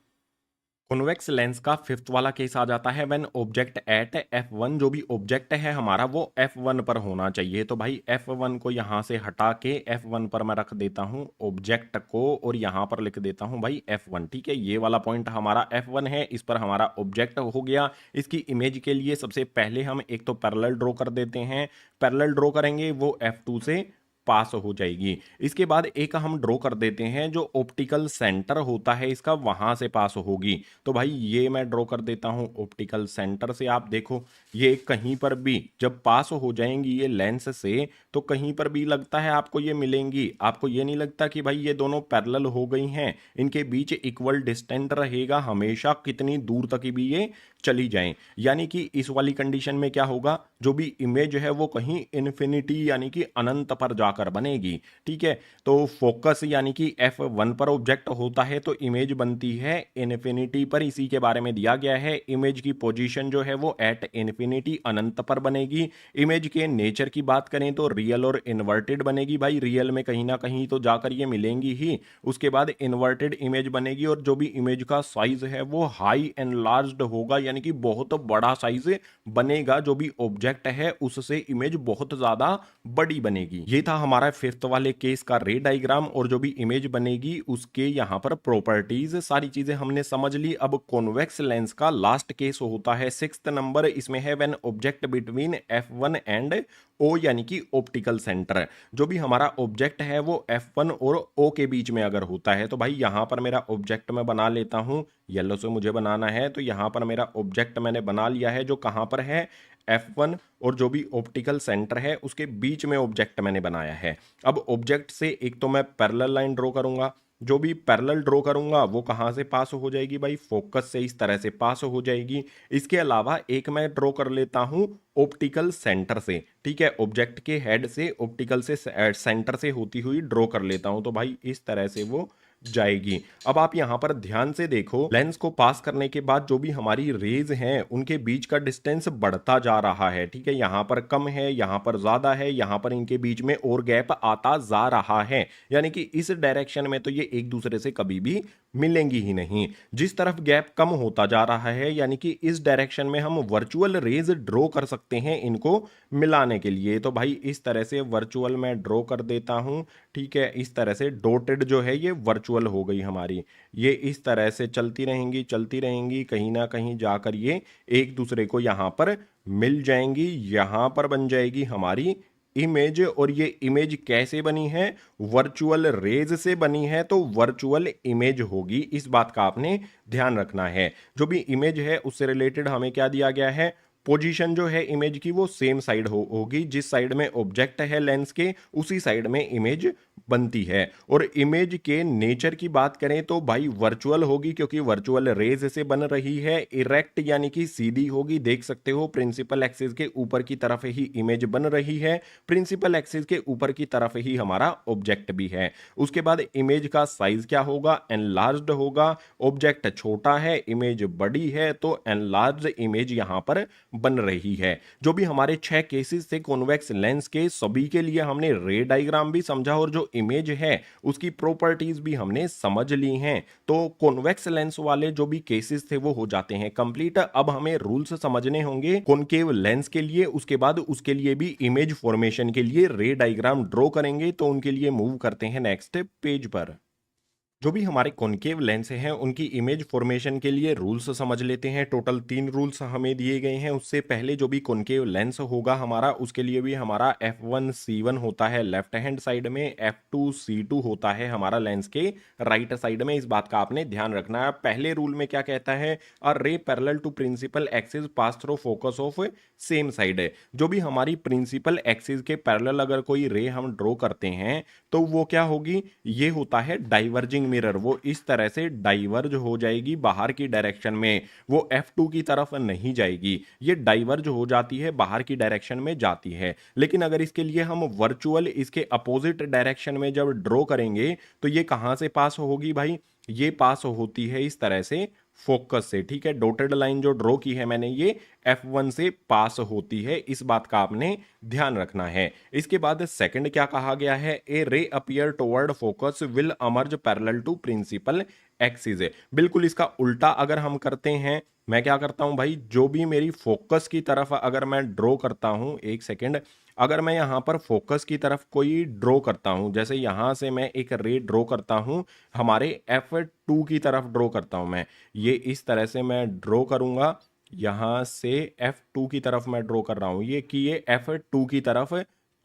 कॉन्वेक्स लेंस का फिफ्थ वाला केस आ जाता है व्हेन ऑब्जेक्ट एट F1, जो भी ऑब्जेक्ट है हमारा वो F1 पर होना चाहिए। तो भाई F1 को यहां से हटा के F1 पर मैं रख देता हूं ऑब्जेक्ट को, और यहां पर लिख देता हूं भाई F1। ठीक है, ये वाला पॉइंट हमारा F1 है, इस पर हमारा ऑब्जेक्ट हो गया। इसकी इमेज के लिए सबसे पहले हम एक तो पैरेलल ड्रॉ कर देते हैं। पैरेलल ड्रॉ करेंगे वो F2 से पास हो जाएगी। इसके बाद एक हम ड्रॉ कर देते हैं जो ऑप्टिकल सेंटर होता है इसका, वहां से पास होगी। तो भाई ये मैं ड्रॉ कर देता हूं ऑप्टिकल सेंटर से। आप देखो ये कहीं पर भी जब पास हो जाएंगी ये लेंस से, तो कहीं पर भी लगता है आपको ये मिलेंगी। आपको ये नहीं लगता कि भाई ये दोनों पैरेलल हो गई हैं, इनके बीच इक्वल डिस्टेंस रहेगा हमेशा, कितनी दूर तक भी ये चली जाएं। यानी कि इस वाली कंडीशन में क्या होगा, जो भी इमेज है वो कहीं इन्फिनिटी यानी कि अनंत पर जाकर बनेगी। ठीक है, तो फोकस यानी कि F1 पर ऑब्जेक्ट होता है तो इमेज बनती है इन्फिनिटी पर। इसी के बारे में दिया गया है, इमेज की पोजीशन जो है वो एट इन्फिनिटी अनंत पर बनेगी। इमेज के नेचर की बात करें तो रियल और इन्वर्टेड बनेगी। भाई रियल में कहीं ना कहीं तो जाकर ये मिलेंगी ही। उसके बाद इन्वर्टेड इमेज बनेगी, और जो भी इमेज का साइज है वो हाई एनलार्ज्ड होगा, यानी कि बहुत बड़ा साइज बनेगा। जो भी ऑब्जेक्ट है उससे इमेज बहुत ज्यादा बड़ी बनेगी। ये था हमारा फिफ्थ वाले केस का रे डायग्राम, और जो भी इमेज बनेगी उसके यहां पर प्रॉपर्टीज सारी चीजें हमने समझ ली। अब कॉन्वेक्स लेंस का लास्ट केस होता है सिक्स्थ नंबर, इसमें है when object between F1 and O यानी कि ऑप्टिकल सेंटर। जो भी हमारा ऑब्जेक्ट है वो F1 और O के बीच में अगर होता है, तो भाई यहां पर मेरा ऑब्जेक्ट मैं बना लेता हूं। येलो से मुझे बनाना है, तो यहां पर मेरा ऑब्जेक्ट मैंने बना लिया है जो कहां पर है, F1 और जो भी ऑप्टिकल सेंटर है उसके बीच में ऑब्जेक्ट मैंने बनाया है। अब ऑब्जेक्ट से एक तो मैं पैरेलल लाइन ड्रॉ करूंगा। जो भी पैरेलल ड्रॉ करूंगा वो कहां से पास हो जाएगी, भाई फोकस से इस तरह से पास हो जाएगी। इसके अलावा एक मैं ड्रॉ कर लेता हूं ऑप्टिकल सेंटर से। ठीक है, ऑब्जेक्ट के हेड से ऑप्टिकल से सेंटर से होती हुई ड्रॉ कर लेता हूं, तो भाई इस तरह से वो जाएगी। अब आप यहां पर ध्यान से देखो, लेंस को पास करने के बाद जो भी हमारी रेज हैं उनके बीच का डिस्टेंस बढ़ता जा रहा है। ठीक है, यहां पर कम है, यहां पर ज्यादा है, यहां पर इनके बीच में और गैप आता जा रहा है। यानी कि इस डायरेक्शन में तो ये एक दूसरे से कभी भी मिलेंगी ही नहीं। जिस तरफ गैप कम होता जा रहा है यानी कि इस डायरेक्शन में हम वर्चुअल रेज ड्रॉ कर सकते हैं इनको मिलाने के लिए। तो भाई इस तरह से वर्चुअल मैं ड्रॉ कर देता हूं। ठीक है, इस तरह से डॉटेड जो है ये वर्चुअल हो गई हमारी। ये इस तरह से चलती रहेंगी, कहीं ना कहीं जाकर ये एक दूसरे को यहाँ पर मिल जाएंगी, यहाँ पर बन जाएगी हमारी इमेज। और ये इमेज कैसे बनी है? वर्चुअल रेज से बनी है, तो वर्चुअल इमेज होगी। इस बात का आपने ध्यान रखना है। जो भी इमेज है उससे रिलेटेड हमें क्या दिया गया है? पोजीशन जो है इमेज की वो सेम साइड होगी, जिस साइड में ऑब्जेक्ट है लेंस के उसी साइड में इमेज बनती है। और इमेज के नेचर की बात करें तो भाई वर्चुअल होगी, क्योंकि वर्चुअल रेज से बन रही है। इरेक्ट यानी कि सीधी होगी। देख सकते हो प्रिंसिपल एक्सिस के ऊपर की तरफ ही इमेज बन रही है, प्रिंसिपल एक्सिस के ऊपर की तरफ ही हमारा ऑब्जेक्ट भी है। उसके बाद इमेज का साइज क्या होगा? एनलार्ज्ड होगा। ऑब्जेक्ट छोटा है, इमेज बड़ी है, तो एनलार्ज्ड इमेज यहां पर बन रही है। जो भी हमारे 6 केसेस थे कॉन्वेक्स लेंस के, सभी के लिए हमने रे डायग्राम भी समझा और जो इमेज है उसकी प्रॉपर्टीज भी हमने समझ ली हैं। तो कॉन्वेक्स लेंस वाले जो भी केसेस थे वो हो जाते हैं कंप्लीट। अब हमें रूल्स समझने होंगे कॉनकेव लेंस के लिए। उसके बाद उसके लिए भी इमेज फॉर्मेशन के लिए रे डायग्राम ड्रॉ करेंगे। तो उनके लिए मूव करते हैं नेक्स्ट पेज पर। जो भी हमारे कॉनकेव लेंस हैं उनकी इमेज फॉर्मेशन के लिए रूल्स समझ लेते हैं। टोटल 3 रूल्स हमें दिए गए हैं। उससे पहले जो भी कॉनकेव लेंस होगा हमारा, उसके लिए भी हमारा f1c1 होता है लेफ्ट हैंड साइड में, f2c2 होता है हमारा लेंस के राइट साइड में। इस बात का आपने ध्यान रखना है। पहले रूल में क्या कहता है? A ray parallel to principal axis pass through focus of same side है। जो भी हमारी प्रिंसिपल एक्सिस के पैरेलल अगर कोई रे हम ड्रॉ करते हैं तो वो क्या होगी? ये होता है डाइवर्जिंग मिरर। वो इस तरह से डाइवर्ज हो जाएगी बाहर की डायरेक्शन में, वो f2 की तरफ नहीं जाएगी। ये डाइवर्ज हो जाती है, बाहर की डायरेक्शन में जाती है। लेकिन अगर इसके लिए हम वर्चुअल इसके अपोजिट डायरेक्शन में जब ड्रॉ करेंगे तो ये कहां से पास होगी भाई? ये पास होती है इस तरह से फोकस से। ठीक है, डॉटेड लाइन जो ड्रॉ की है मैंने ये F1 से पास होती है। इस बात का आपने ध्यान रखना है। इसके बाद सेकंड क्या कहा गया है? A ray appear toward focus will emerge parallel to principal axis. बिल्कुल इसका उल्टा अगर हम करते हैं, मैं क्या करता हूं भाई? जो भी मेरी फोकस की तरफ अगर मैं ड्रॉ करता हूं, एक सेकेंड, अगर मैं यहां पर फोकस की तरफ कोई ड्रॉ करता हूं, जैसे यहां से मैं एक रे ड्रॉ करता हूं, हमारे F2 की तरफ ड्रॉ करता हूं मैं, ये इस तरह से मैं ड्रॉ करूंगा। यहां से F2 की तरफ मैं ड्रॉ कर रहा हूं, ये कि ये F2 की तरफ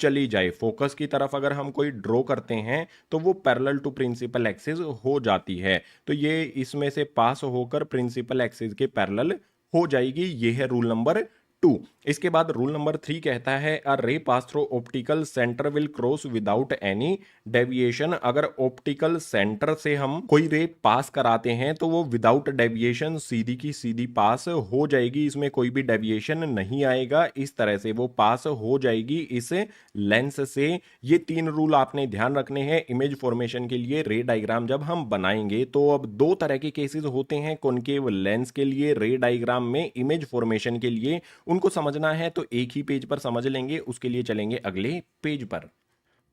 चली जाए। फोकस की तरफ अगर हम कोई ड्रॉ करते हैं तो वो पैरेलल टू प्रिंसिपल एक्सिस हो जाती है। तो ये इसमें से पास होकर प्रिंसिपल एक्सिस के पैरेलल हो जाएगी। ये है रूल नंबर 2। इसके बाद रूल नंबर 3 कहता है अ रे pass through optical centre will cross without any deviation. अगर ऑप्टिकल सेंटर से हम कोई रे पास कराते हैं तो वो विदाउट डेविएशन सीधी की सीधी पास हो जाएगी, इसमें कोई भी डेविएशन नहीं आएगा। इस तरह से वो पास हो जाएगी इस लेंस से। ये 3 रूल आपने ध्यान रखने हैं इमेज फॉर्मेशन के लिए। रे डायग्राम जब हम बनाएंगे तो अब 2 तरह के केसेस होते हैं कॉनकेव लेंस के लिए रे डायग्राम में इमेज फॉर्मेशन के लिए। उनको समझना है तो एक ही पेज पर समझ लेंगे, उसके लिए चलेंगे अगले पेज पर।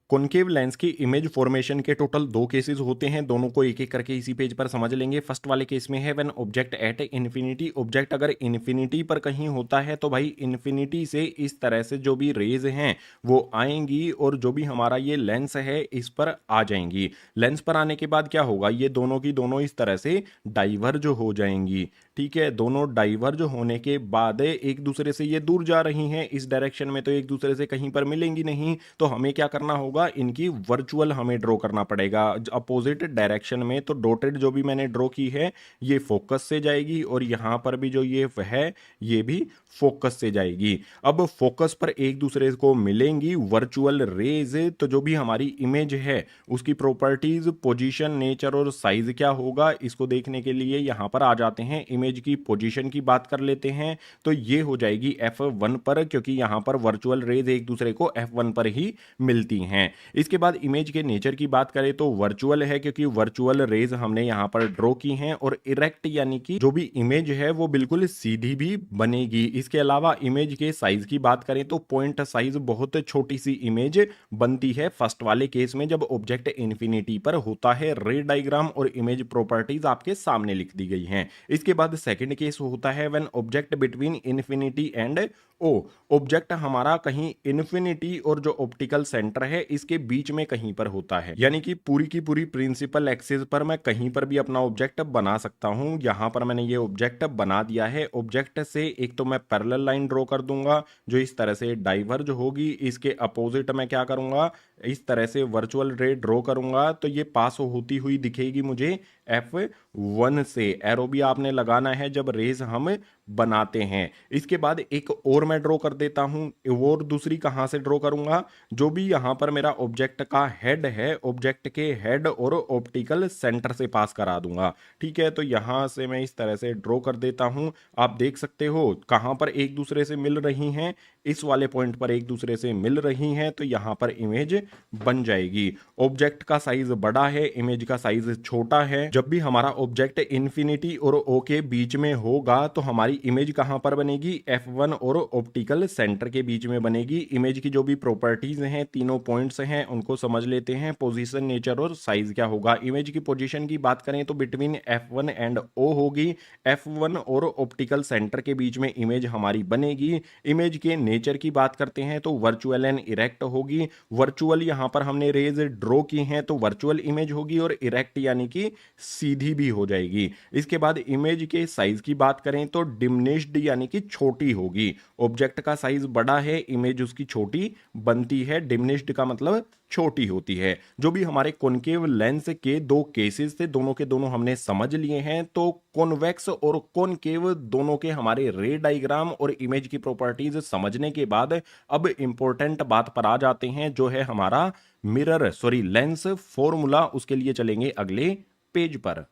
कॉनकेव लेंस की इमेज फॉर्मेशन के टोटल 2 केसेस होते हैं, दोनों को एक एक करके इसी पेज पर समझ लेंगे। फर्स्ट वाले केस में है when object at infinity. Object अगर इन्फिनिटी पर कहीं होता है तो भाई इन्फिनिटी से इस तरह से जो भी रेज हैं वो आएंगी और जो भी हमारा ये लेंस है इस पर आ जाएंगी। लेंस पर आने के बाद क्या होगा? ये दोनों की दोनों इस तरह से डाइवर्ज हो जाएंगी। ठीक है, दोनों डाइवर्ज होने के बाद एक दूसरे से ये दूर जा रही हैं इस डायरेक्शन में, तो एक दूसरे से कहीं पर मिलेंगी नहीं। तो हमें क्या करना होगा? इनकी वर्चुअल हमें ड्रॉ करना पड़ेगा अपोजिट डायरेक्शन में। तो डॉटेड जो भी मैंने ड्रॉ की है ये फोकस से जाएगी और यहां पर भी जो ये है ये भी फोकस से जाएगी। अब फोकस पर एक दूसरे को मिलेंगी वर्चुअल रेज। तो जो भी हमारी इमेज है उसकी प्रॉपर्टीज, पोजीशन, नेचर और साइज क्या होगा, इसको देखने के लिए यहां पर आ जाते हैं। इमेज की पोजीशन की बात कर लेते हैं तो ये हो जाएगी F1 पर, क्योंकि यहां पर वर्चुअल रेज एक दूसरे को F1 पर ही मिलती हैं। इसके बाद इमेज के नेचर की बात करें तो वर्चुअल है, क्योंकि वर्चुअल रेज हमने यहां पर ड्रॉ की हैं। और इरेक्ट यानी कि जो भी इमेज है वो बिल्कुल सीधी भी बनेगी। इसके अलावा इमेज के साइज की बात करें तो पॉइंट साइज बहुत छोटी सी इमेज बनती है फर्स्ट वाले केस में जब ऑब्जेक्ट इन्फिनिटी पर होता है। रे डायग्राम और इमेज प्रॉपर्टीज आपके सामने लिख दी गई हैं। इसके बाद सेकंड केस होता है when object between infinity and O. Object हमारा कहीं इन्फिनिटी और जो ऑप्टिकल सेंटर है इसके बीच में कहीं पर होता है, यानी कि पूरी की पूरी प्रिंसिपल एक्सिस पर मैं कहीं पर भी अपना ऑब्जेक्ट बना सकता हूं। यहां पर मैंने ये ऑब्जेक्ट बना दिया है। ऑब्जेक्ट से एक तो मैं पैरेलल लाइन ड्रॉ कर दूंगा जो इस तरह से डाइवर्ज होगी। इसके अपोजिट मैं क्या करूंगा, इस तरह से वर्चुअल रे ड्रॉ करूंगा तो ये पास होती हुई दिखेगी मुझे F1 से। एरो भी आपने लगाना है जब रेज हम बनाते हैं। इसके बाद एक और मैं ड्रॉ कर देता हूं। और दूसरी कहां से ड्रॉ करूंगा, जो भी यहां पर मेरा ऑब्जेक्ट का हेड है, ऑब्जेक्ट के हेड और ऑप्टिकल सेंटर से पास करा दूंगा। ठीक है, तो यहां से मैं इस तरह से ड्रॉ कर देता हूं। आप देख सकते हो कहां पर एक दूसरे से मिल रही हैं, इस वाले पॉइंट पर एक दूसरे से मिल रही हैं, तो यहां पर इमेज बन जाएगी। ऑब्जेक्ट का साइज बड़ा है, इमेज का साइज छोटा है। जब भी हमारा ऑब्जेक्ट इन्फिनिटी और ओ के बीच में होगा तो हमारी इमेज कहां पर बनेगी, F1 और ऑप्टिकल सेंटर के बीच में बनेगी। इमेज की जो भी प्रॉपर्टीज हैं, तीनों पॉइंट्स हैं, उनको समझ लेते हैं। पोजीशन, नेचर और साइज क्या होगा। इमेज की पोजीशन की बात करें तो बिटवीन F1 एंड O होगी। F1 और ऑप्टिकल सेंटर के बीच में इमेज हमारी बनेगी। इमेज के नेचर की बात करते हैं तो वर्चुअल एंड इरेक्ट होगी। वर्चुअल यहां पर हमने रेज ड्रॉ की हैं तो वर्चुअल इमेज होगी, और इरेक्ट यानी कि सीधी भी हो जाएगी। इसके बाद इमेज के साइज की बात करें तो डिमिनिश्ड यानी कि छोटी होगी। ऑब्जेक्ट का साइज बड़ा है, इमेज उसकी छोटी बनती है। डिमिनिश्ड का मतलब छोटी होती है। जो भी हमारे कॉनकेव लेंस के दो केसेस थे, दोनों के दोनों हमने समझ लिए हैं। तो कॉन्वेक्स और कॉनकेव दोनों के हमारे रे डायग्राम और इमेज की प्रॉपर्टीज समझने के बाद अब इंपॉर्टेंट बात पर आ जाते हैं, जो है हमारा लेंस फॉर्मूला। उसके लिए चलेंगे अगले पेज पर।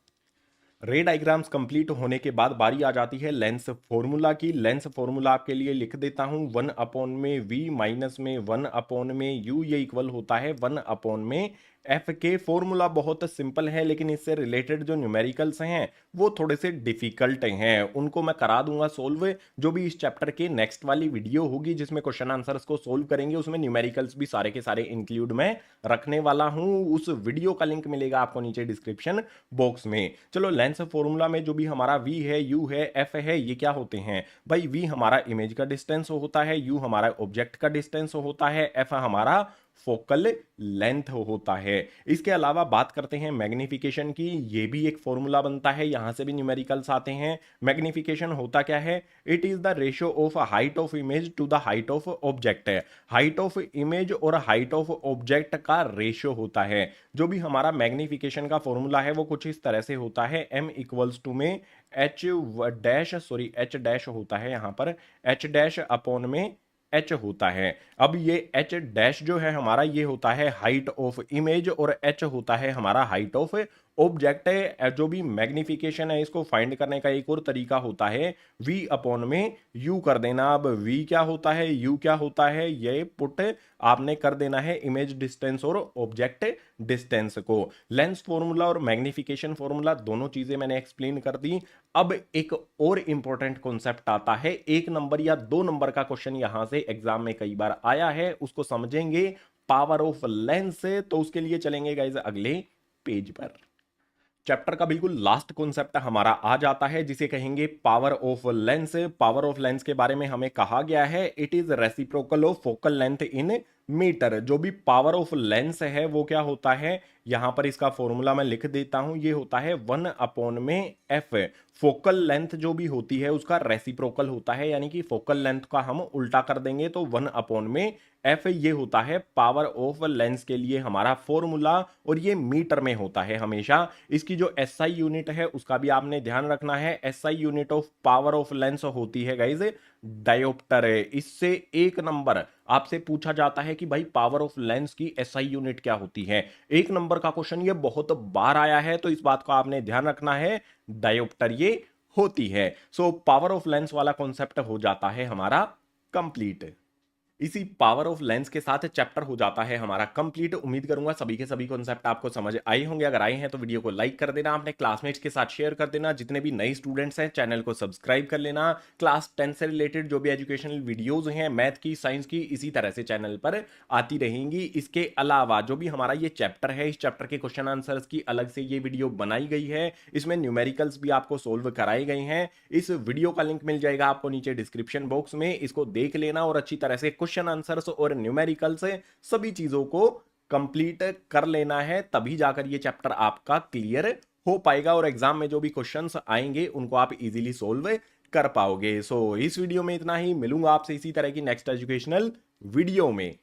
रे डायग्राम्स कंप्लीट होने के बाद बारी आ जाती है लेंस फॉर्मूला की। लेंस फॉर्मूला आपके लिए लिख देता हूं, 1/v माइनस में 1/u, ये इक्वल होता है 1/में एफ के। फॉर्मूला बहुत सिंपल है, लेकिन इससे रिलेटेड जो न्यूमेरिकल्स हैं वो थोड़े से डिफिकल्ट हैं। उनको मैं करा दूंगा सोल्व, जो भी इस चैप्टर के नेक्स्ट वाली वीडियो होगी जिसमें क्वेश्चन आंसर्स को सोल्व करेंगे, उसमें न्यूमेरिकल्स भी सारे के सारे इंक्लूड मैं रखने वाला हूं। उस वीडियो का लिंक मिलेगा आपको नीचे डिस्क्रिप्शन बॉक्स में। चलो, लेंस फॉर्मूला में जो भी हमारा v है, u है, f है, ये क्या होते हैं भाई। v हमारा इमेज का डिस्टेंस होता है, u हमारा ऑब्जेक्ट का डिस्टेंस होता है, f हमारा फोकल लेंथ होता है। इसके अलावा बात करते हैं मैग्निफिकेशन की। ये भी एक फॉर्मूला बनता है, यहां से भी न्यूमेरिकल्स आते हैं। मैग्निफिकेशन होता क्या है, it is the ratio of height of image to the height of object. Height of image और हाइट ऑफ ऑब्जेक्ट का रेशियो होता है। जो भी हमारा मैग्निफिकेशन का फॉर्मूला है वो कुछ इस तरह से होता है, m इक्वल्स टू में h डैश होता है, यहां पर h डैश अपॉन में h होता है। अब ये h डैश जो है हमारा, ये होता है हाइट ऑफ इमेज, और h होता है हमारा हाइट ऑफ ऑब्जेक्ट है। जो भी मैग्निफिकेशन है इसको फाइंड करने का एक और तरीका होता है, v अपॉन में u कर देना। अब v क्या होता है, u क्या होता है, ये पुट आपने कर देना है इमेज डिस्टेंस और ऑब्जेक्ट डिस्टेंस को। लेंस फॉर्मूला और मैग्निफिकेशन फॉर्मूला दोनों चीजें मैंने एक्सप्लेन कर दी। अब एक और इंपॉर्टेंट कॉन्सेप्ट आता है, 1 नंबर या 2 नंबर का क्वेश्चन यहां से एग्जाम में कई बार आया है, उसको समझेंगे, पावर ऑफ लेंस। तो उसके लिए चलेंगे गाइस अगले पेज पर। चैप्टर का बिल्कुल लास्ट कॉन्सेप्ट हमारा आ जाता है, जिसे कहेंगे power of lens. Power of lens के बारे में हमें कहा गया है, it is reciprocal of focal length in metre. जो भी पावर ऑफ लेंस है वो क्या होता है, यहां पर इसका फॉर्मूला मैं लिख देता हूं, ये होता है 1 में f। फोकल लेंथ जो भी होती है उसका रेसिप्रोकल होता है, यानी कि फोकल लेंथ का हम उल्टा कर देंगे तो 1 में f। ये होता है पावर ऑफ लेंस के लिए हमारा फॉर्मूला, और ये मीटर में होता है हमेशा। इसकी जो SI यूनिट है उसका भी आपने ध्यान रखना है। SI unit of power of lens होती है गाइज डायोप्टर। इससे 1 नंबर आपसे पूछा जाता है कि भाई पावर ऑफ लेंस की SI यूनिट क्या होती है। 1 नंबर का क्वेश्चन ये बहुत बार आया है, तो इस बात को आपने ध्यान रखना है, डायोप्टर ये होती है। सो पावर ऑफ लेंस वाला कॉन्सेप्ट हो जाता है हमारा कंप्लीट। इसी पावर ऑफ लेंस के साथ चैप्टर हो जाता है हमारा कंप्लीट। उम्मीद करूंगा सभी के सभी कॉन्सेप्ट आपको समझ आए होंगे। अगर आए हैं तो वीडियो को लाइक कर देना, अपने क्लासमेट्स के साथ शेयर कर देना। जितने भी नए स्टूडेंट्स हैं चैनल को सब्सक्राइब कर लेना। क्लास 10 से रिलेटेड जो भी एजुकेशनल वीडियोज हैं मैथ की, साइंस की, इसी तरह से चैनल पर आती रहेंगी। इसके अलावा जो भी हमारा ये चैप्टर है, इस चैप्टर के क्वेश्चन आंसर्स की अलग से ये वीडियो बनाई गई है। इसमें न्यूमेरिकल्स भी आपको सोल्व कराए गए हैं। इस वीडियो का लिंक मिल जाएगा आपको नीचे डिस्क्रिप्शन बॉक्स में, इसको देख लेना और अच्छी तरह से क्वेश्चन आंसर्स और न्यूमेरिकल से सभी चीजों को कंप्लीट कर लेना है, तभी जाकर ये चैप्टर आपका क्लियर हो पाएगा और एग्जाम में जो भी क्वेश्चंस आएंगे उनको आप इजीली सोल्व कर पाओगे। सो इस वीडियो में इतना ही, मिलूंगा आपसे इसी तरह की नेक्स्ट एजुकेशनल वीडियो में।